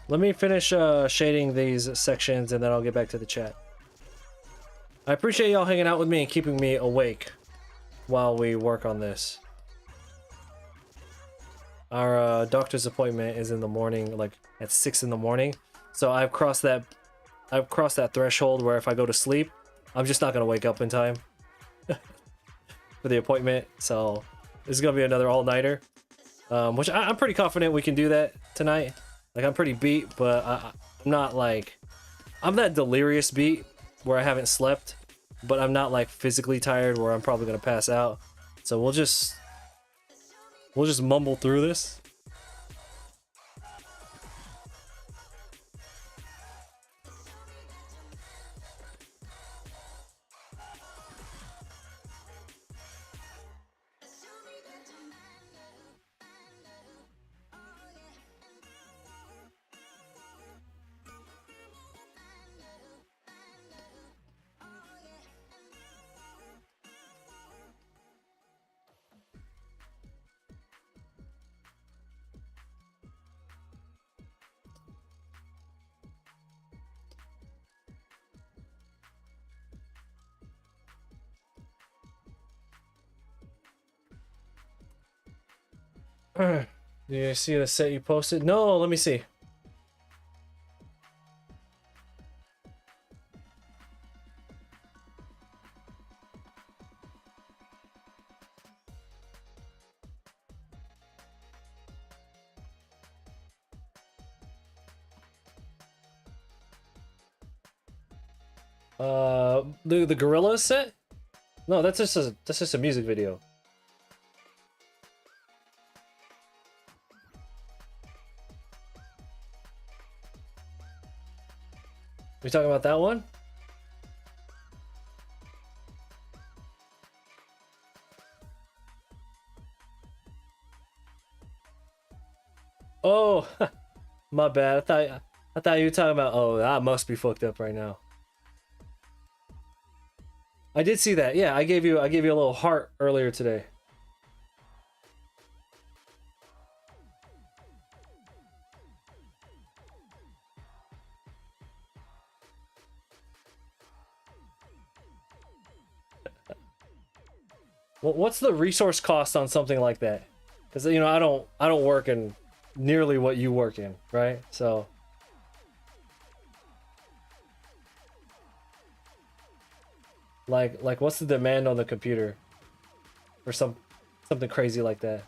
Let me finish shading these sections and then I'll get back to the chat. I appreciate y'all hanging out with me and keeping me awake while we work on this. Our doctor's appointment is in the morning, like at 6 in the morning. So I've crossed that threshold where if I go to sleep, I'm just not gonna wake up in time for the appointment. So this is gonna be another all-nighter, which I'm pretty confident we can do that tonight. Like, I'm pretty beat, but I'm not like... I'm that delirious beat where I haven't slept, but I'm not like physically tired where I'm probably gonna pass out. So we'll just mumble through this. Do you see the set you posted? No, let me see. The Gorilla set? No, that's just a music video. We talking about that one? Oh, my bad. I thought you were talking about. Oh, I must be fucked up right now. I did see that. Yeah, I gave you a little heart earlier today. What's the resource cost on something like that? Because you know, I don't work in nearly what you work in, right? So like what's the demand on the computer for something crazy like that?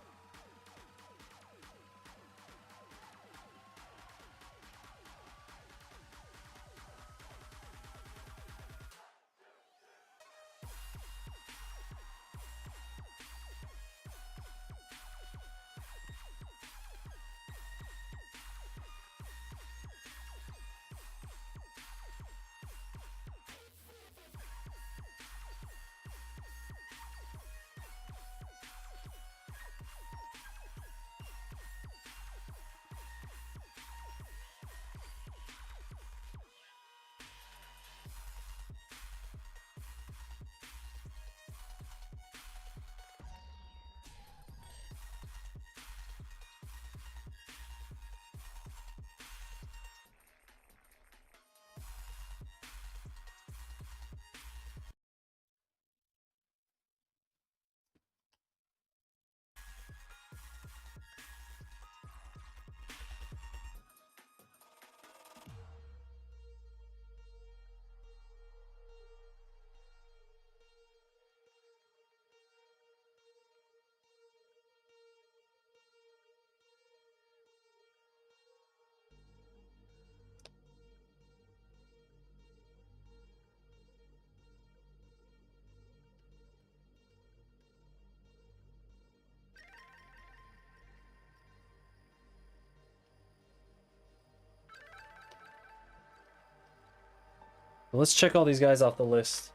Let's check all these guys off the list.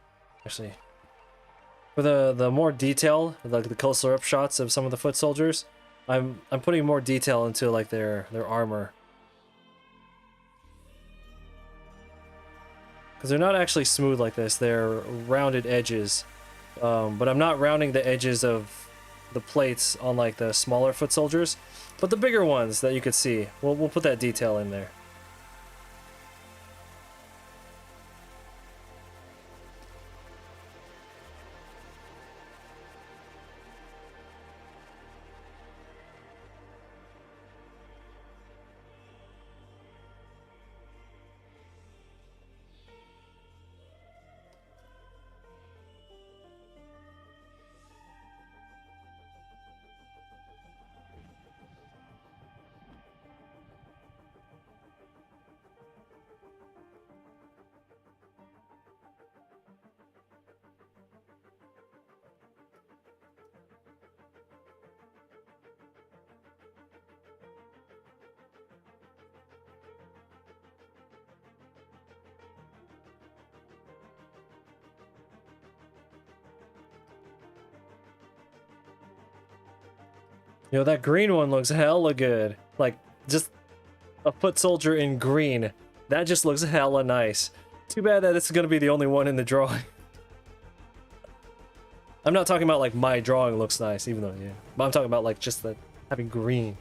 Actually, for the more detail, like the closer up shots of some of the foot soldiers, I'm putting more detail into like their armor. Because they're not actually smooth like this, they're rounded edges. But I'm not rounding the edges of the plates on like the smaller foot soldiers, but the bigger ones that you could see. We'll put that detail in there. You know, that green one looks hella good. Like, just a foot soldier in green. That just looks hella nice. Too bad that it's gonna be the only one in the drawing. I'm not talking about like my drawing looks nice, even though, yeah. But I'm talking about like just the having green.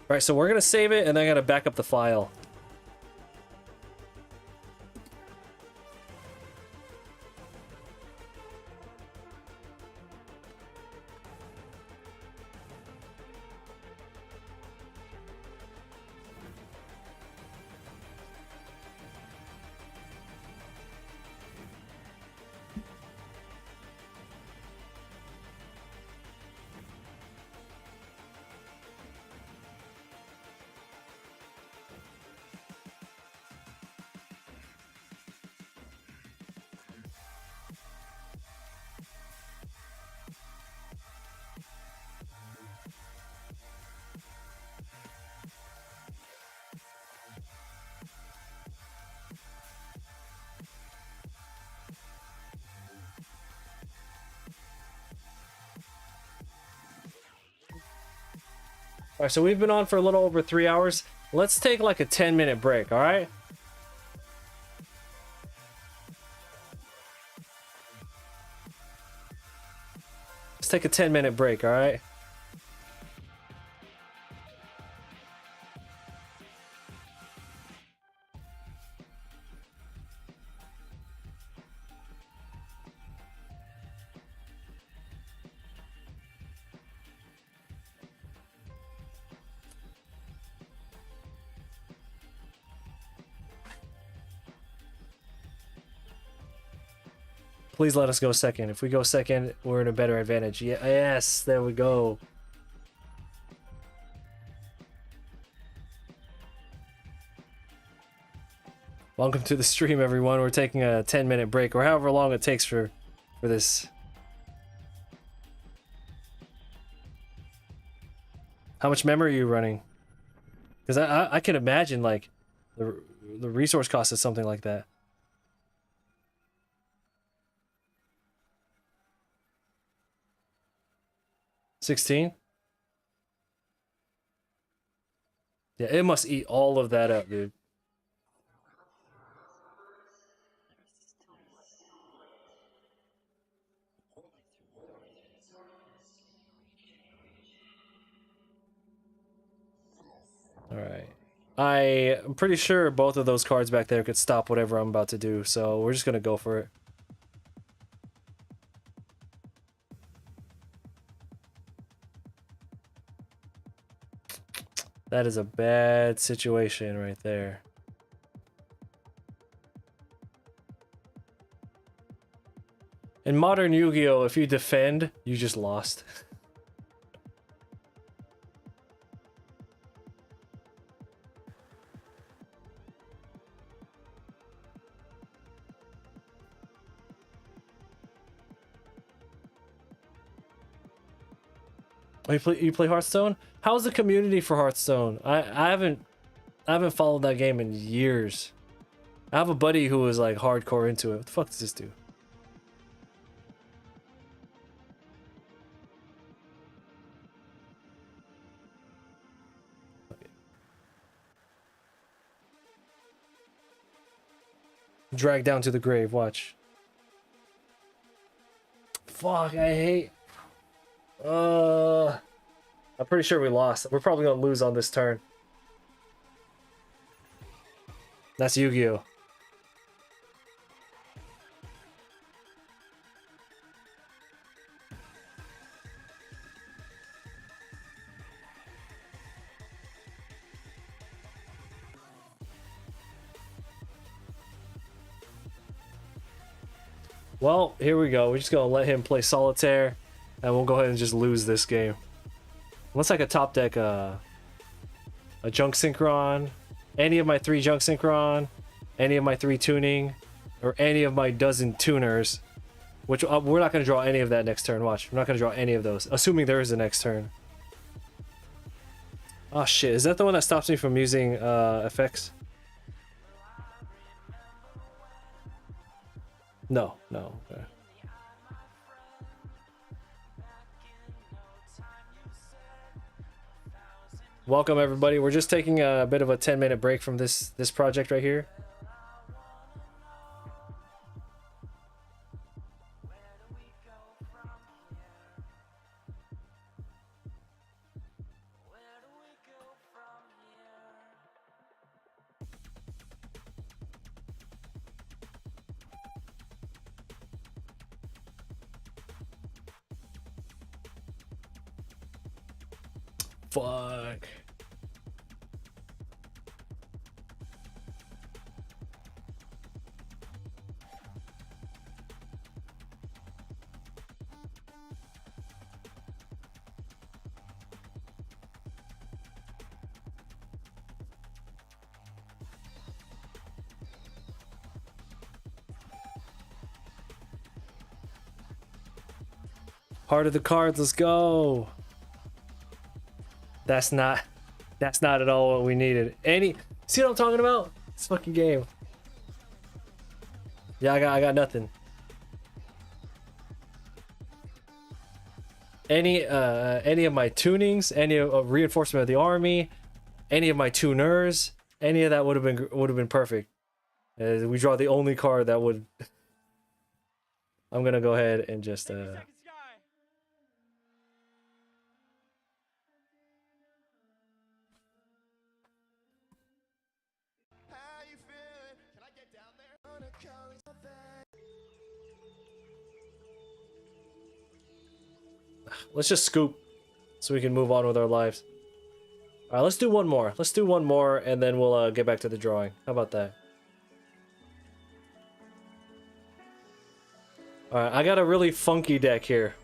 Alright, so we're gonna save it and then I gotta back up the file. Alright, so we've been on for a little over 3 hours. Let's take like a 10-minute break, alright? Let's take a 10-minute break, alright? Please let us go second. If we go second, we're in a better advantage. Yeah, yes, there we go. Welcome to the stream, everyone. We're taking a 10-minute break, or however long it takes for this. How much memory are you running? Because I can imagine, like, the resource cost of something like that. 16? Yeah, it must eat all of that up, dude. Alright. I'm pretty sure both of those cards back there could stop whatever I'm about to do, so we're just gonna go for it. That is a bad situation right there. In modern Yu-Gi-Oh, if you defend, you just lost. Oh, you play Hearthstone? How's the community for Hearthstone? I haven't followed that game in years. I have a buddy who was like hardcore into it. What the fuck does this do? Drag down to the grave, watch. Fuck, I hate... I'm pretty sure we lost. We're probably gonna lose on this turn. That's Yu-Gi-Oh! Well, here we go. We're just gonna let him play solitaire, and we'll go ahead and just lose this game. Unless I could top deck a Junk Synchron, any of my 3 Junk Synchron, any of my 3 tuning, or any of my dozen tuners. Which we're not gonna draw any of that next turn. Watch, we're not gonna draw any of those, assuming there is a next turn. Oh shit! Is that the one that stops me from using effects? No, no. Okay. Welcome everybody. We're just taking a bit of a 10-minute break from this project right here. Fuck. Heart of the cards, let's go. That's not at all what we needed. See what I'm talking about? This fucking game. Yeah, I got nothing. Any of my tunings, any of reinforcement of the army, any of my tuners, any of that would have been perfect. We draw the only card that would. I'm gonna go ahead and just let's just scoop so we can move on with our lives. All right, let's do one more. Let's do one more, and then we'll get back to the drawing. How about that? Alright, I got a really funky deck here.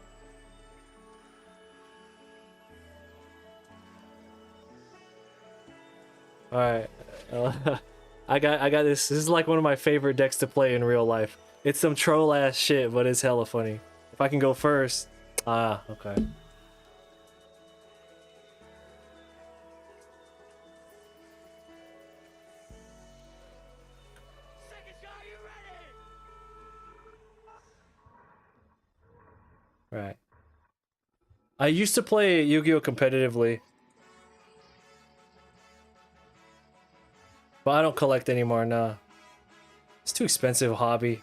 Alright. I got this. This is like one of my favorite decks to play in real life. It's some troll ass shit, but it's hella funny. If I can go first. Ah, okay. Right. I used to play Yu-Gi-Oh! Competitively. But I don't collect anymore, nah. It's too expensive hobby.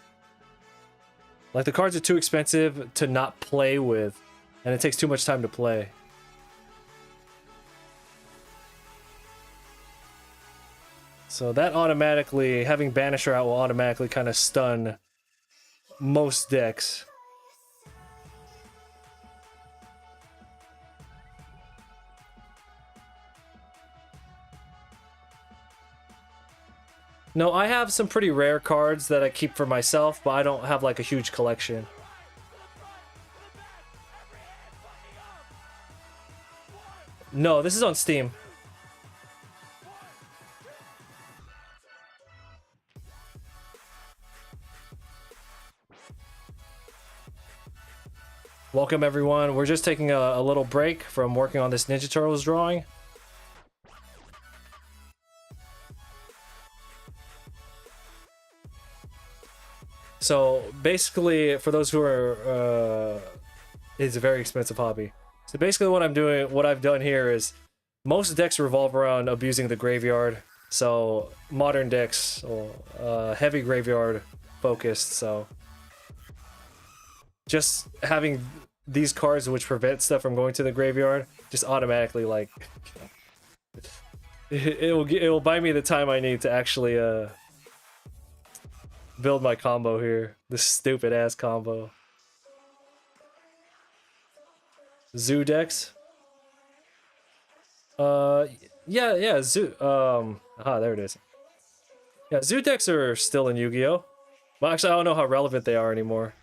Like, the cards are too expensive to not play with, and it takes too much time to play. So that automatically, having Banisher out will automatically kind of stun most decks. No, I have some pretty rare cards that I keep for myself, but I don't have like a huge collection. No, this is on Steam. Welcome everyone. We're just taking a little break from working on this Ninja Turtles drawing. So basically, for those who are, it's a very expensive hobby. So basically what I've done here is, most decks revolve around abusing the graveyard. So modern decks, heavy graveyard focused, so just having these cards which prevent stuff from going to the graveyard, just automatically, like, it will buy me the time I need to actually, build my combo here. This stupid ass combo. Zoo decks. Yeah, Zoo. There it is. Yeah, Zoo decks are still in Yu-Gi-Oh! Well, actually, I don't know how relevant they are anymore.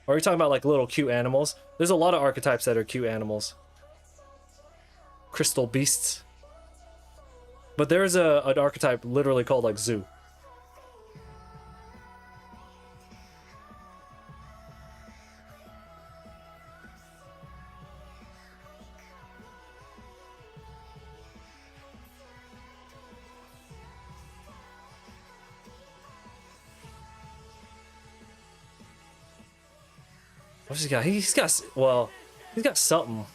Or are you talking about like little cute animals? There's a lot of archetypes that are cute animals. Crystal beasts. But there's an archetype literally called like Zoo. What's he got? He's got something.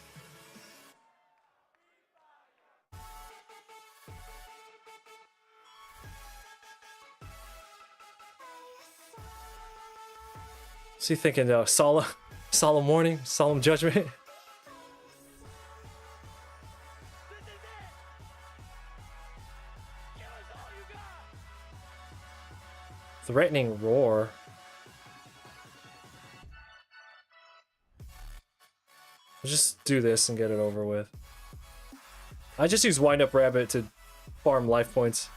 What's he thinking? Solemn warning, solemn judgment. Threatening roar. Let's just do this and get it over with. I just use Wind Up Rabbit to farm life points.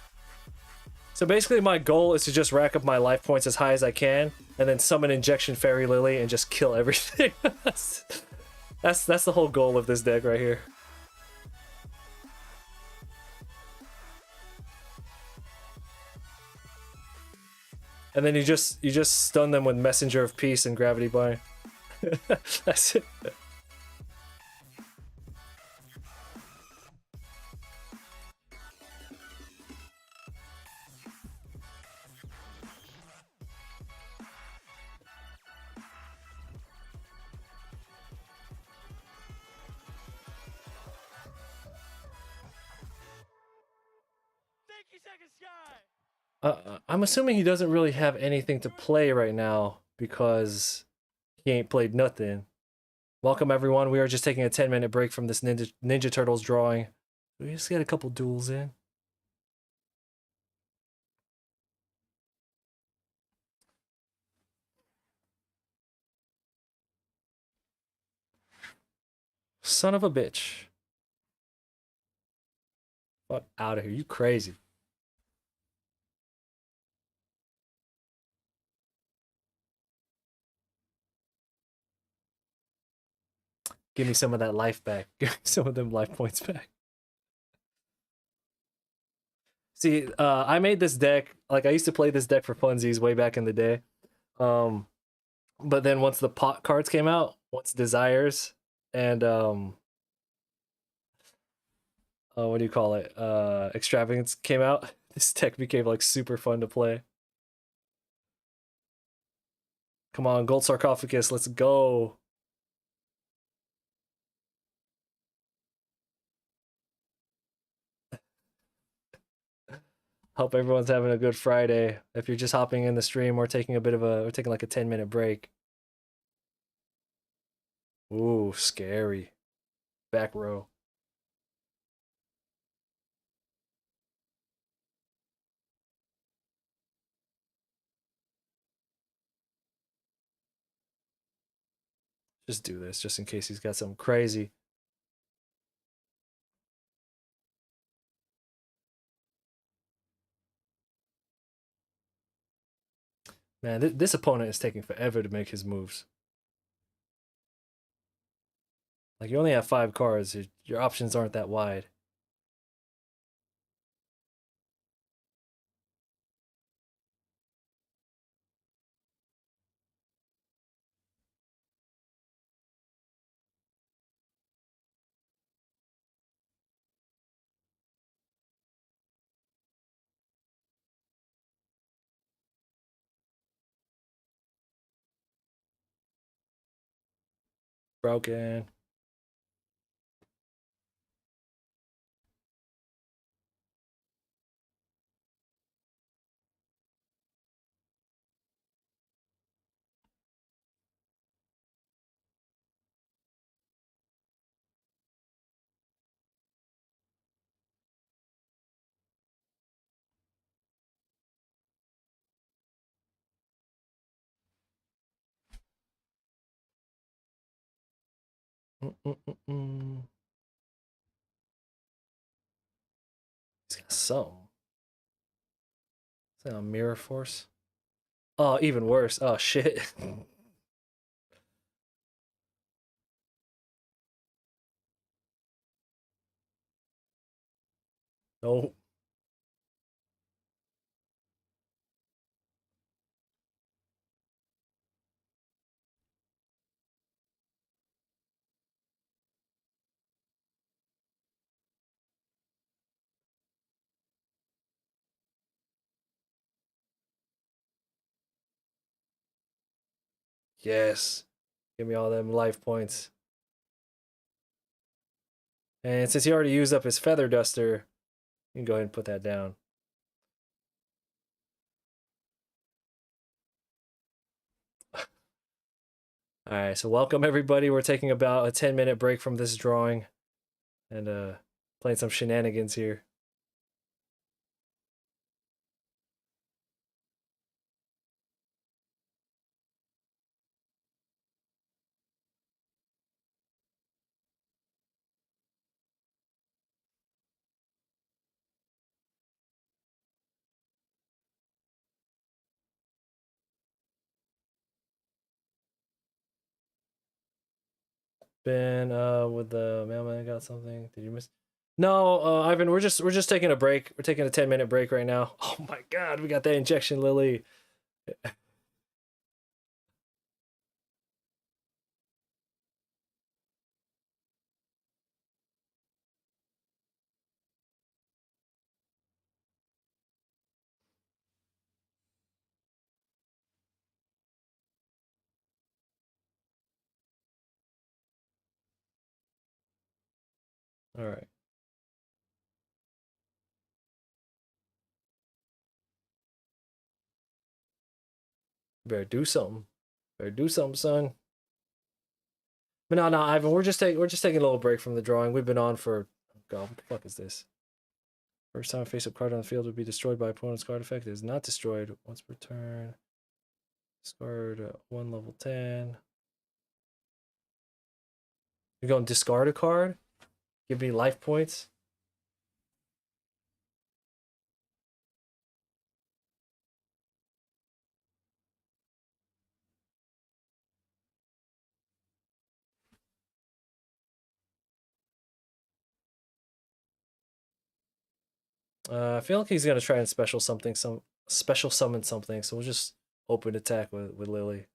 So basically my goal is to just rack up my life points as high as I can, and then summon Injection Fairy Lily and just kill everything. that's the whole goal of this deck right here. And then you just stun them with Messenger of Peace and Gravity Bind. That's it. I'm assuming he doesn't really have anything to play right now because he ain't played nothing. Welcome everyone. We are just taking a 10-minute break from this Ninja Turtles drawing. We just get a couple duels in. Son of a bitch. Fuck out of here. You crazy. Give me some of that life back. Give me some of them life points back. See, I made this deck. Like I used to play this deck for funsies way back in the day. But then once the pot cards came out, once Desires and what do you call it? Extravagance came out. This deck became like super fun to play. Come on, Gold Sarcophagus, let's go. Hope everyone's having a good Friday. If you're just hopping in the stream, we're taking we're taking like a 10-minute break. Ooh, scary. Back row. Just do this, just in case he's got something crazy. Man, this opponent is taking forever to make his moves. Like, you only have 5 cards. Your options aren't that wide. Broken. Mm-mm-mm-mm. He's got some. Is that a Mirror Force? Oh, even worse. Oh, shit. No. Yes. Give me all them life points. And since he already used up his Feather Duster, you can go ahead and put that down. Alright, so welcome everybody. We're taking about a 10-minute break from this drawing and playing some shenanigans here. Ben, with the mailman got something. Did you miss? No, Ivan, we're just taking a break. We're taking a 10-minute break right now. Oh my god, we got that injection, Lily. All right. Better do something. Better do something, son. But no, Ivan, we're just taking a little break from the drawing. We've been on for God, what the fuck is this? First time a face-up card on the field would be destroyed by opponent's card effect. It is not destroyed once per turn. Discard 1 level 10. You're going to discard a card? Give me life points? I feel like he's gonna try and some special summon something, so we'll just open attack with Lily.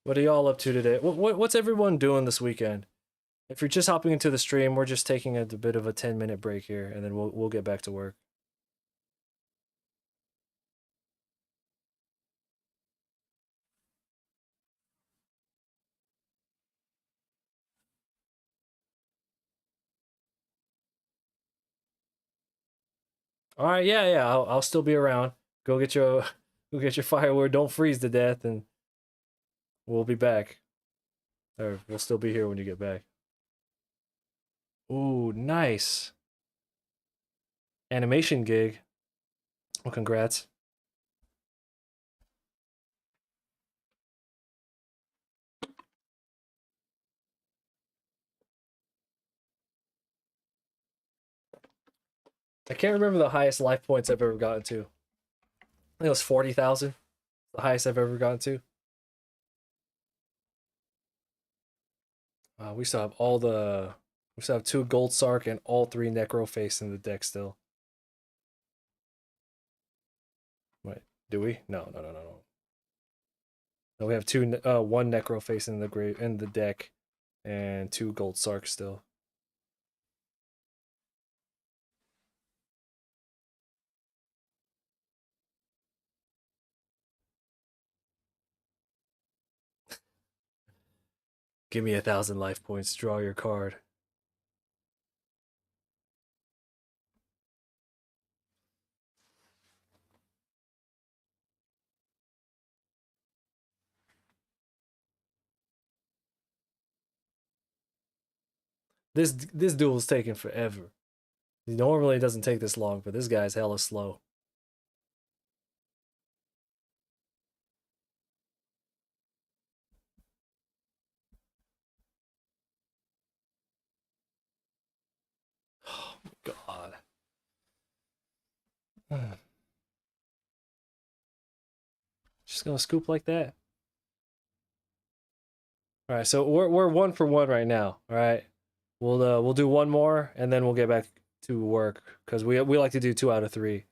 What are y'all up to today? What's everyone doing this weekend? If you're just hopping into the stream, we're just taking a bit of a 10-minute break here, and then we'll get back to work. All right, yeah, I'll still be around. Go get your go get your firewood. Don't freeze to death, and we'll be back. Or we'll still be here when you get back. Ooh, nice animation gig. Well, congrats. I can't remember the highest life points I've ever gotten to. I think it was 40,000. The highest I've ever gotten to. We still have we still have 2 Gold Sark and all 3 Necroface in the deck still. Wait, do we? No. No, we have 1 Necroface in the deck, and 2 Gold Sark still. Give me 1,000 life points. Draw your card. This duel is taking forever. Normally it doesn't take this long, but this guy's hella slow. Oh my god. Just gonna scoop like that. All right, so we're 1 for 1 right now. All right, we'll do one more and then we'll get back to work because we like to do 2 out of 3.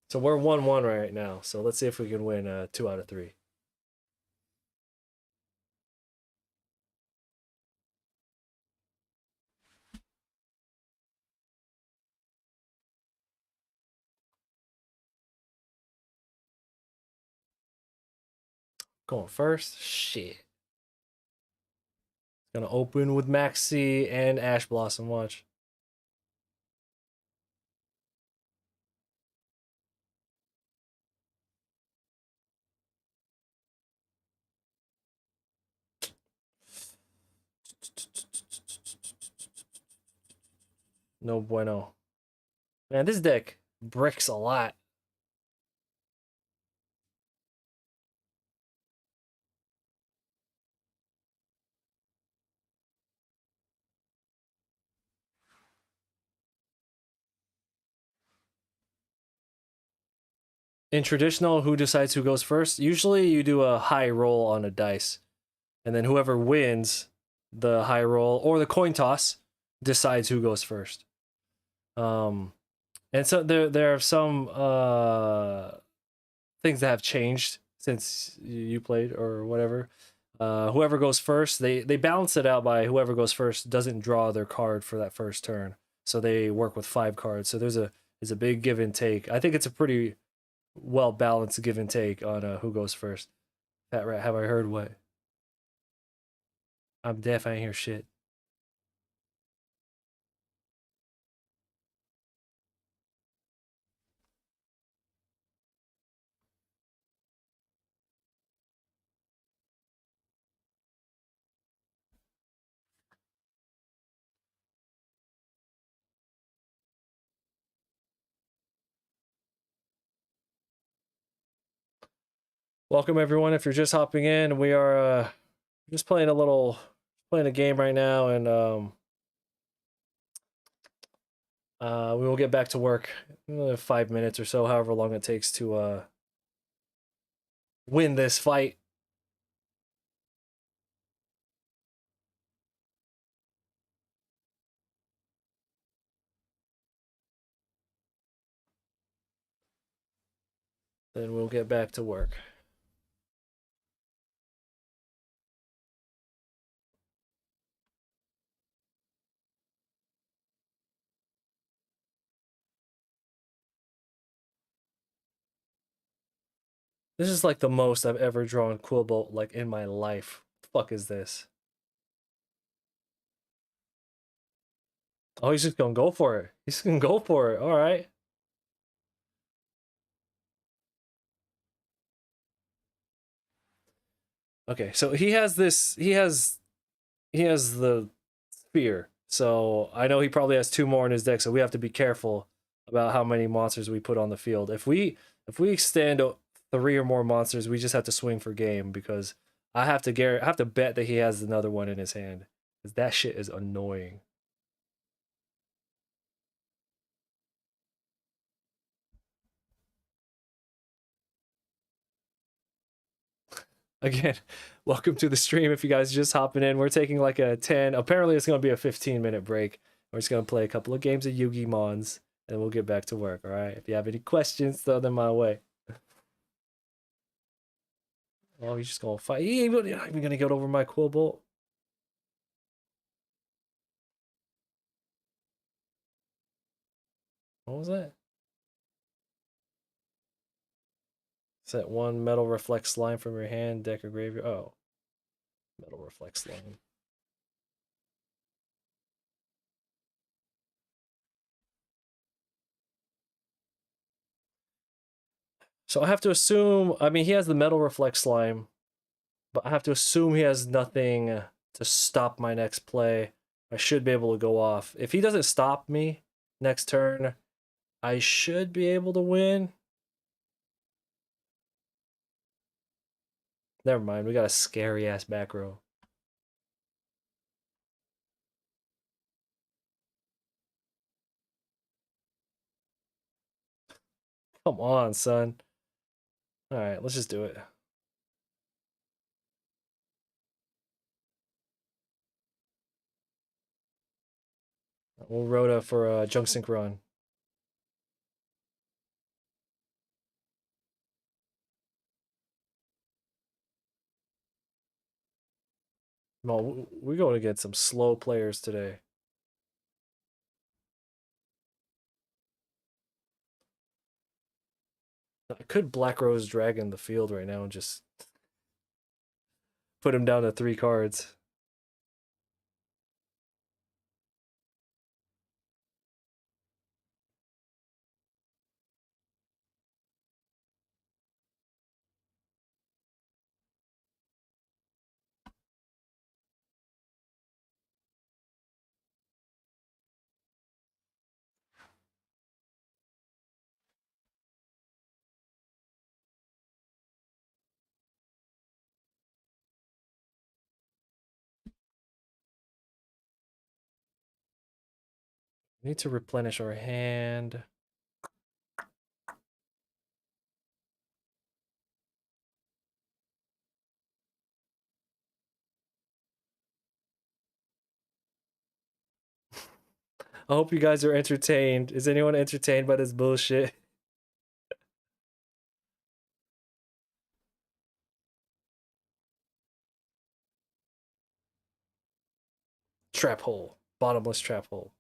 So we're 1-1 right now. So let's see if we can win 2 out of 3. Going first, shit. Gonna open with Maxi and Ash Blossom. Watch. No bueno. Man, this deck bricks a lot. In traditional, who decides who goes first? Usually you do a high roll on a dice. And then whoever wins the high roll or the coin toss decides who goes first. And so there are some things that have changed since you played or whatever. Whoever goes first, they balance it out by whoever goes first doesn't draw their card for that first turn. So they work with 5 cards. So there's a big give and take. I think it's a pretty well balanced give and take on who goes first. Fat Rat, have I heard what? I'm deaf, I ain't hear shit. Welcome everyone. If you're just hopping in, we are just playing a game right now, and we will get back to work in 5 minutes or so, however long it takes to win this fight. Then we'll get back to work. This is like the most I've ever drawn Quillbolt like in my life. What the fuck is this? Oh, he's just gonna go for it. He's gonna go for it. All right. Okay, so he has this. He has the spear. So I know he probably has two more in his deck. So we have to be careful about how many monsters we put on the field. If we extend three or more monsters, we just have to swing for game because I have to bet that he has another one in his hand. Because that shit is annoying. Again, welcome to the stream. If you guys are just hopping in, we're taking like a 10. Apparently, it's going to be a 15-minute break. We're just going to play a couple of games of Yugi Mons, and we'll get back to work. All right. If you have any questions, throw them my way. Oh, he's just going to fight. He's not even going to get over my Quillbolt. What was that? Set one metal reflect slime from your hand, deck or graveyard. Oh, metal reflect slime. So I have to assume, I mean, he has the metal reflect slime, but I have to assume he has nothing to stop my next play. I should be able to go off. If he doesn't stop me next turn, I should be able to win. Never mind, we got a scary ass back row. Come on, son. All right, let's just do it. We'll Rhoda for a junk sync run. No, we're going to get some slow players today. I could Black Rose Dragon the field right now and just put him down to 3 cards. We need to replenish our hand. I hope you guys are entertained. Is anyone entertained by this bullshit? Trap hole. Bottomless trap hole.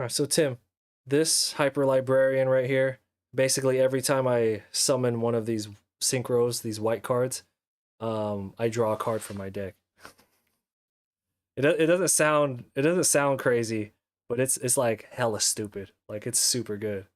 So Tim, this hyper librarian right here, basically every time I summon one of these synchros, these white cards, I draw a card from my deck. It doesn't sound crazy, but it's like hella stupid. Like it's super good.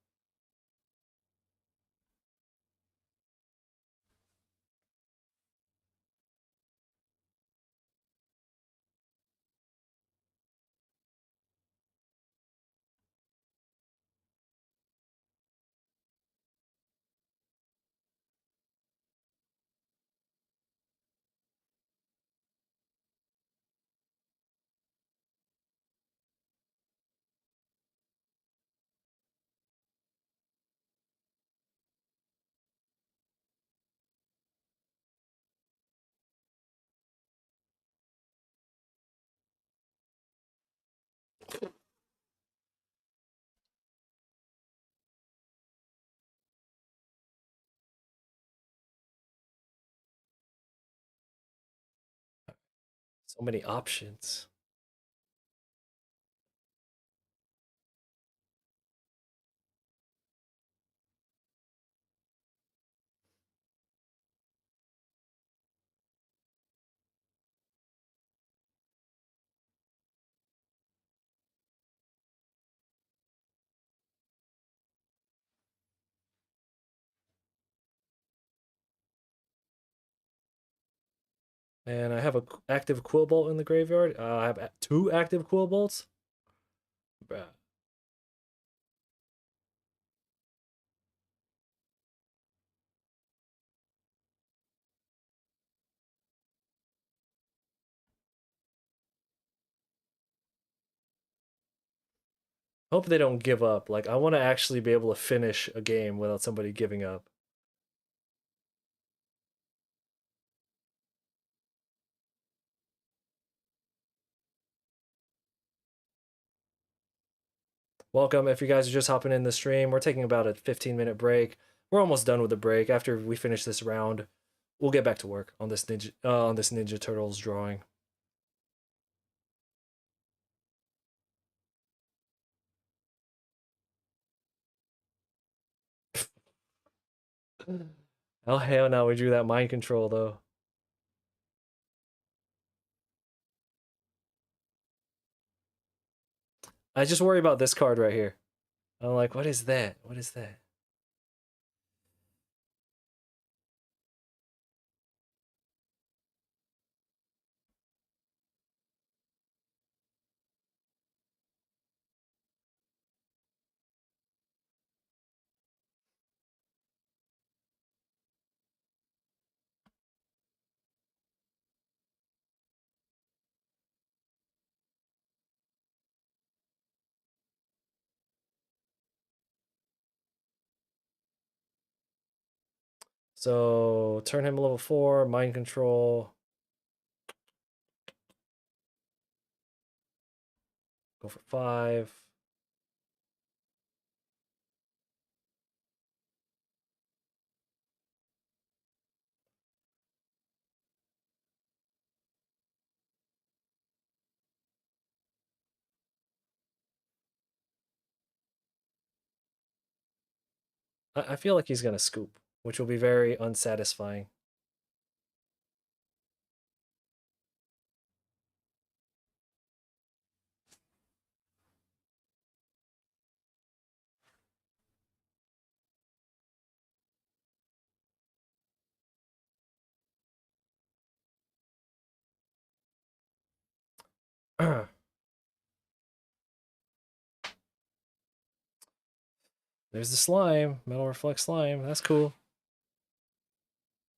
So many options. And I have a active Quillbolt in the graveyard. I have two active Quillbolts. Bruh. Hope they don't give up. Like I want to actually be able to finish a game without somebody giving up. Welcome. If you guys are just hopping in the stream, we're taking about a 15-minute break. We're almost done with the break. After we finish this round, we'll get back to work on this Ninja Turtles drawing. Oh hell no, we drew that mind control though. I just worry about this card right here. I'm like, what is that? What is that? So turn him level 4, mind control. Go for 5. I feel like he's gonna scoop, which will be very unsatisfying. There's the slime, metal reflect slime. That's cool.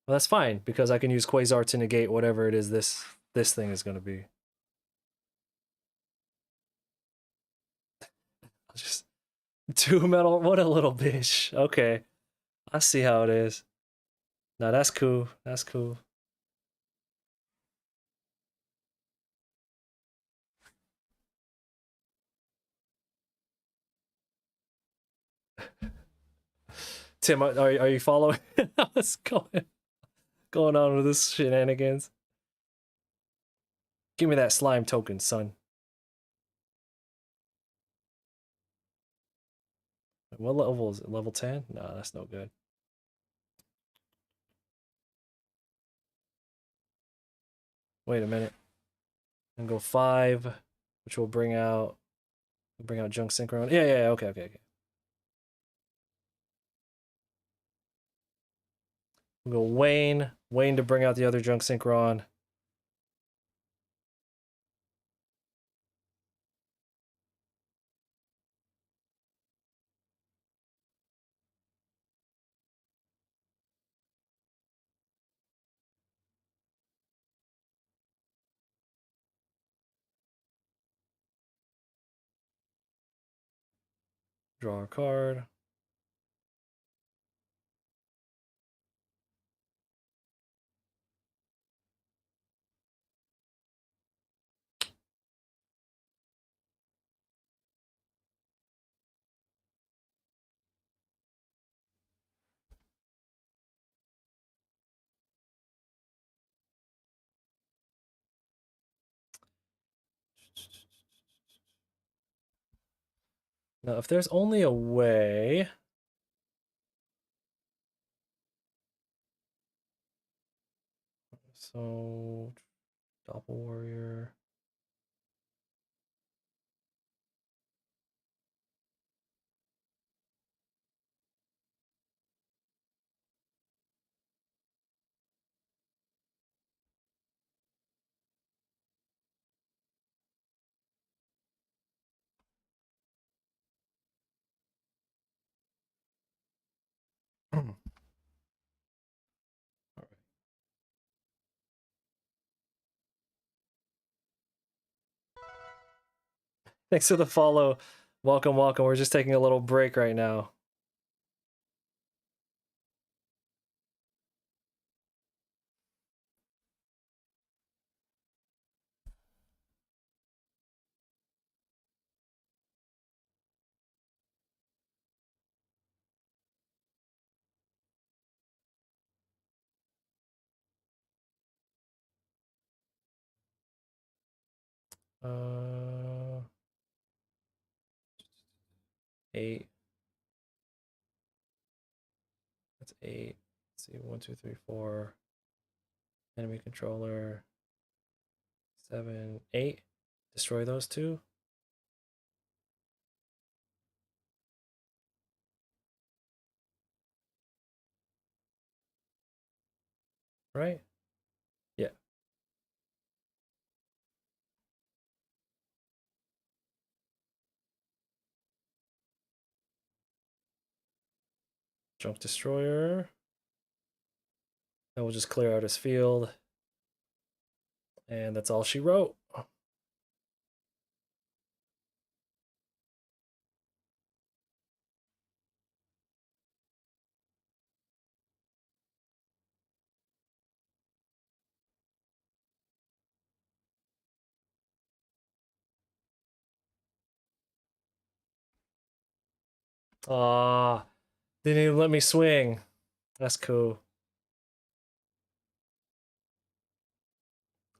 Well, that's fine because I can use Quasar to negate whatever it is this thing is gonna be. Just two metal. What a little bitch. Okay, I see how it is. Now that's cool. That's cool. Tim, are you following what's going on with this shenanigans? Give me that slime token, son. What level is it? Level 10? No, that's no good. Wait a minute. And go 5, which will bring out junk synchron. Yeah, okay. We'll go Wayne to bring out the other junk synchron. Draw a card. Now, if there's only a way, so Doppel Warrior. Thanks for the follow. Welcome. We're just taking a little break right now. Uh, 8. That's 8. Let's see, 1, 2, 3, 4. Enemy controller. 7, 8. Destroy those two. Right? Yeah. Junk Destroyer. That will just clear out his field. And that's all she wrote. Ah, didn't even let me swing. That's cool.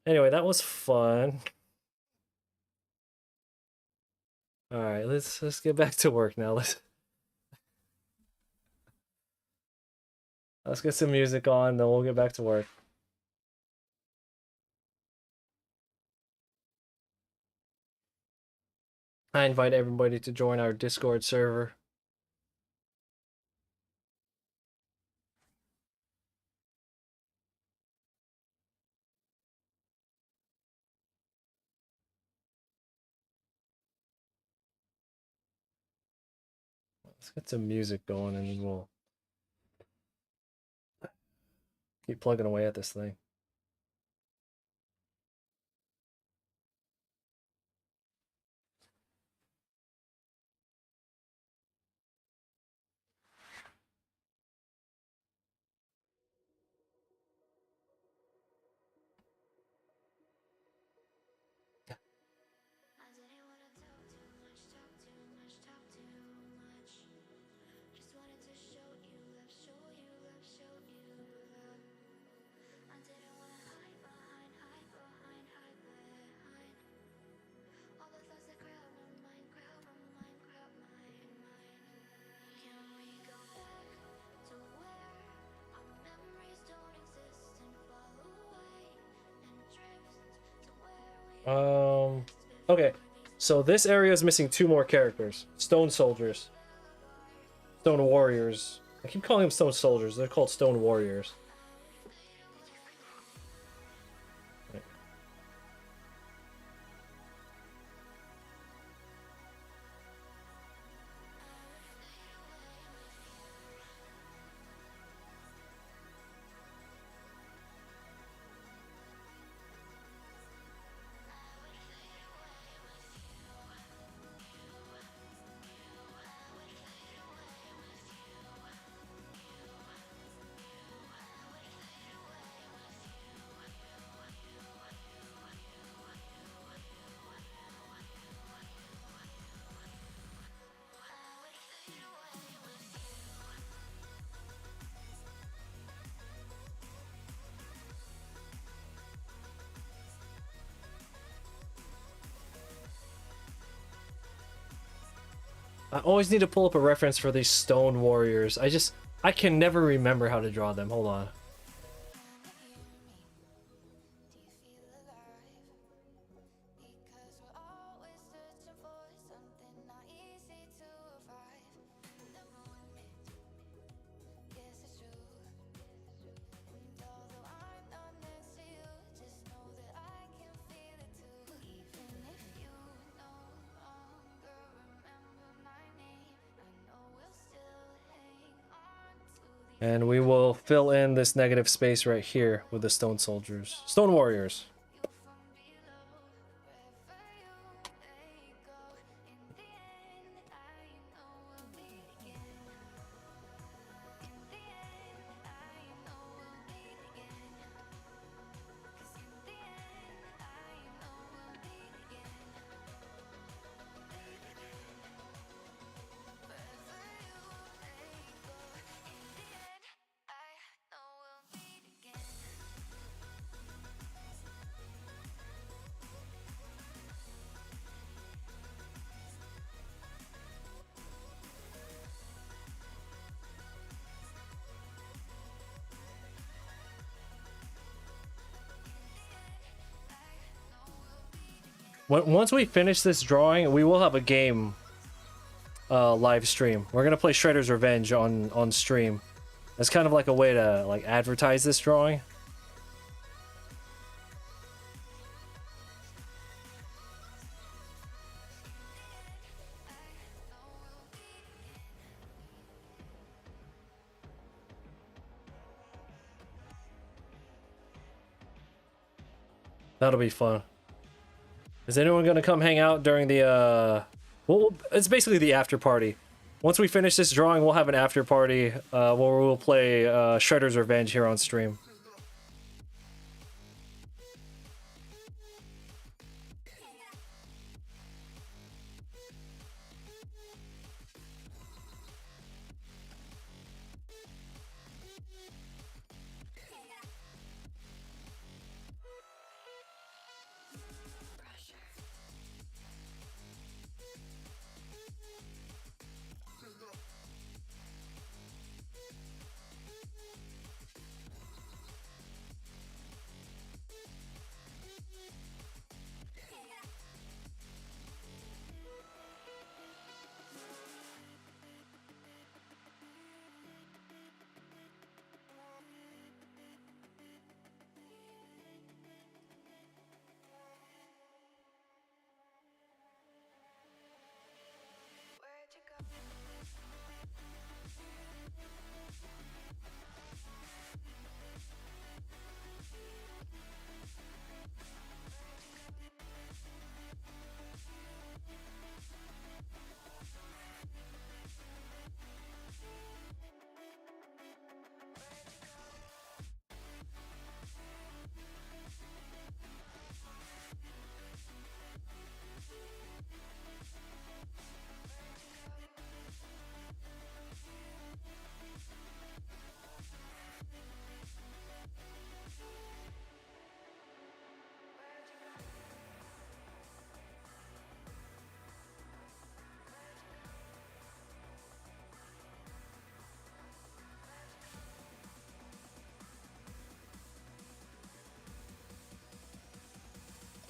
Anyway, that was fun. All right, let's get back to work now. Let's get some music on, then we'll get back to work. I invite everybody to join our Discord server. Let's get some music going and we'll keep plugging away at this thing. Okay. So this area is missing 2 more characters. Stone soldiers. Stone warriors. I keep calling them stone soldiers. They're called stone warriors. Right. I always need to pull up a reference for these stone warriors. I can never remember how to draw them. Hold on. And we will fill in this negative space right here with the stone soldiers. Stone warriors. Once we finish this drawing, we will have a game live stream. We're gonna play Shredder's Revenge on stream. It's kind of like a way to like advertise this drawing. That'll be fun. Is anyone gonna come hang out during the well, it's basically the after party. Once we finish this drawing, we'll have an after party where we'll play Shredder's Revenge here on stream.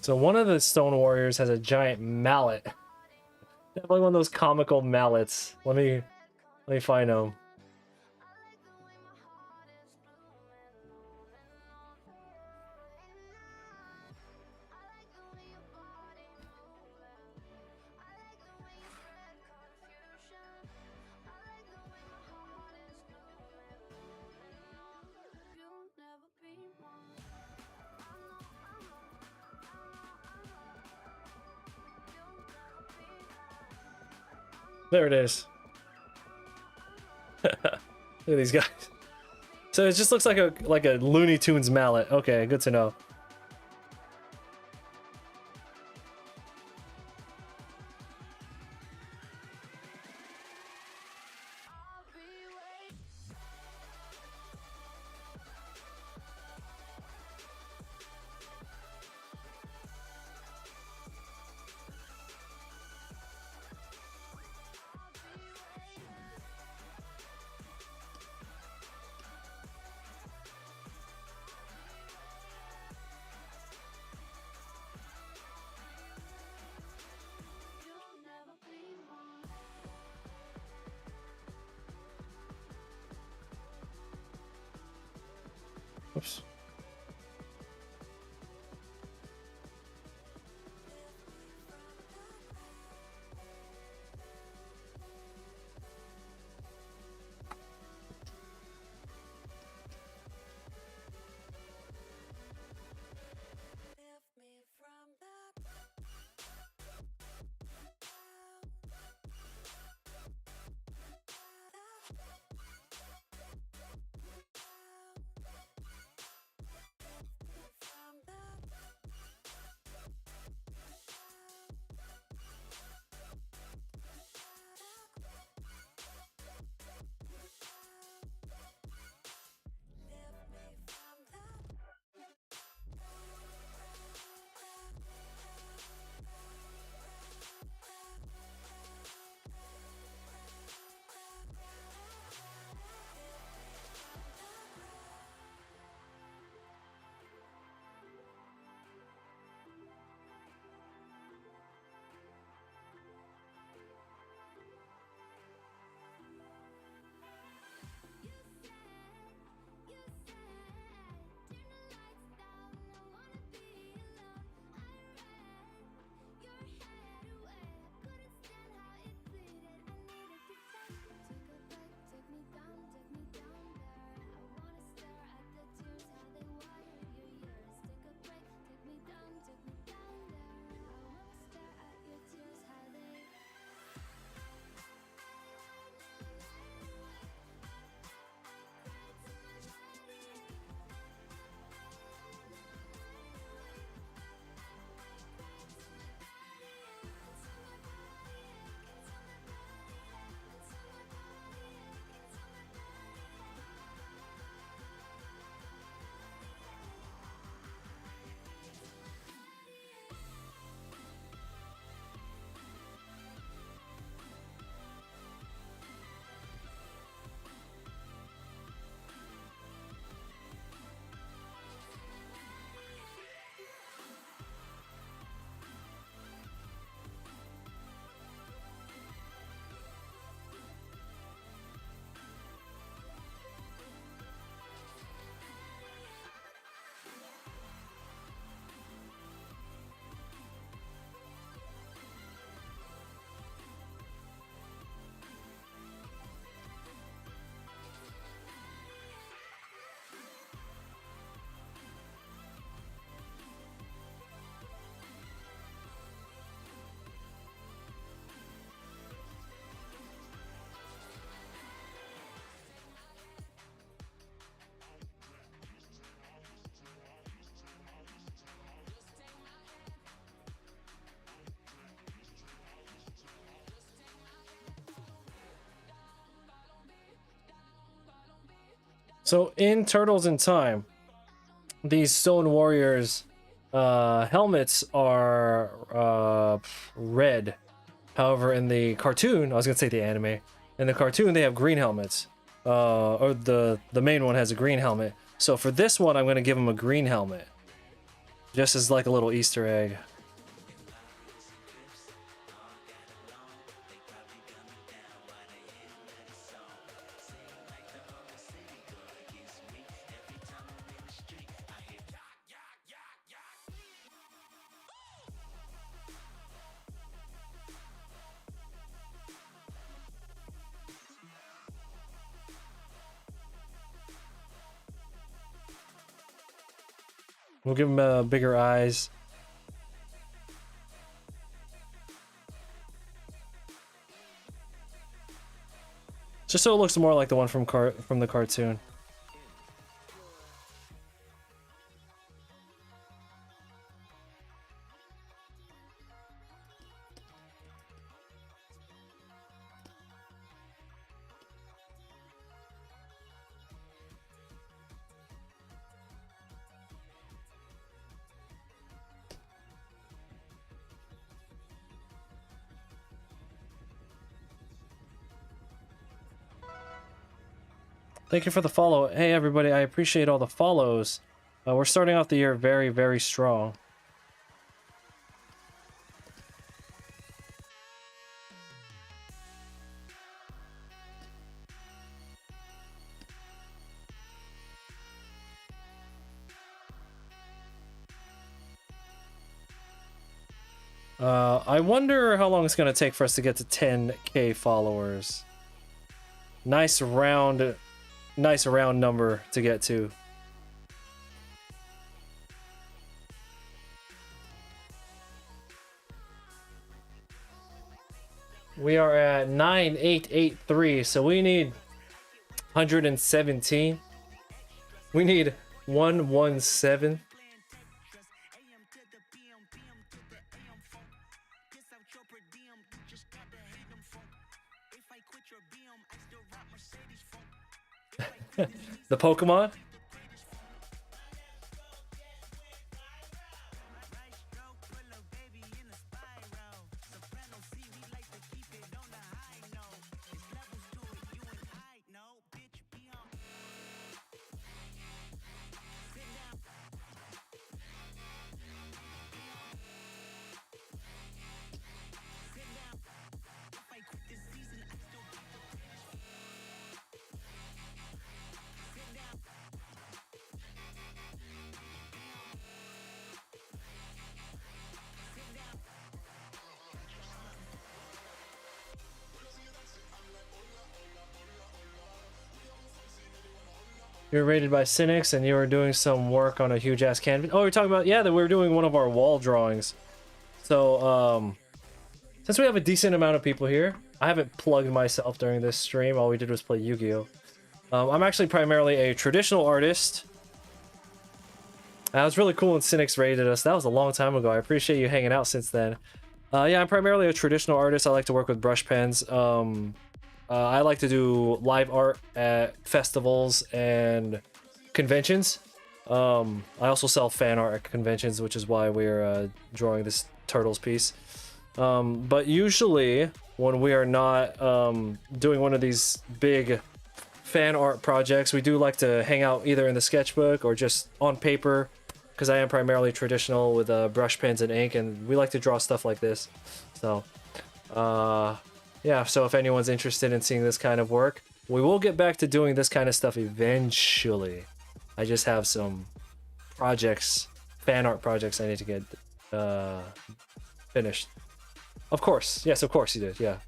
So one of the Stone Warriors has a giant mallet. Definitely one of those comical mallets. Let me find him. There it is. Look at these guys. So it just looks like a Looney Tunes mallet. Okay, good to know. Oops. So in Turtles in Time, these Stone Warriors helmets are red. However, in the cartoon, I was gonna say the anime, in the cartoon they have green helmets. Or the main one has a green helmet. So for this one, I'm gonna give him a green helmet. Just as like a little Easter egg. We'll give him bigger eyes. Just so it looks more like the one from the cartoon. Thank you for the follow. Hey everybody, I appreciate all the follows. We're starting off the year very, very strong. I wonder how long it's going to take for us to get to 10k followers. Nice round number to get to. We are at 9883, so we need 117. We need 117. The Pokemon? You were rated by Cynics and you were doing some work on a huge ass canvas. Oh, you're talking about, yeah, that we were doing one of our wall drawings. So, since we have a decent amount of people here, I haven't plugged myself during this stream. All we did was play Yu-Gi-Oh! I'm actually primarily a traditional artist. That was really cool when Cynics rated us. That was a long time ago. I appreciate you hanging out since then. Yeah, I'm primarily a traditional artist. I like to work with brush pens. I like to do live art at festivals and conventions. I also sell fan art at conventions, which is why we're drawing this Turtles piece. But usually, when we are not doing one of these big fan art projects, we do like to hang out either in the sketchbook or just on paper, because I am primarily traditional with brush pens and ink, and we like to draw stuff like this. So, yeah, so if anyone's interested in seeing this kind of work, we will get back to doing this kind of stuff eventually. I just have some projects, fan art projects I need to get finished. Of course. Yes, of course you did, yeah.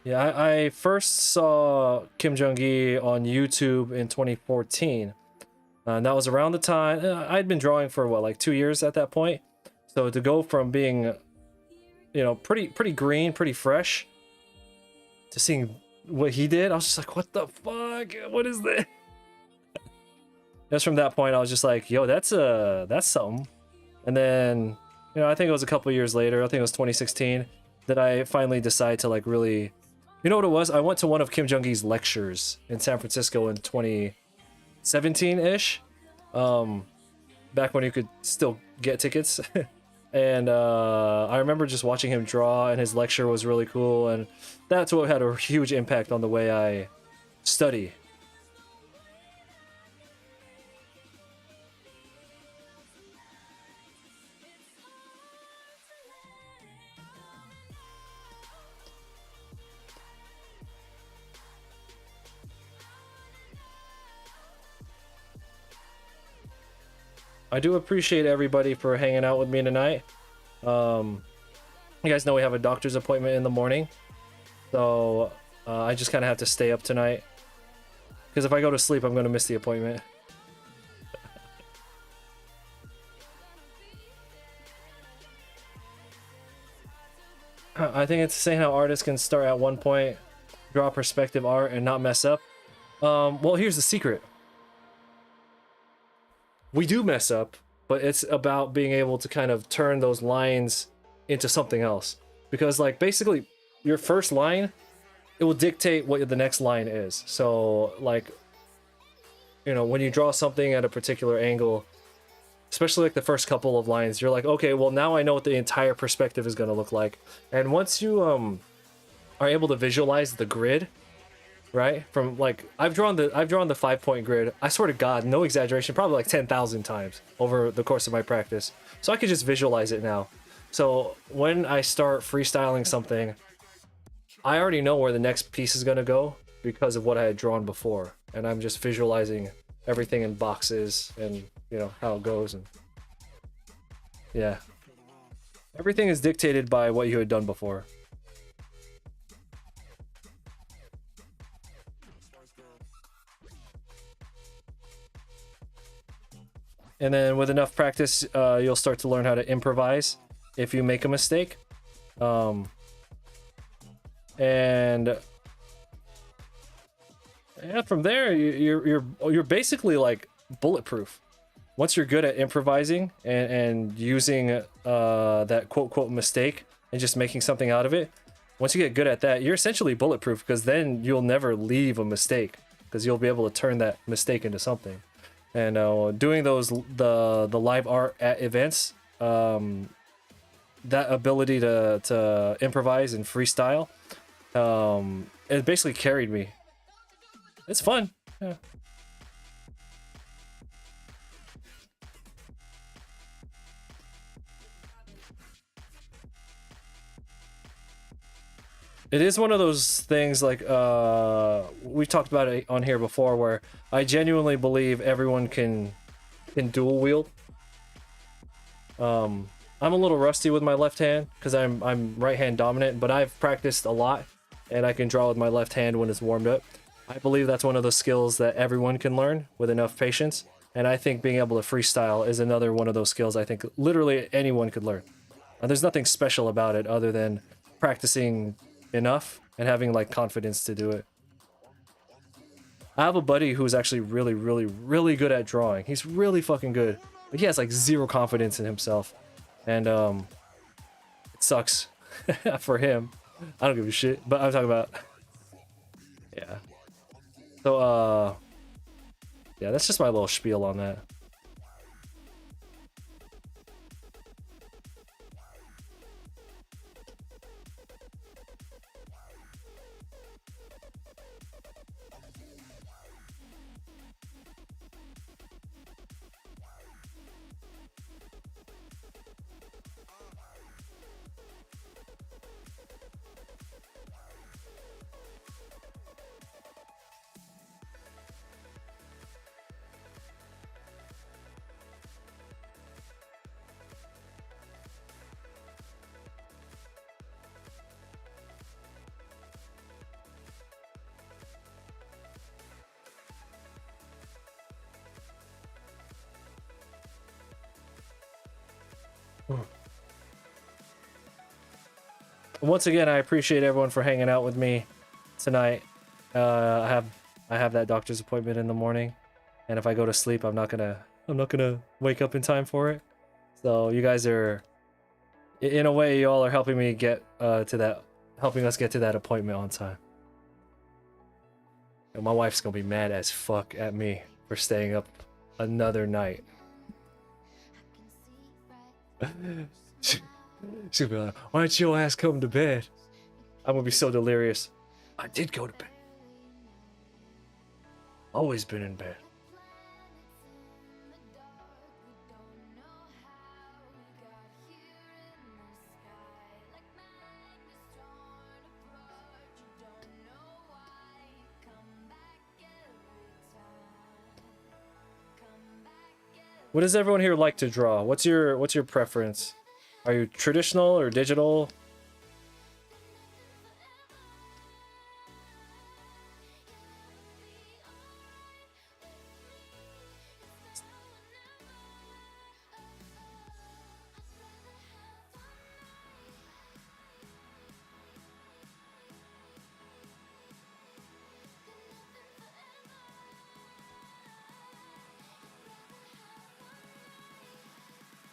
Yeah, I first saw Kim Jong-gi on YouTube in 2014. And that was around the time I'd been drawing for what, like 2 years at that point. So to go from being, you know, pretty green, pretty fresh, to seeing what he did, I was just like, what the fuck? What is this? Just from that point, I was just like, yo, that's something. And then, you know, I think it was a couple years later, I think it was 2016, that I finally decided to like really, you know what it was? I went to one of Kim Jong-gi's lectures in San Francisco in 2017-ish. back when you could still get tickets. And I remember just watching him draw, and his lecture was really cool, and that's what had a huge impact on the way I study. I do appreciate everybody for hanging out with me tonight. You guys know we have a doctor's appointment in the morning, so I just kind of have to stay up tonight, because if I go to sleep, I'm going to miss the appointment. I think it's saying how artists can start at one point, draw perspective art, and not mess up. Well, here's the secret. We do mess up, but it's about being able to kind of turn those lines into something else. Because, like, basically, your first line, it will dictate what the next line is. So, like, you know, when you draw something at a particular angle, especially like the first couple of lines, you're like, okay, well, now I know what the entire perspective is going to look like. And once you are able to visualize the grid, right? From like I've drawn the 5-point grid. I swear to God, no exaggeration, probably like 10,000 times over the course of my practice. So I could just visualize it now. So when I start freestyling something, I already know where the next piece is gonna go because of what I had drawn before, and I'm just visualizing everything in boxes and you know how it goes. And yeah, everything is dictated by what you had done before. And then with enough practice, you'll start to learn how to improvise if you make a mistake. And yeah, from there you're basically like bulletproof. Once you're good at improvising and using that quote mistake and just making something out of it, once you get good at that, you're essentially bulletproof, because then you'll never leave a mistake, because you'll be able to turn that mistake into something. And doing the live art at events, that ability to improvise and freestyle, it basically carried me. It's fun. Yeah. It is one of those things, like we've talked about it on here before, where I genuinely believe everyone can dual wield. I'm a little rusty with my left hand because I'm right hand dominant, but I've practiced a lot and I can draw with my left hand when it's warmed up. I believe that's one of those skills that everyone can learn with enough patience, and I think being able to freestyle is another one of those skills I think literally anyone could learn. There's nothing special about it other than practicing enough and having like confidence to do it. I have a buddy who's actually really good at drawing. He's really fucking good, but he has like zero confidence in himself, and it sucks for him. I don't give a shit, but I'm talking about, yeah. So yeah, that's just my little spiel on that. Once again, I appreciate everyone for hanging out with me tonight. I have that doctor's appointment in the morning, and if I go to sleep, I'm not gonna wake up in time for it. So you guys are, in a way, y'all are helping me get helping us get to that appointment on time. And my wife's gonna be mad as fuck at me for staying up another night. She's gonna be like, why don't your ass come to bed? I'm gonna be so delirious. I did go to bed. Always been in bed. What does everyone here like to draw? What's your preference? Are you traditional or digital?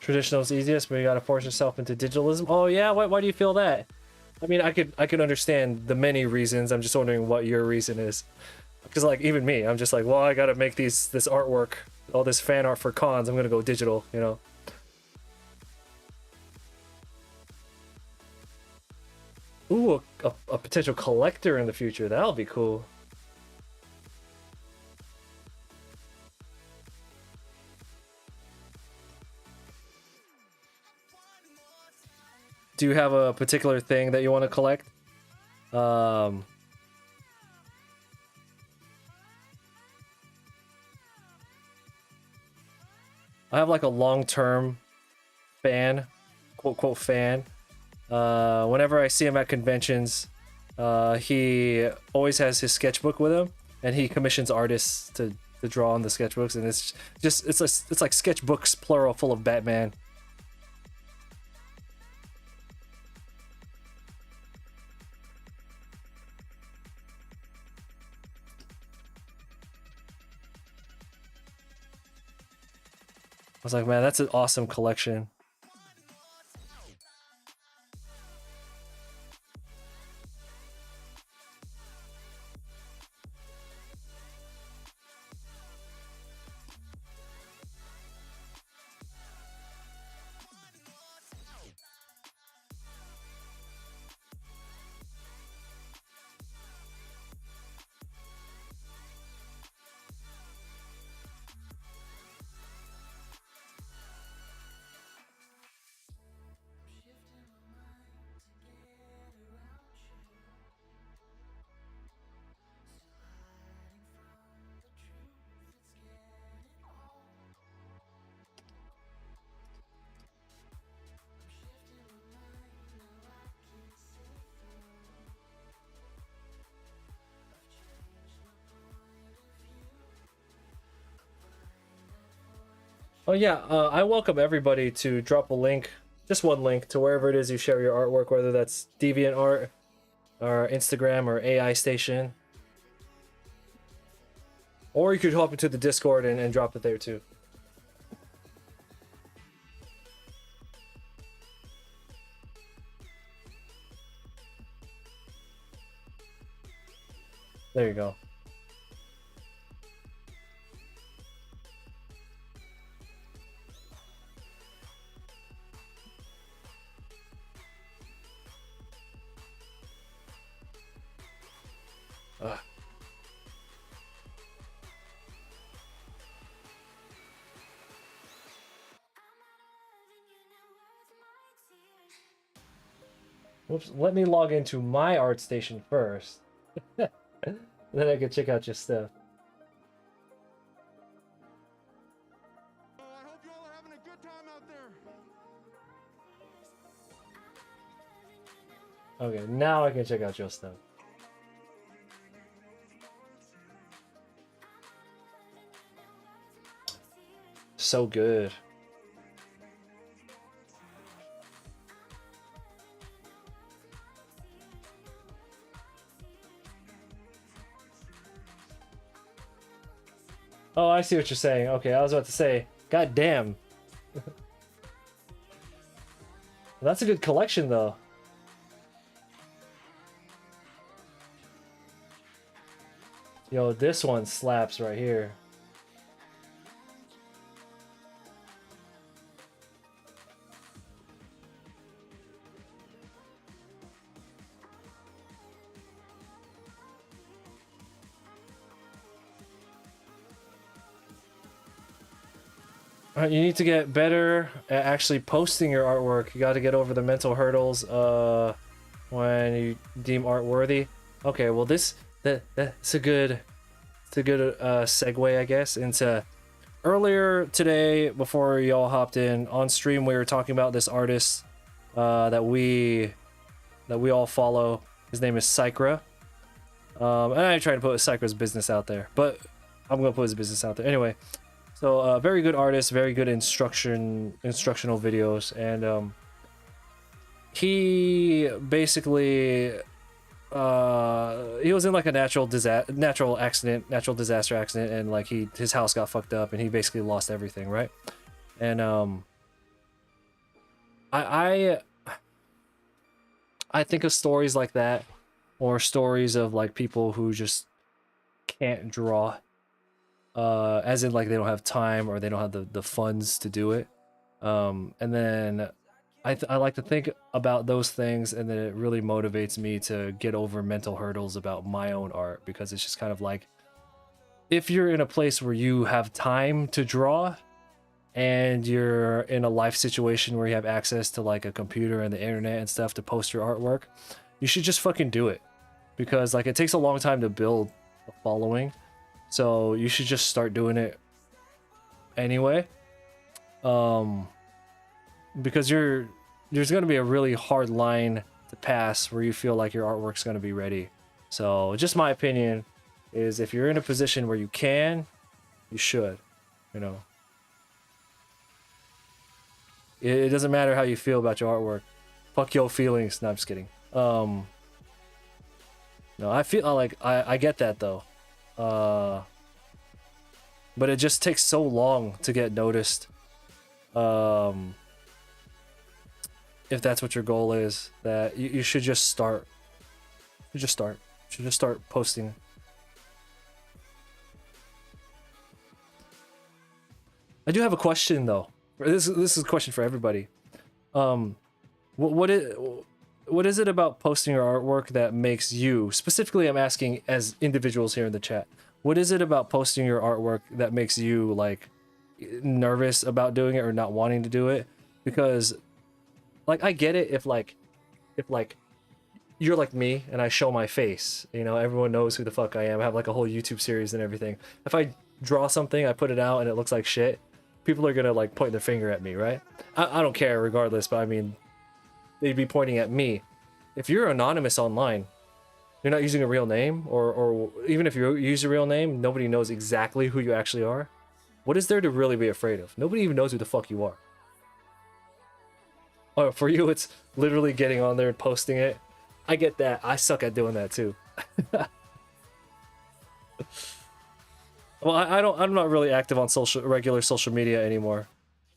Traditional is easiest, but you gotta force yourself into digitalism. Oh yeah, why do you feel that? I mean, I could understand the many reasons. I'm just wondering what your reason is. Because like even me, I'm just like, well, I gotta make this artwork, all this fan art for cons. I'm gonna go digital, you know. Ooh, a potential collector in the future. That'll be cool. Do you have a particular thing that you want to collect? I have like a long-term fan, quote quote fan. Whenever I see him at conventions, he always has his sketchbook with him, and he commissions artists to draw on the sketchbooks, and it's like sketchbooks plural full of Batman. I was like, man, that's an awesome collection. Oh yeah, I welcome everybody to drop a link, just one link to wherever it is you share your artwork, whether that's DeviantArt or Instagram or AI Station. Or you could hop into the Discord and drop it there too. There you go. Whoops, let me log into my ArtStation first. Then I can check out your stuff. Oh, I hope you all are having a good time out there. Okay, now I can check out your stuff. So good. Oh, I see what you're saying. Okay, I was about to say, god damn. That's a good collection though. Yo, this one slaps right here. You need to get better at actually posting your artwork. You got to get over the mental hurdles when you deem art worthy. Okay, well that's a good segue, I guess, into earlier today before y'all hopped in on stream. We were talking about this artist that we all follow. His name is Psychra. And I tried to put Psychra's business out there, but I'm gonna put his business out there anyway. So very good artist, very good instructional videos, and he basically he was in like a natural disaster accident, and like his house got fucked up, and he basically lost everything, right? And I think of stories like that, or stories of like people who just can't draw, as in like they don't have time or they don't have the funds to do it, and then I like to think about those things, and then it really motivates me to get over mental hurdles about my own art, because it's just kind of like, if you're in a place where you have time to draw and you're in a life situation where you have access to like a computer and the internet and stuff to post your artwork, you should just fucking do it, because like it takes a long time to build a following. So you should just start doing it anyway. Because there's going to be a really hard line to pass where you feel like your artwork's going to be ready. So just my opinion is, if you're in a position where you can, you should, you know. It doesn't matter how you feel about your artwork. Fuck your feelings. No, I'm just kidding. No, I feel like I get that though. But it just takes so long to get noticed. If that's what your goal is, that you should just start. You should just start posting. I do have a question though. This is a question for everybody. What is it about posting your artwork that makes you, specifically I'm asking as individuals here in the chat, what is it about posting your artwork that makes you like nervous about doing it or not wanting to do it? Because like I get it if you're like me and I show my face, you know, everyone knows who the fuck I am. I have like a whole YouTube series and everything. If I draw something, I put it out and it looks like shit, people are gonna like point their finger at me, right? I don't care regardless, but I mean, they'd be pointing at me. If you're anonymous online, you're not using a real name, or even if you use a real name, nobody knows exactly who you actually are. What is there to really be afraid of? Nobody even knows who the fuck you are. Or for you, it's literally getting on there and posting it. I get that. I suck at doing that too. Well, I'm not really active on regular social media anymore.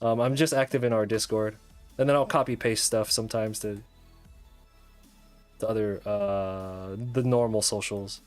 I'm just active in our Discord, and then I'll copy paste stuff sometimes to other the normal socials.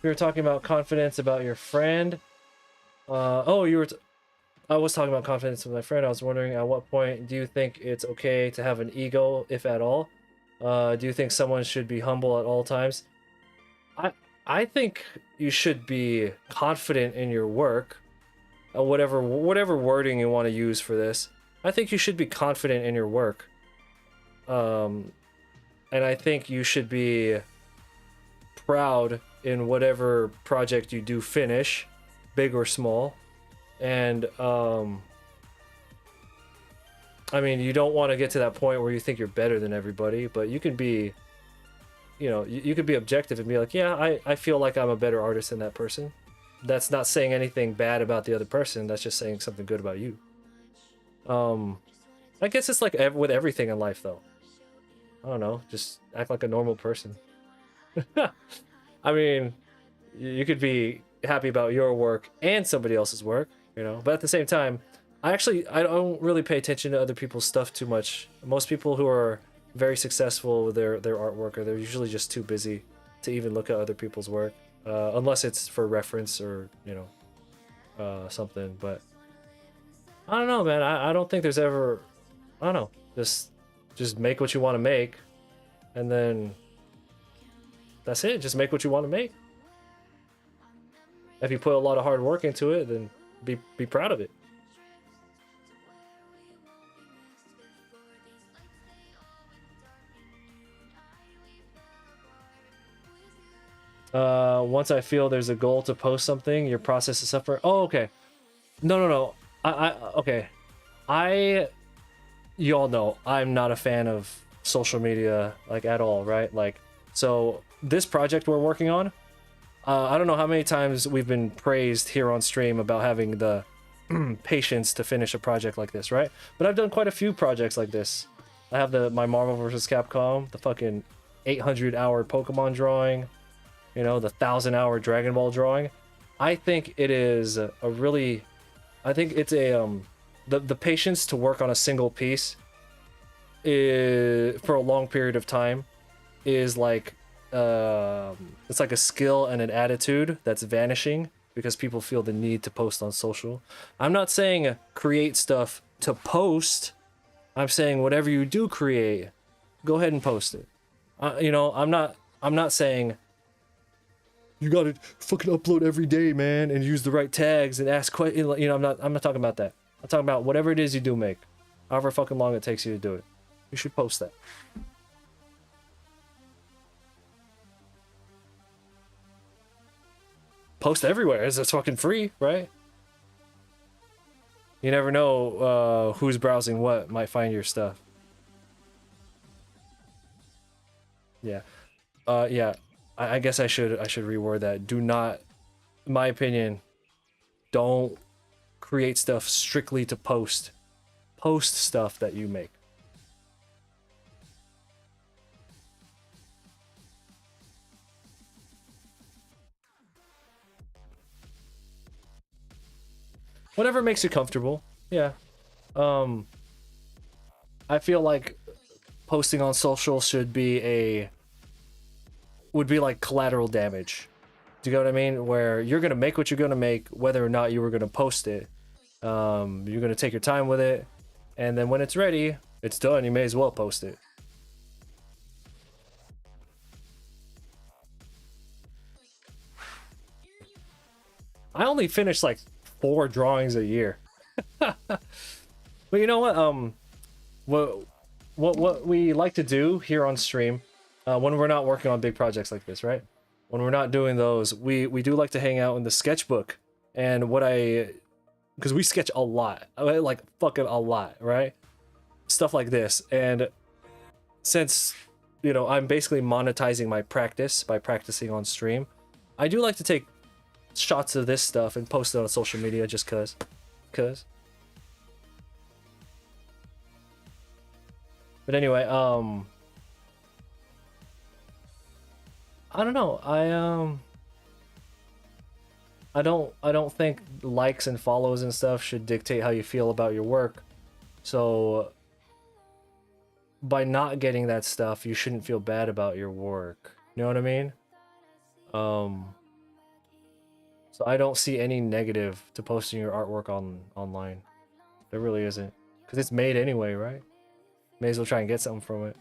We were talking about confidence about your friend. Oh, you were. I was talking about confidence with my friend. I was wondering at what point do you think it's okay to have an ego, if at all? Do you think someone should be humble at all times? I think you should be confident in your work. Whatever wording you want to use for this. I think you should be confident in your work. And I think you should be proud in whatever project you do finish, big or small. And I mean, you don't want to get to that point where you think you're better than everybody, but you can be, you know, you could be objective and be like, yeah, I feel like I'm a better artist than that person. That's not saying anything bad about the other person. That's just saying something good about you. I guess it's like with everything in life, though. I don't know. Just act like a normal person. I mean, you could be happy about your work and somebody else's work, you know. But at the same time, I don't really pay attention to other people's stuff too much. Most people who are very successful with their artwork, they're usually just too busy to even look at other people's work, unless it's for reference or, you know, something. But I don't know, man. I don't think there's ever, I don't know, just make what you want to make, and then that's it. Just make what you want to make. If you put a lot of hard work into it, then be proud of it. Once I feel there's a goal to post something, your process is suffer. Oh, okay. No. Okay. You all know I'm not a fan of social media, like, at all, right? Like, so this project we're working on, I don't know how many times we've been praised here on stream about having the patience to finish a project like this, right? But I've done quite a few projects like this. I have my Marvel vs. Capcom, the fucking 800-hour Pokemon drawing, you know, the 1,000-hour Dragon Ball drawing. I think it is I think it's the patience to work on a single piece for a long period of time is like, it's like a skill and an attitude that's vanishing because people feel the need to post on social. I'm not saying create stuff to post. I'm saying whatever you do create, go ahead and post it. You know, I'm not saying you gotta fucking upload every day, man, and use the right tags and ask questions. You know, I'm not talking about that. I'm talking about whatever it is you do make, however fucking long it takes you to do it. You should post that. Post everywhere, as it's fucking free, right? You never know who's browsing what might find your stuff. Yeah. Yeah. I guess I should reword that. Do not, in my opinion, don't create stuff strictly to post. Post stuff that you make. Whatever makes you comfortable. Yeah. I feel like posting on social would be like collateral damage. Do you know what I mean? Where you're gonna make what you're gonna make, whether or not you were gonna post it. You're gonna take your time with it, and then when it's ready, it's done. You may as well post it. I only finish like 4 drawings a year. But you know what? What we like to do here on stream, when we're not working on big projects like this, right? When we're not doing those, we do like to hang out in the sketchbook. And because we sketch a lot, like fucking a lot, right? Stuff like this. And since, you know, I'm basically monetizing my practice by practicing on stream, I do like to take shots of this stuff and post it on social media just cause. But anyway, I don't know. I don't think likes and follows and stuff should dictate how you feel about your work. So by not getting that stuff, you shouldn't feel bad about your work. You know what I mean? So I don't see any negative to posting your artwork online. There really isn't. Because it's made anyway, right? May as well try and get something from it.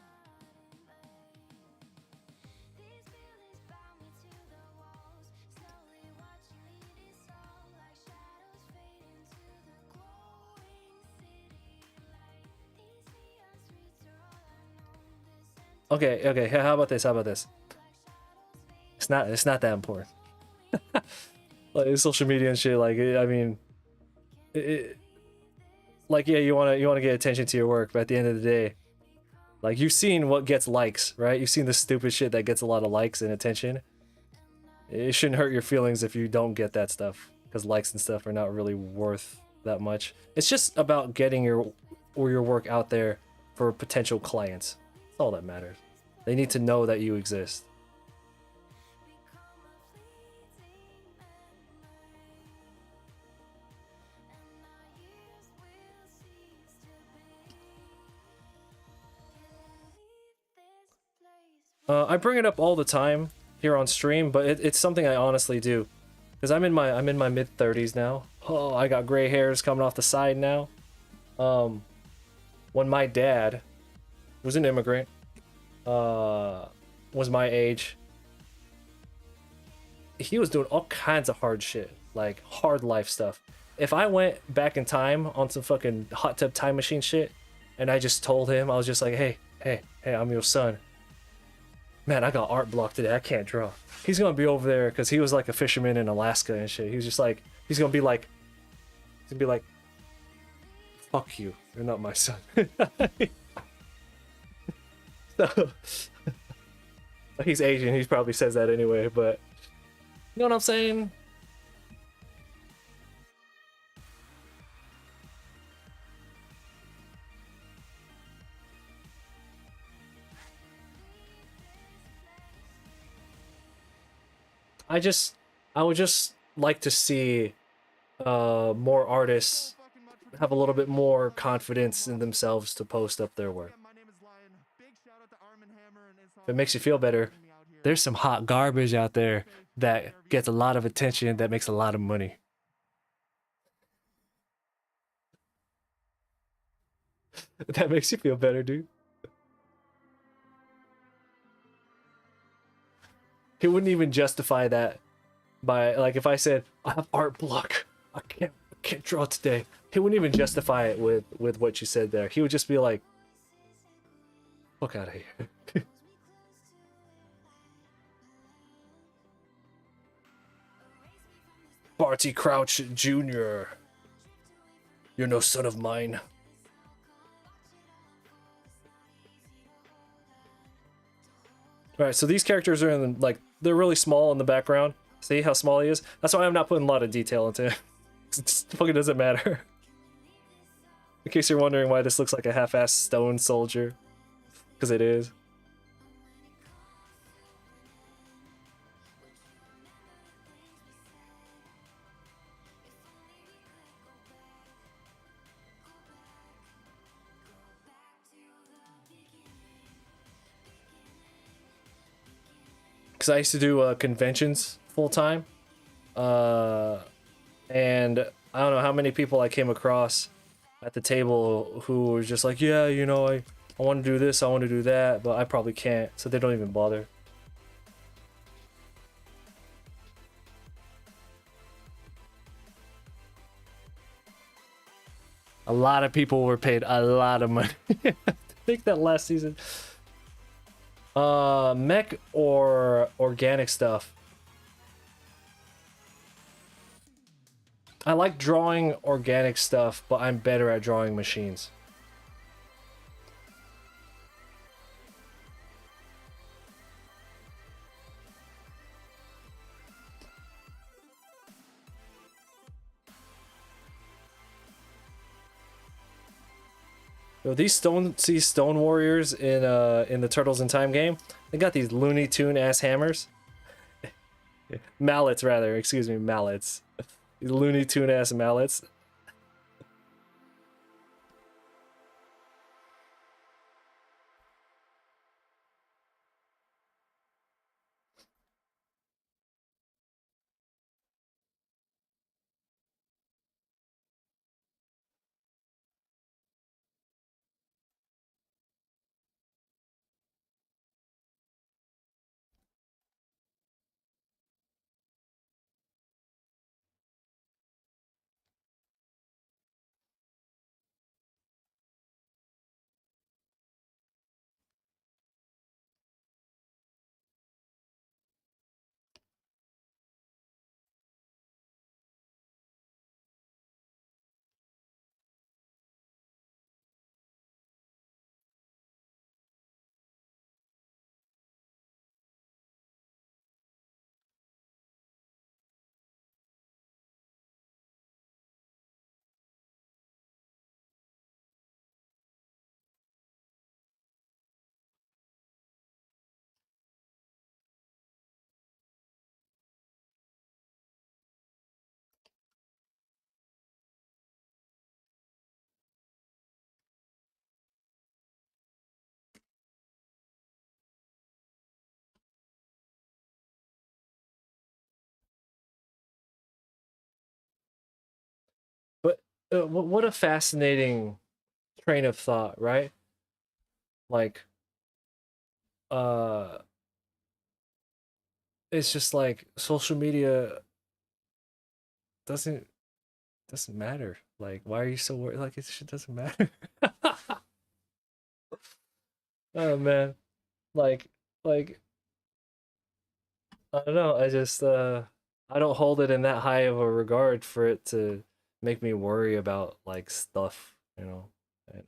Okay, okay. How about this? How about this? It's not that important. Like social media and shit. Like I mean, like yeah, you wanna get attention to your work, but at the end of the day, like you've seen what gets likes, right? You've seen the stupid shit that gets a lot of likes and attention. It shouldn't hurt your feelings if you don't get that stuff, because likes and stuff are not really worth that much. It's just about getting your work out there for potential clients. That's all that matters. They need to know that you exist. I bring it up all the time here on stream, but it's something I honestly do, because I'm in my mid 30s now. Oh, I got gray hairs coming off the side now. When my dad was an immigrant, was my age, he was doing all kinds of hard shit, like hard life stuff. If I went back in time on some fucking hot tub time machine shit, and I just told him, I was just like, hey, I'm your son. Man, I got art block today. I can't draw. He's gonna be over there because he was like a fisherman in Alaska and shit. He was just like, he's gonna be like, fuck you. You're not my son. So, he's Asian. He probably says that anyway, but you know what I'm saying? I would just like to see more artists have a little bit more confidence in themselves to post up their work. If it makes you feel better, there's some hot garbage out there that gets a lot of attention, that makes a lot of money. That makes you feel better, dude. He wouldn't even justify that by, like, if I said I have art block, I can't draw today. He wouldn't even justify it with what you said there. He would just be like, fuck out of here. Barty Crouch Jr. You're no son of mine. Alright, so these characters are in, like, they're really small in the background. See how small he is? That's why I'm not putting a lot of detail into it. It just fucking doesn't matter. In case you're wondering why this looks like a half-assed stone soldier. Because it is. Because I used to do conventions full-time. And I don't know how many people I came across at the table who were just like, yeah, you know, I want to do this, I want to do that, but I probably can't, so they don't even bother. A lot of people were paid a lot of money to make that last season. Mech or organic stuff. I like drawing organic stuff, but I'm better at drawing machines. Yo, these stone warriors in the Turtles in Time game, they got these Looney Tune ass hammers. Mallets rather, excuse me, mallets. These Looney Tune ass mallets. what a fascinating train of thought, right? Like, uh, it's just like social media doesn't doesn't matter. Like, why are you so worried? Like, it shit doesn't matter. Oh man, like, like I don't know. I just I don't hold it in that high of a regard for it to make me worry about like stuff, you know. And,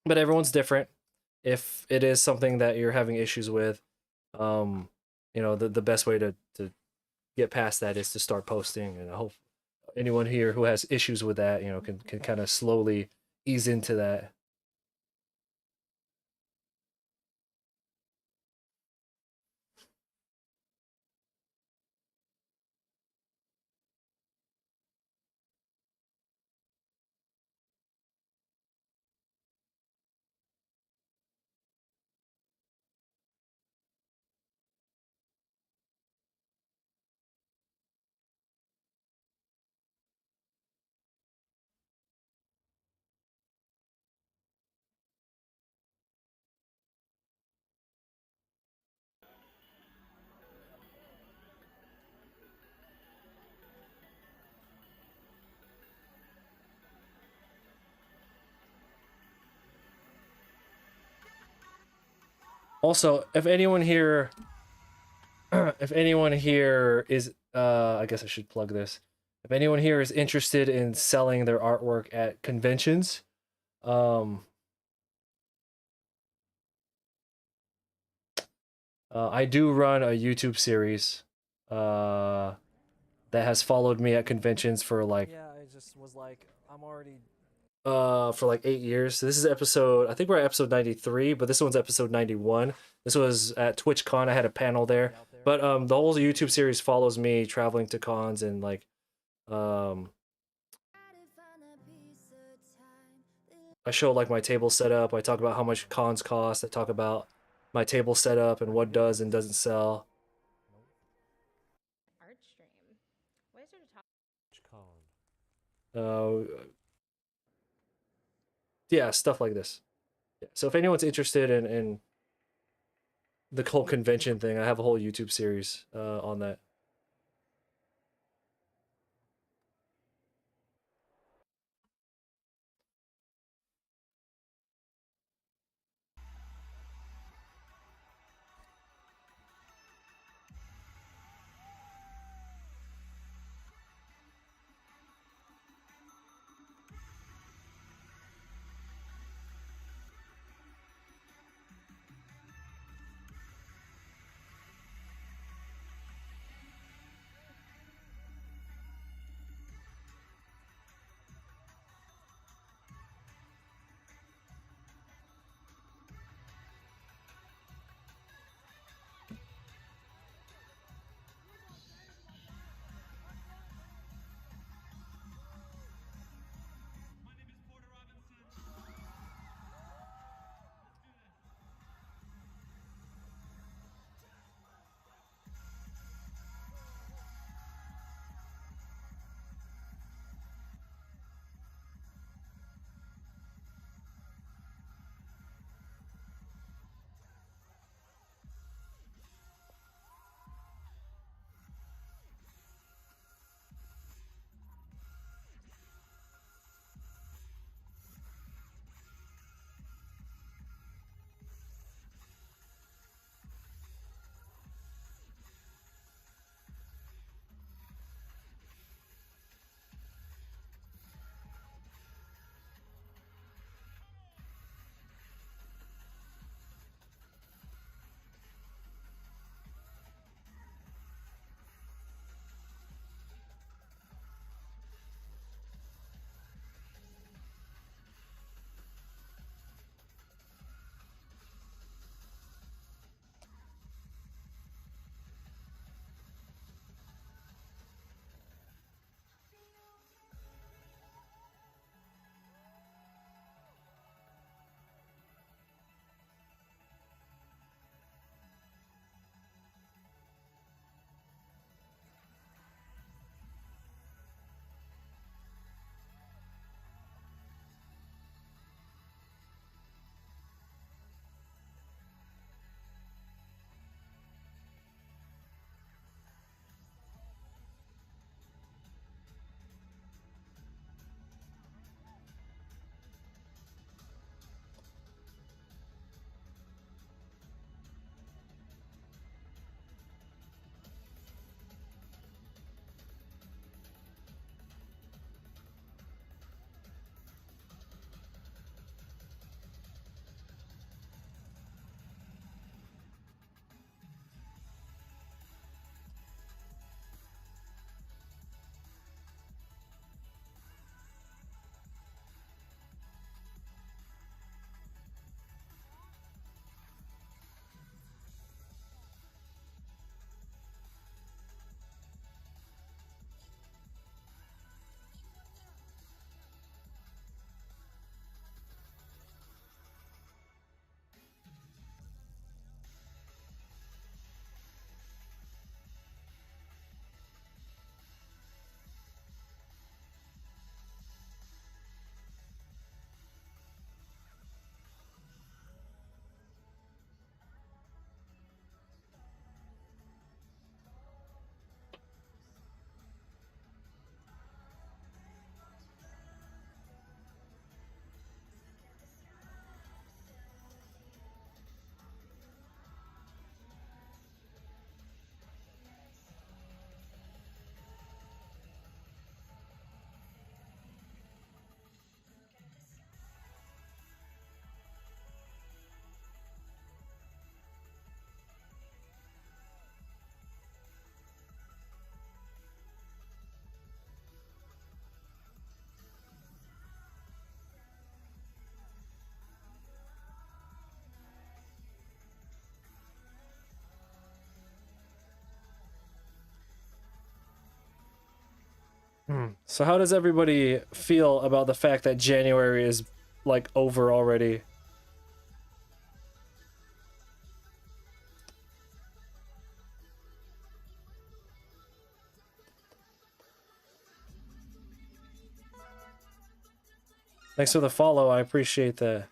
but everyone's different. If it is something that you're having issues with, um, you know, the best way to get past that is to start posting, and I hope anyone here who has issues with that, you know, can kind of slowly ease into that. Also, if anyone here if anyone here is I guess I should plug this. If anyone here is interested in selling their artwork at conventions, um I do run a YouTube series uh that has followed me at conventions for like yeah, I just was like I'm already for like 8 years. So this is episode, I think we're at episode 93, but this one's episode 91. This was at TwitchCon. I had a panel there. But the whole YouTube series follows me traveling to cons and like um I show like my table setup. I talk about how much cons cost. I talk about my table setup and what does and doesn't sell. Art stream. What is there to talk? Yeah, stuff like this. Yeah. So if anyone's interested in the whole convention thing, I have a whole YouTube series on that. So how does everybody feel about the fact that January is like over already? Thanks for the follow. I appreciate that.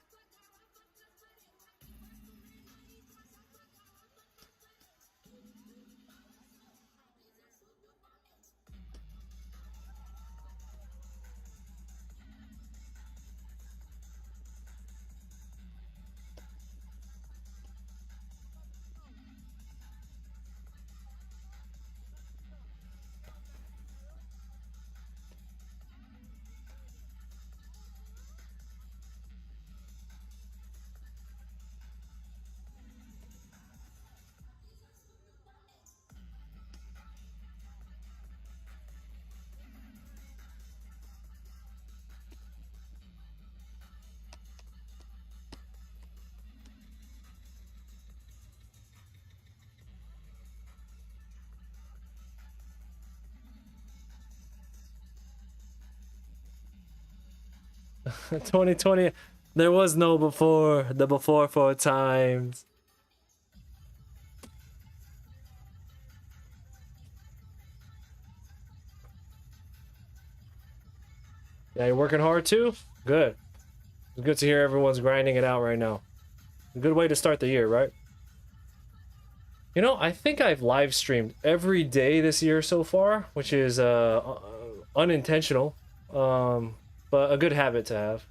(2020) There was no before. The before four times. Yeah, you're working hard too? Good. It's good to hear everyone's grinding it out right now. A good way to start the year, right? You know, I think I've live streamed every day this year so far, which is unintentional, but a good habit to have.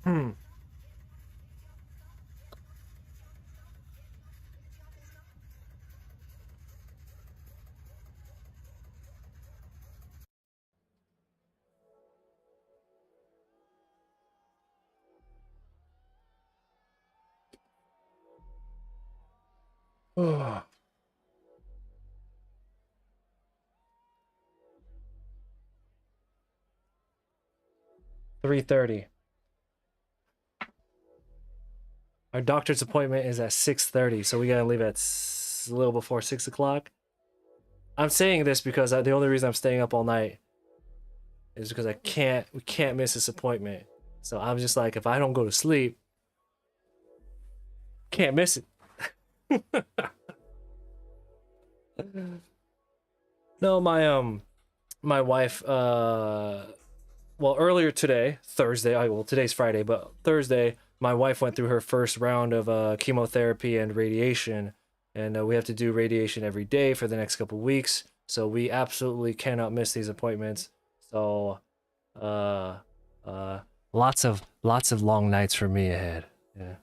Hmm. Oh. 3:30. Our doctor's appointment is at 6:30, so we gotta leave at a little before 6 o'clock. I'm saying this because the only reason I'm staying up all night is because we can't miss this appointment. So I'm just like, if I don't go to sleep, can't miss it. No, my wife, well, earlier today, Thursday, well, today's Friday, but Thursday, my wife went through her first round of chemotherapy and radiation, and we have to do radiation every day for the next couple weeks, so we absolutely cannot miss these appointments. So lots of long nights for me ahead. Yeah.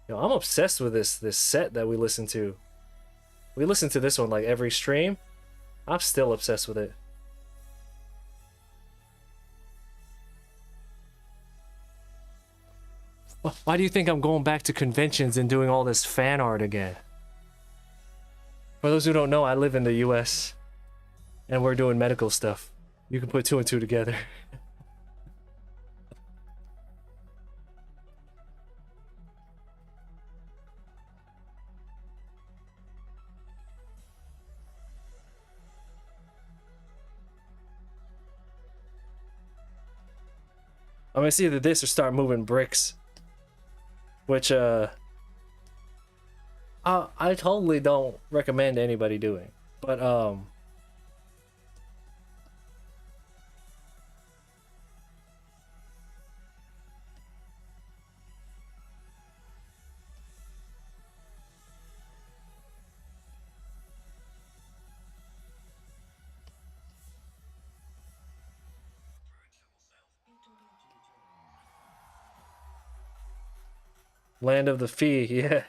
Yo, I'm obsessed with this set that we listen to. We listen to this one like every stream. I'm still obsessed with it. Why do you think I'm going back to conventions and doing all this fan art again? For those who don't know, I live in the US and we're doing medical stuff. You can put two and two together. I'm gonna see either this or start moving bricks. Which, I totally don't recommend anybody doing. But, Land of the Fee, yeah.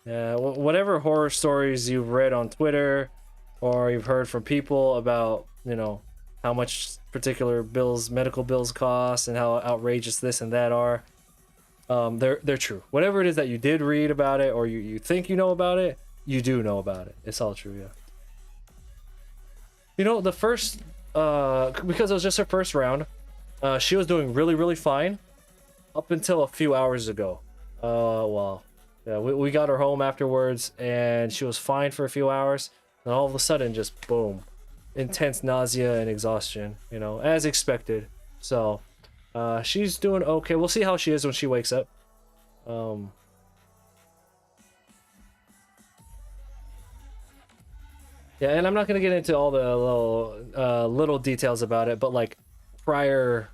Yeah, whatever horror stories you've read on Twitter or you've heard from people about, you know, how much particular medical bills cost and how outrageous this and that are, they're true. Whatever it is that you did read about it or you think you know about it, you do know about it. It's all true, yeah. You know, the first, because it was just her first round, she was doing really, really fine up until a few hours ago. Well, yeah, we got her home afterwards and she was fine for a few hours. And all of a sudden, just boom, intense nausea and exhaustion, you know, as expected. So, she's doing okay. We'll see how she is when she wakes up. Yeah, and I'm not gonna get into all the little details about it, but like prior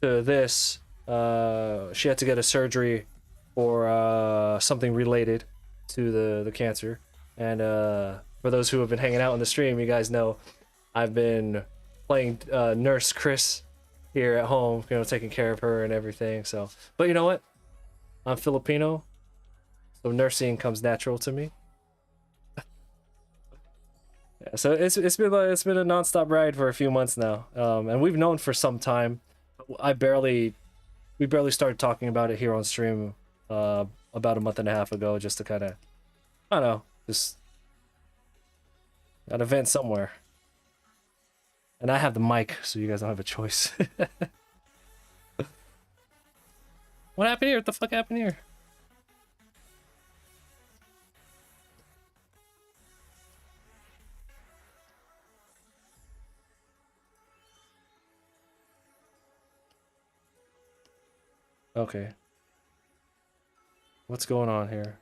to this, she had to get a surgery for something related to the cancer. And for those who have been hanging out on the stream, you guys know I've been playing Nurse Chris here at home, you know, taking care of her and everything. So, but you know what? I'm Filipino, so nursing comes natural to me. Yeah, so it's been a nonstop ride for a few months now, and we've known for some time. We barely started talking about it here on stream about a month and a half ago, just to kind of, I don't know, just got to vent somewhere. And I have the mic, so you guys don't have a choice. What happened here? What the fuck happened here? Okay. What's going on here?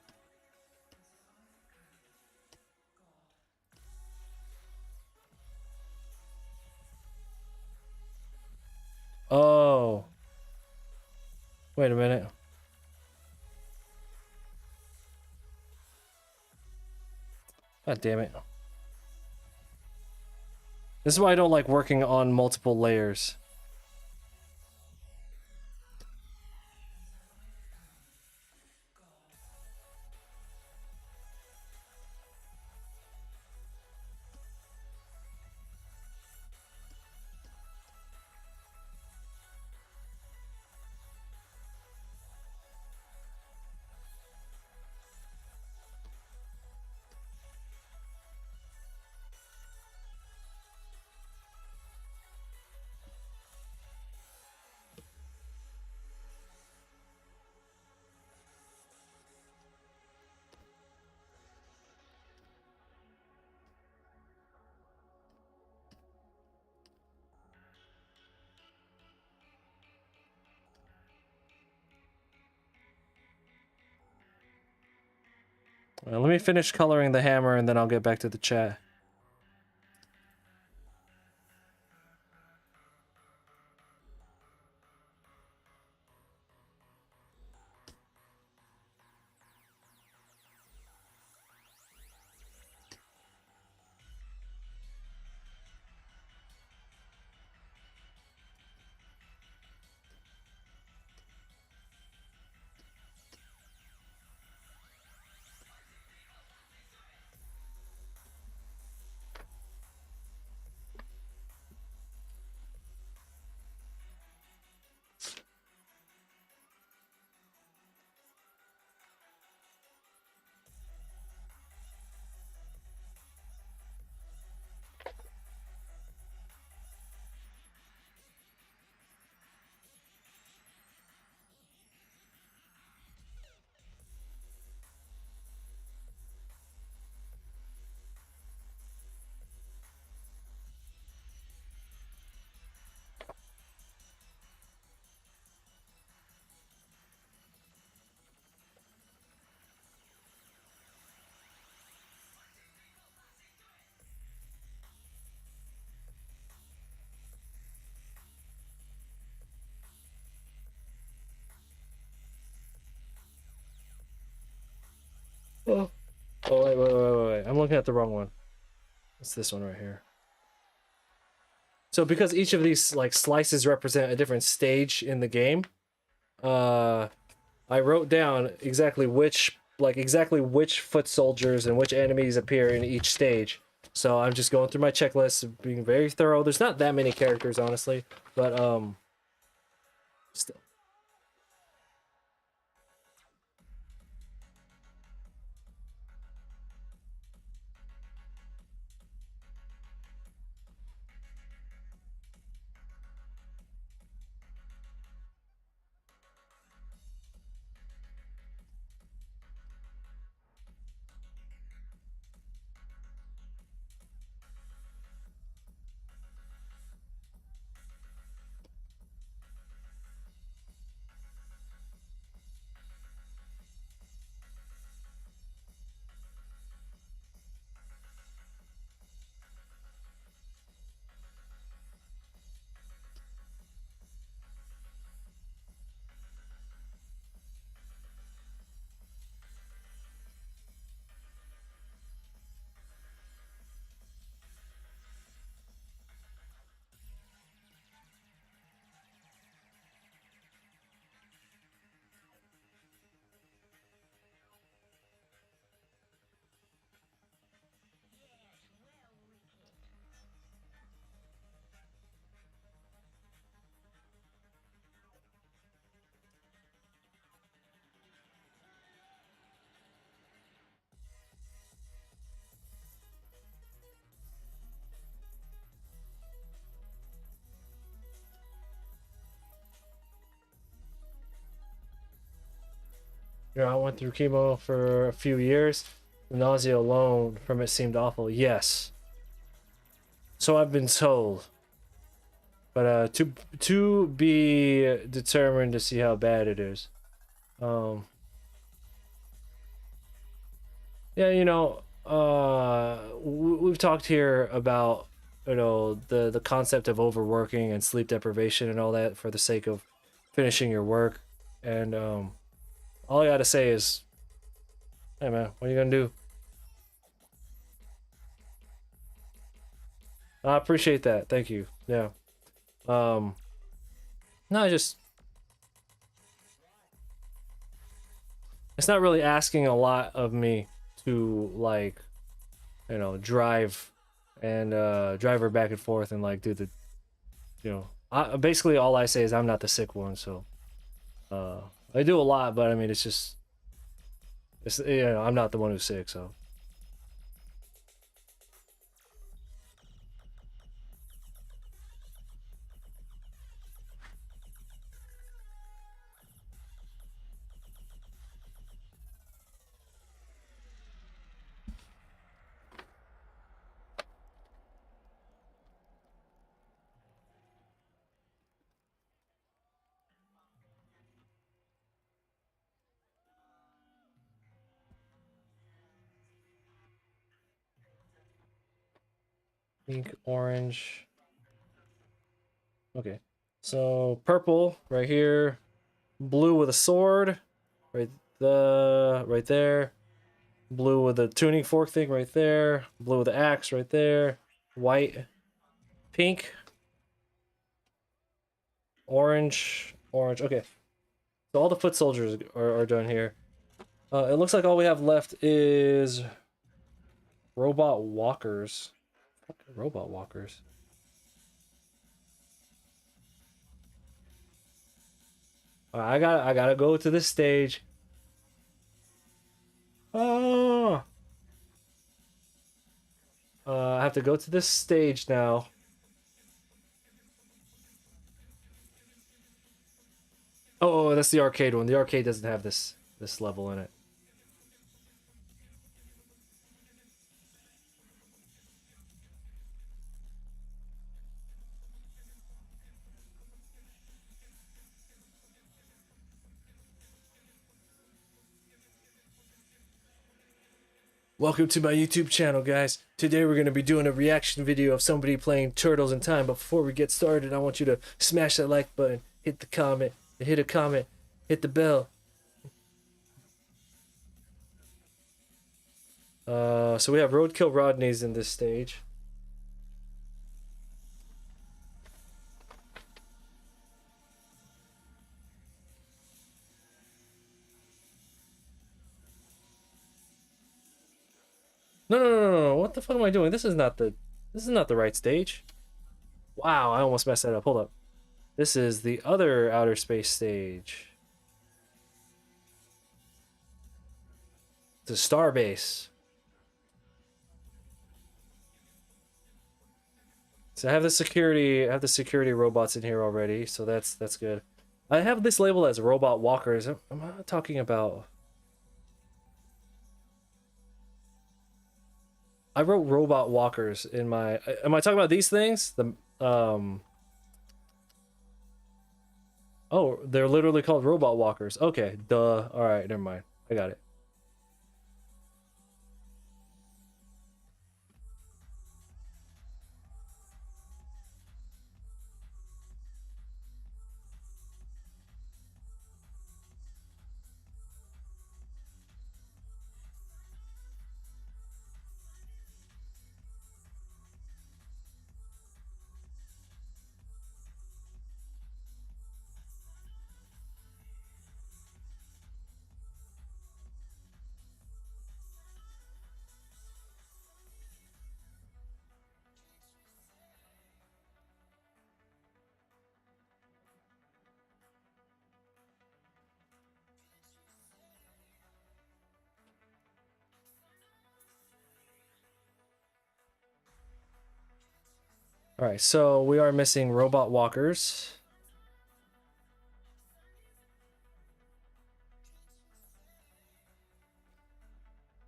Oh. Wait a minute. God damn it. This is why I don't like working on multiple layers. Let me finish coloring the hammer and then I'll get back to the chat. Oh, wait. I'm looking at the wrong one. It's this one right here. So because each of these like slices represent a different stage in the game, I wrote down exactly which foot soldiers and which enemies appear in each stage. So I'm just going through my checklist, being very thorough. There's not that many characters, honestly, but still. You know, I went through chemo for a few years. The nausea alone from it seemed awful. Yes. So I've been told. But to be determined to see how bad it is. Yeah, you know, we've talked here about, you know, the concept of overworking and sleep deprivation and all that for the sake of finishing your work. And all I gotta say is, hey man, what are you gonna do? I appreciate that. Thank you. Yeah. No, it's not really asking a lot of me to like, you know, drive her back and forth and like do the, you know, basically all I say is I'm not the sick one. So I do a lot, but I mean, it's you know, I'm not the one who's sick. So pink, orange. Okay, so purple right here, blue with a sword, right there, blue with a tuning fork thing right there, blue with the axe right there, white, pink, orange. Okay, so all the foot soldiers are done here. It looks like all we have left is robot walkers. Fucking robot walkers. I gotta go to this stage. Oh. I have to go to this stage now. Oh, that's the arcade one. The arcade doesn't have this level in it. Welcome to my YouTube channel, guys. Today we're going to be doing a reaction video of somebody playing Turtles in Time. But before we get started, I want you to smash that like button, hit the comment, hit the bell. So we have Roadkill Rodney's in this stage. No. What the fuck am I doing? This is not the right stage. Wow, I almost messed that up. Hold up. This is the other outer space stage. It's a starbase. So I have the security robots in here already, so that's good. I have this labeled as robot walkers. I'm not talking about. I wrote robot walkers in my. Am I talking about these things? Oh, they're literally called robot walkers. Okay, duh. All right, never mind. I got it. All right, so we are missing robot walkers.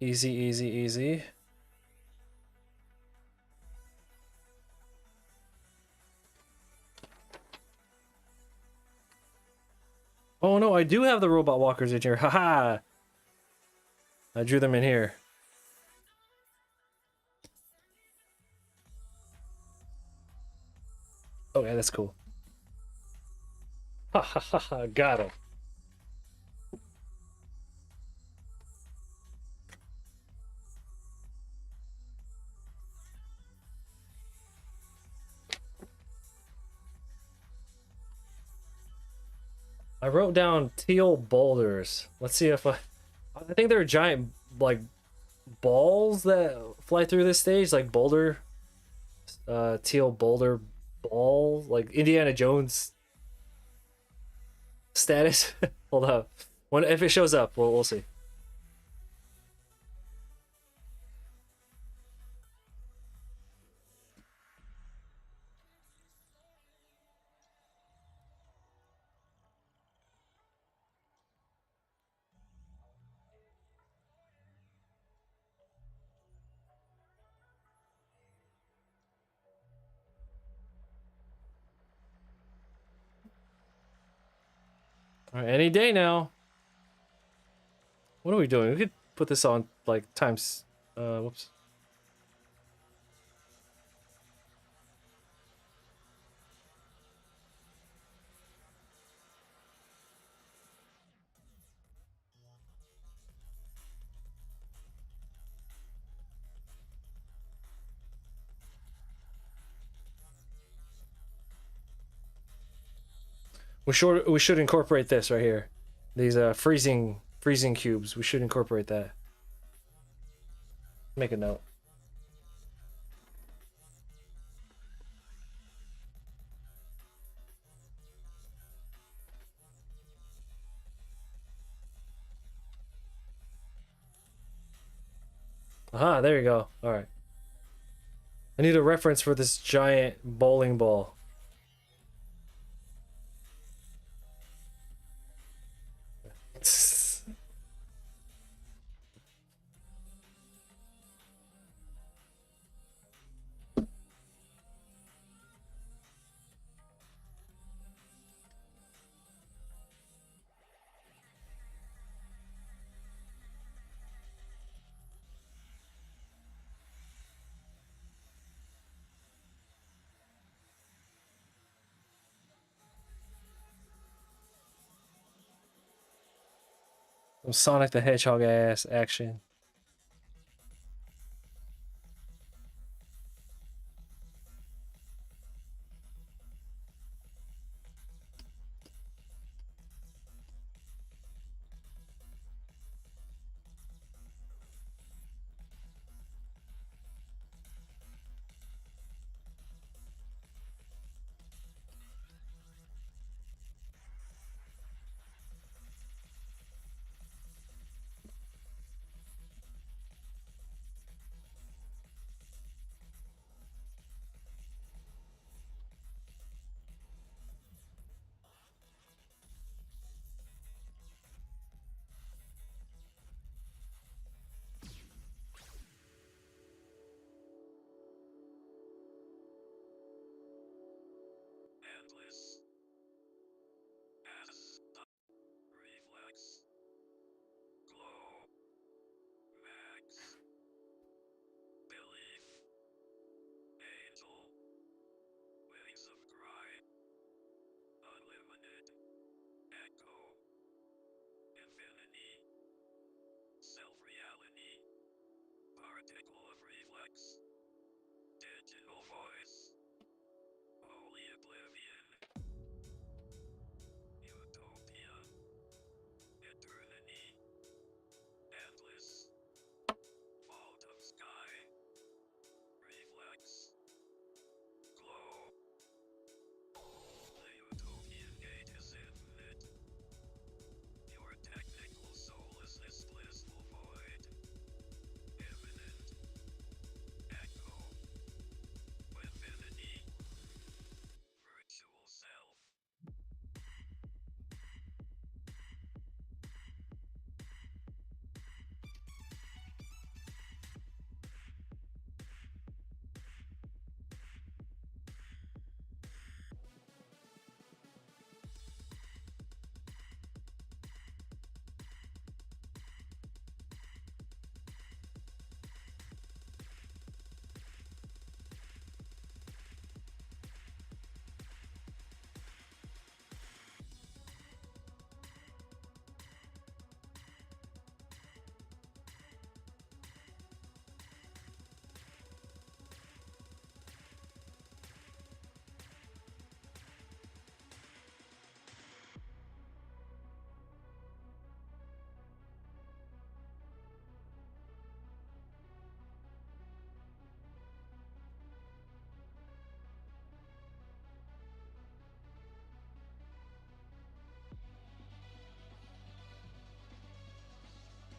Easy, easy, easy. Oh no, I do have the robot walkers in here. Haha. I drew them in here. Okay, that's cool. Ha ha ha ha, got him. I wrote down teal boulders. Let's see if I think there are giant like balls that fly through this stage, like boulder teal boulder ball, like Indiana Jones status. Hold up. When if it shows up, we'll see. All right, any day now. What are we doing? We could put this on like times. Whoops. We should incorporate this right here. These freezing cubes. We should incorporate that. Make a note. Aha, there you go. All right. I need a reference for this giant bowling ball. Some Sonic the Hedgehog ass action. Tactical reflex. Digital voice. Holy oblivion. Utopia. Eternity. Endless. Vault of sky. Reflex. Glow. The utopian gate is infinite. Your technical soul is this blissful void. Imminent. Echo. Infinity. Virtual self.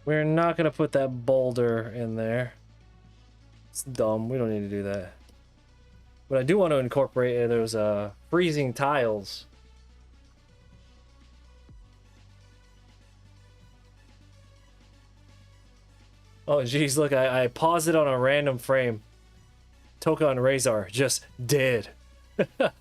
We're not gonna put that boulder in there. It's dumb. We don't need to do that. But I do want to incorporate those freezing tiles. Oh geez, look, I paused it on a random frame. Toka and Razor just dead. Utopia.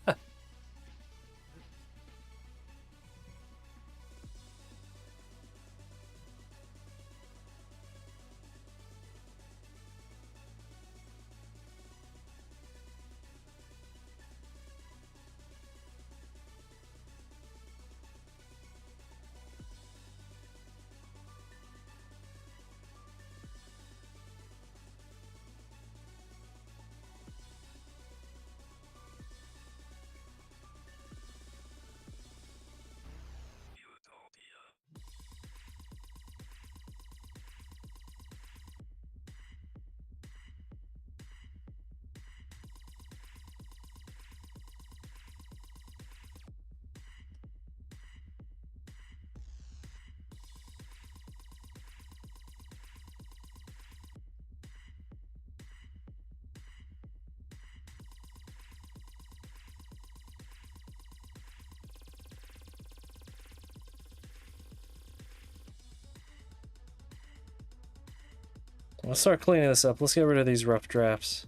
Let's start cleaning this up. Let's get rid of these rough drafts.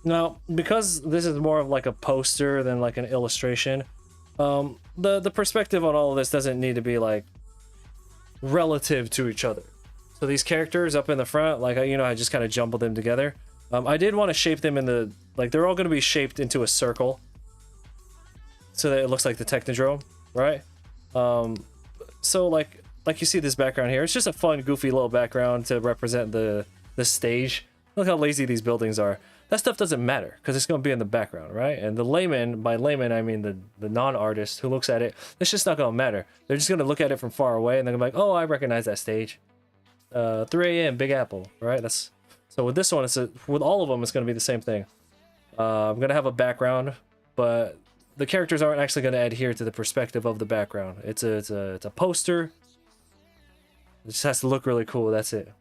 Now, because this is more of like a poster than like an illustration, the perspective on all of this doesn't need to be like relative to each other. So these characters up in the front, like, you know, I just kind of jumbled them together. I did want to shape them in the, like, they're all going to be shaped into a circle so that it looks like the Technodrome, right? So like you see this background here, it's just a fun, goofy little background to represent the stage. Look how lazy these buildings are. That stuff doesn't matter because it's going to be in the background, right? And the layman, by layman I mean the non-artist who looks at it, it's just not going to matter. They're just going to look at it from far away and they're going to be like, oh, I recognize that stage. 3 a.m. Big Apple, right? That's So with this one, with all of them, it's going to be the same thing. I'm going to have a background, but the characters aren't actually going to adhere to the perspective of the background. It's a poster. It just has to look really cool. That's it.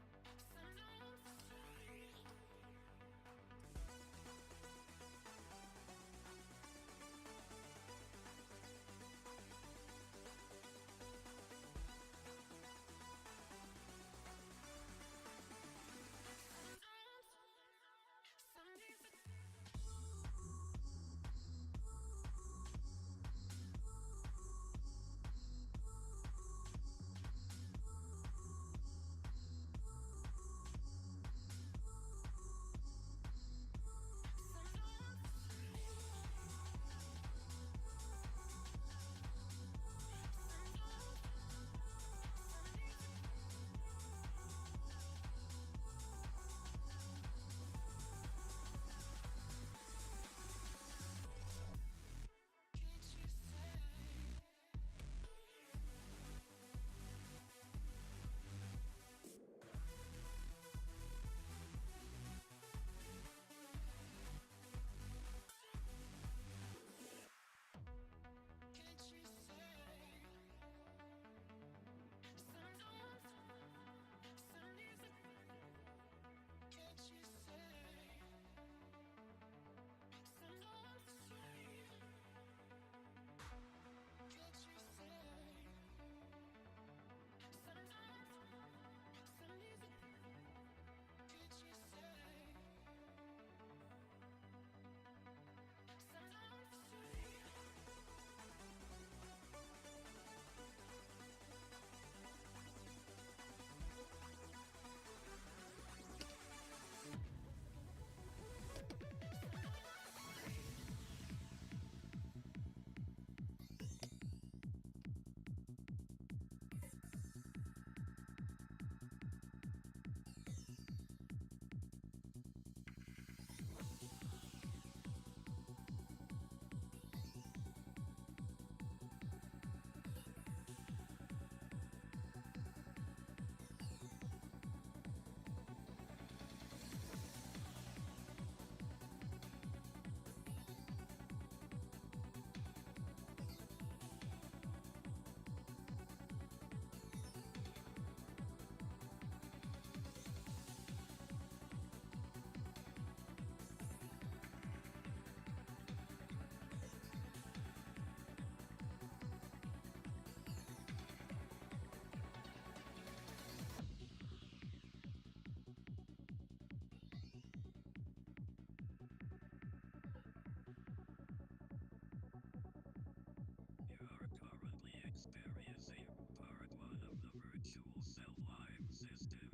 You are currently experiencing part 1 of the virtual self-life system.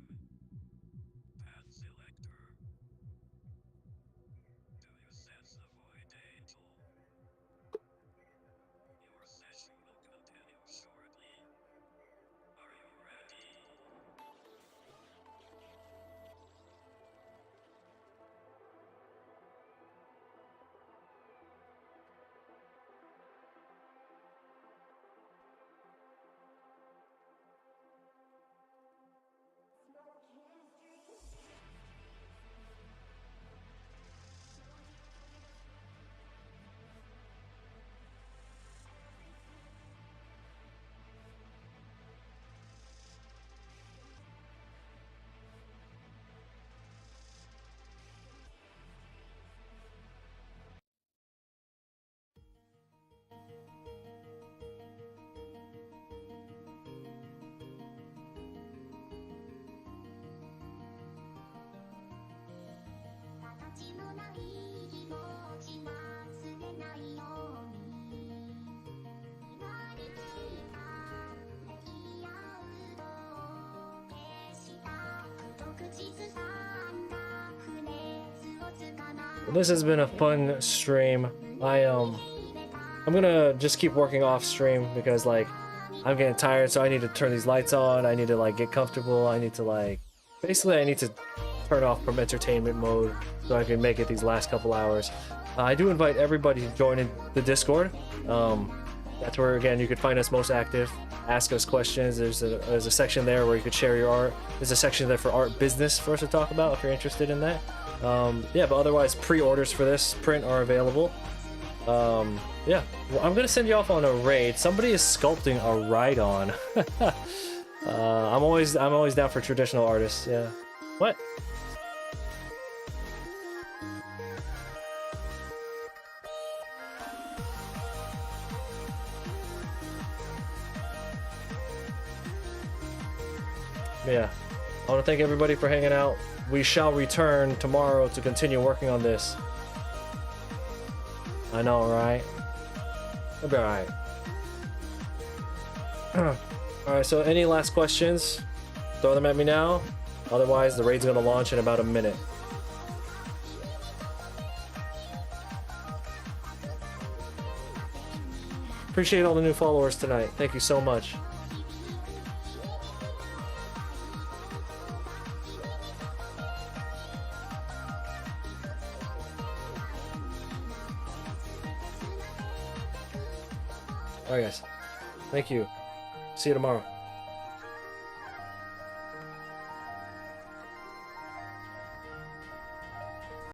Path selector. Do you sense the void angel? Your session will continue shortly. Are you ready? This has been a fun stream. I'm gonna just keep working off stream because like I'm getting tired, so I need to turn these lights on. I need to like get comfortable. I need to basically I need to turn off from entertainment mode so I can make it these last couple hours. I do invite everybody to join in the Discord. That's where, again, you could find us most active. Ask us questions. There's a section there where you could share your art. There's a section there for art business for us to talk about if you're interested in that. Yeah, but otherwise, pre-orders for this print are available. Yeah, well, I'm gonna send you off on a raid. Somebody is sculpting a Rhydon. I'm always down for traditional artists. Yeah. What? Yeah, I want to thank everybody for hanging out. We shall return tomorrow to continue working on this. I know, right? It'll be alright. Alright, so any last questions? Throw them at me now. Otherwise, the raid's gonna launch in about a minute. Appreciate all the new followers tonight. Thank you so much. Alright guys, thank you. See you tomorrow.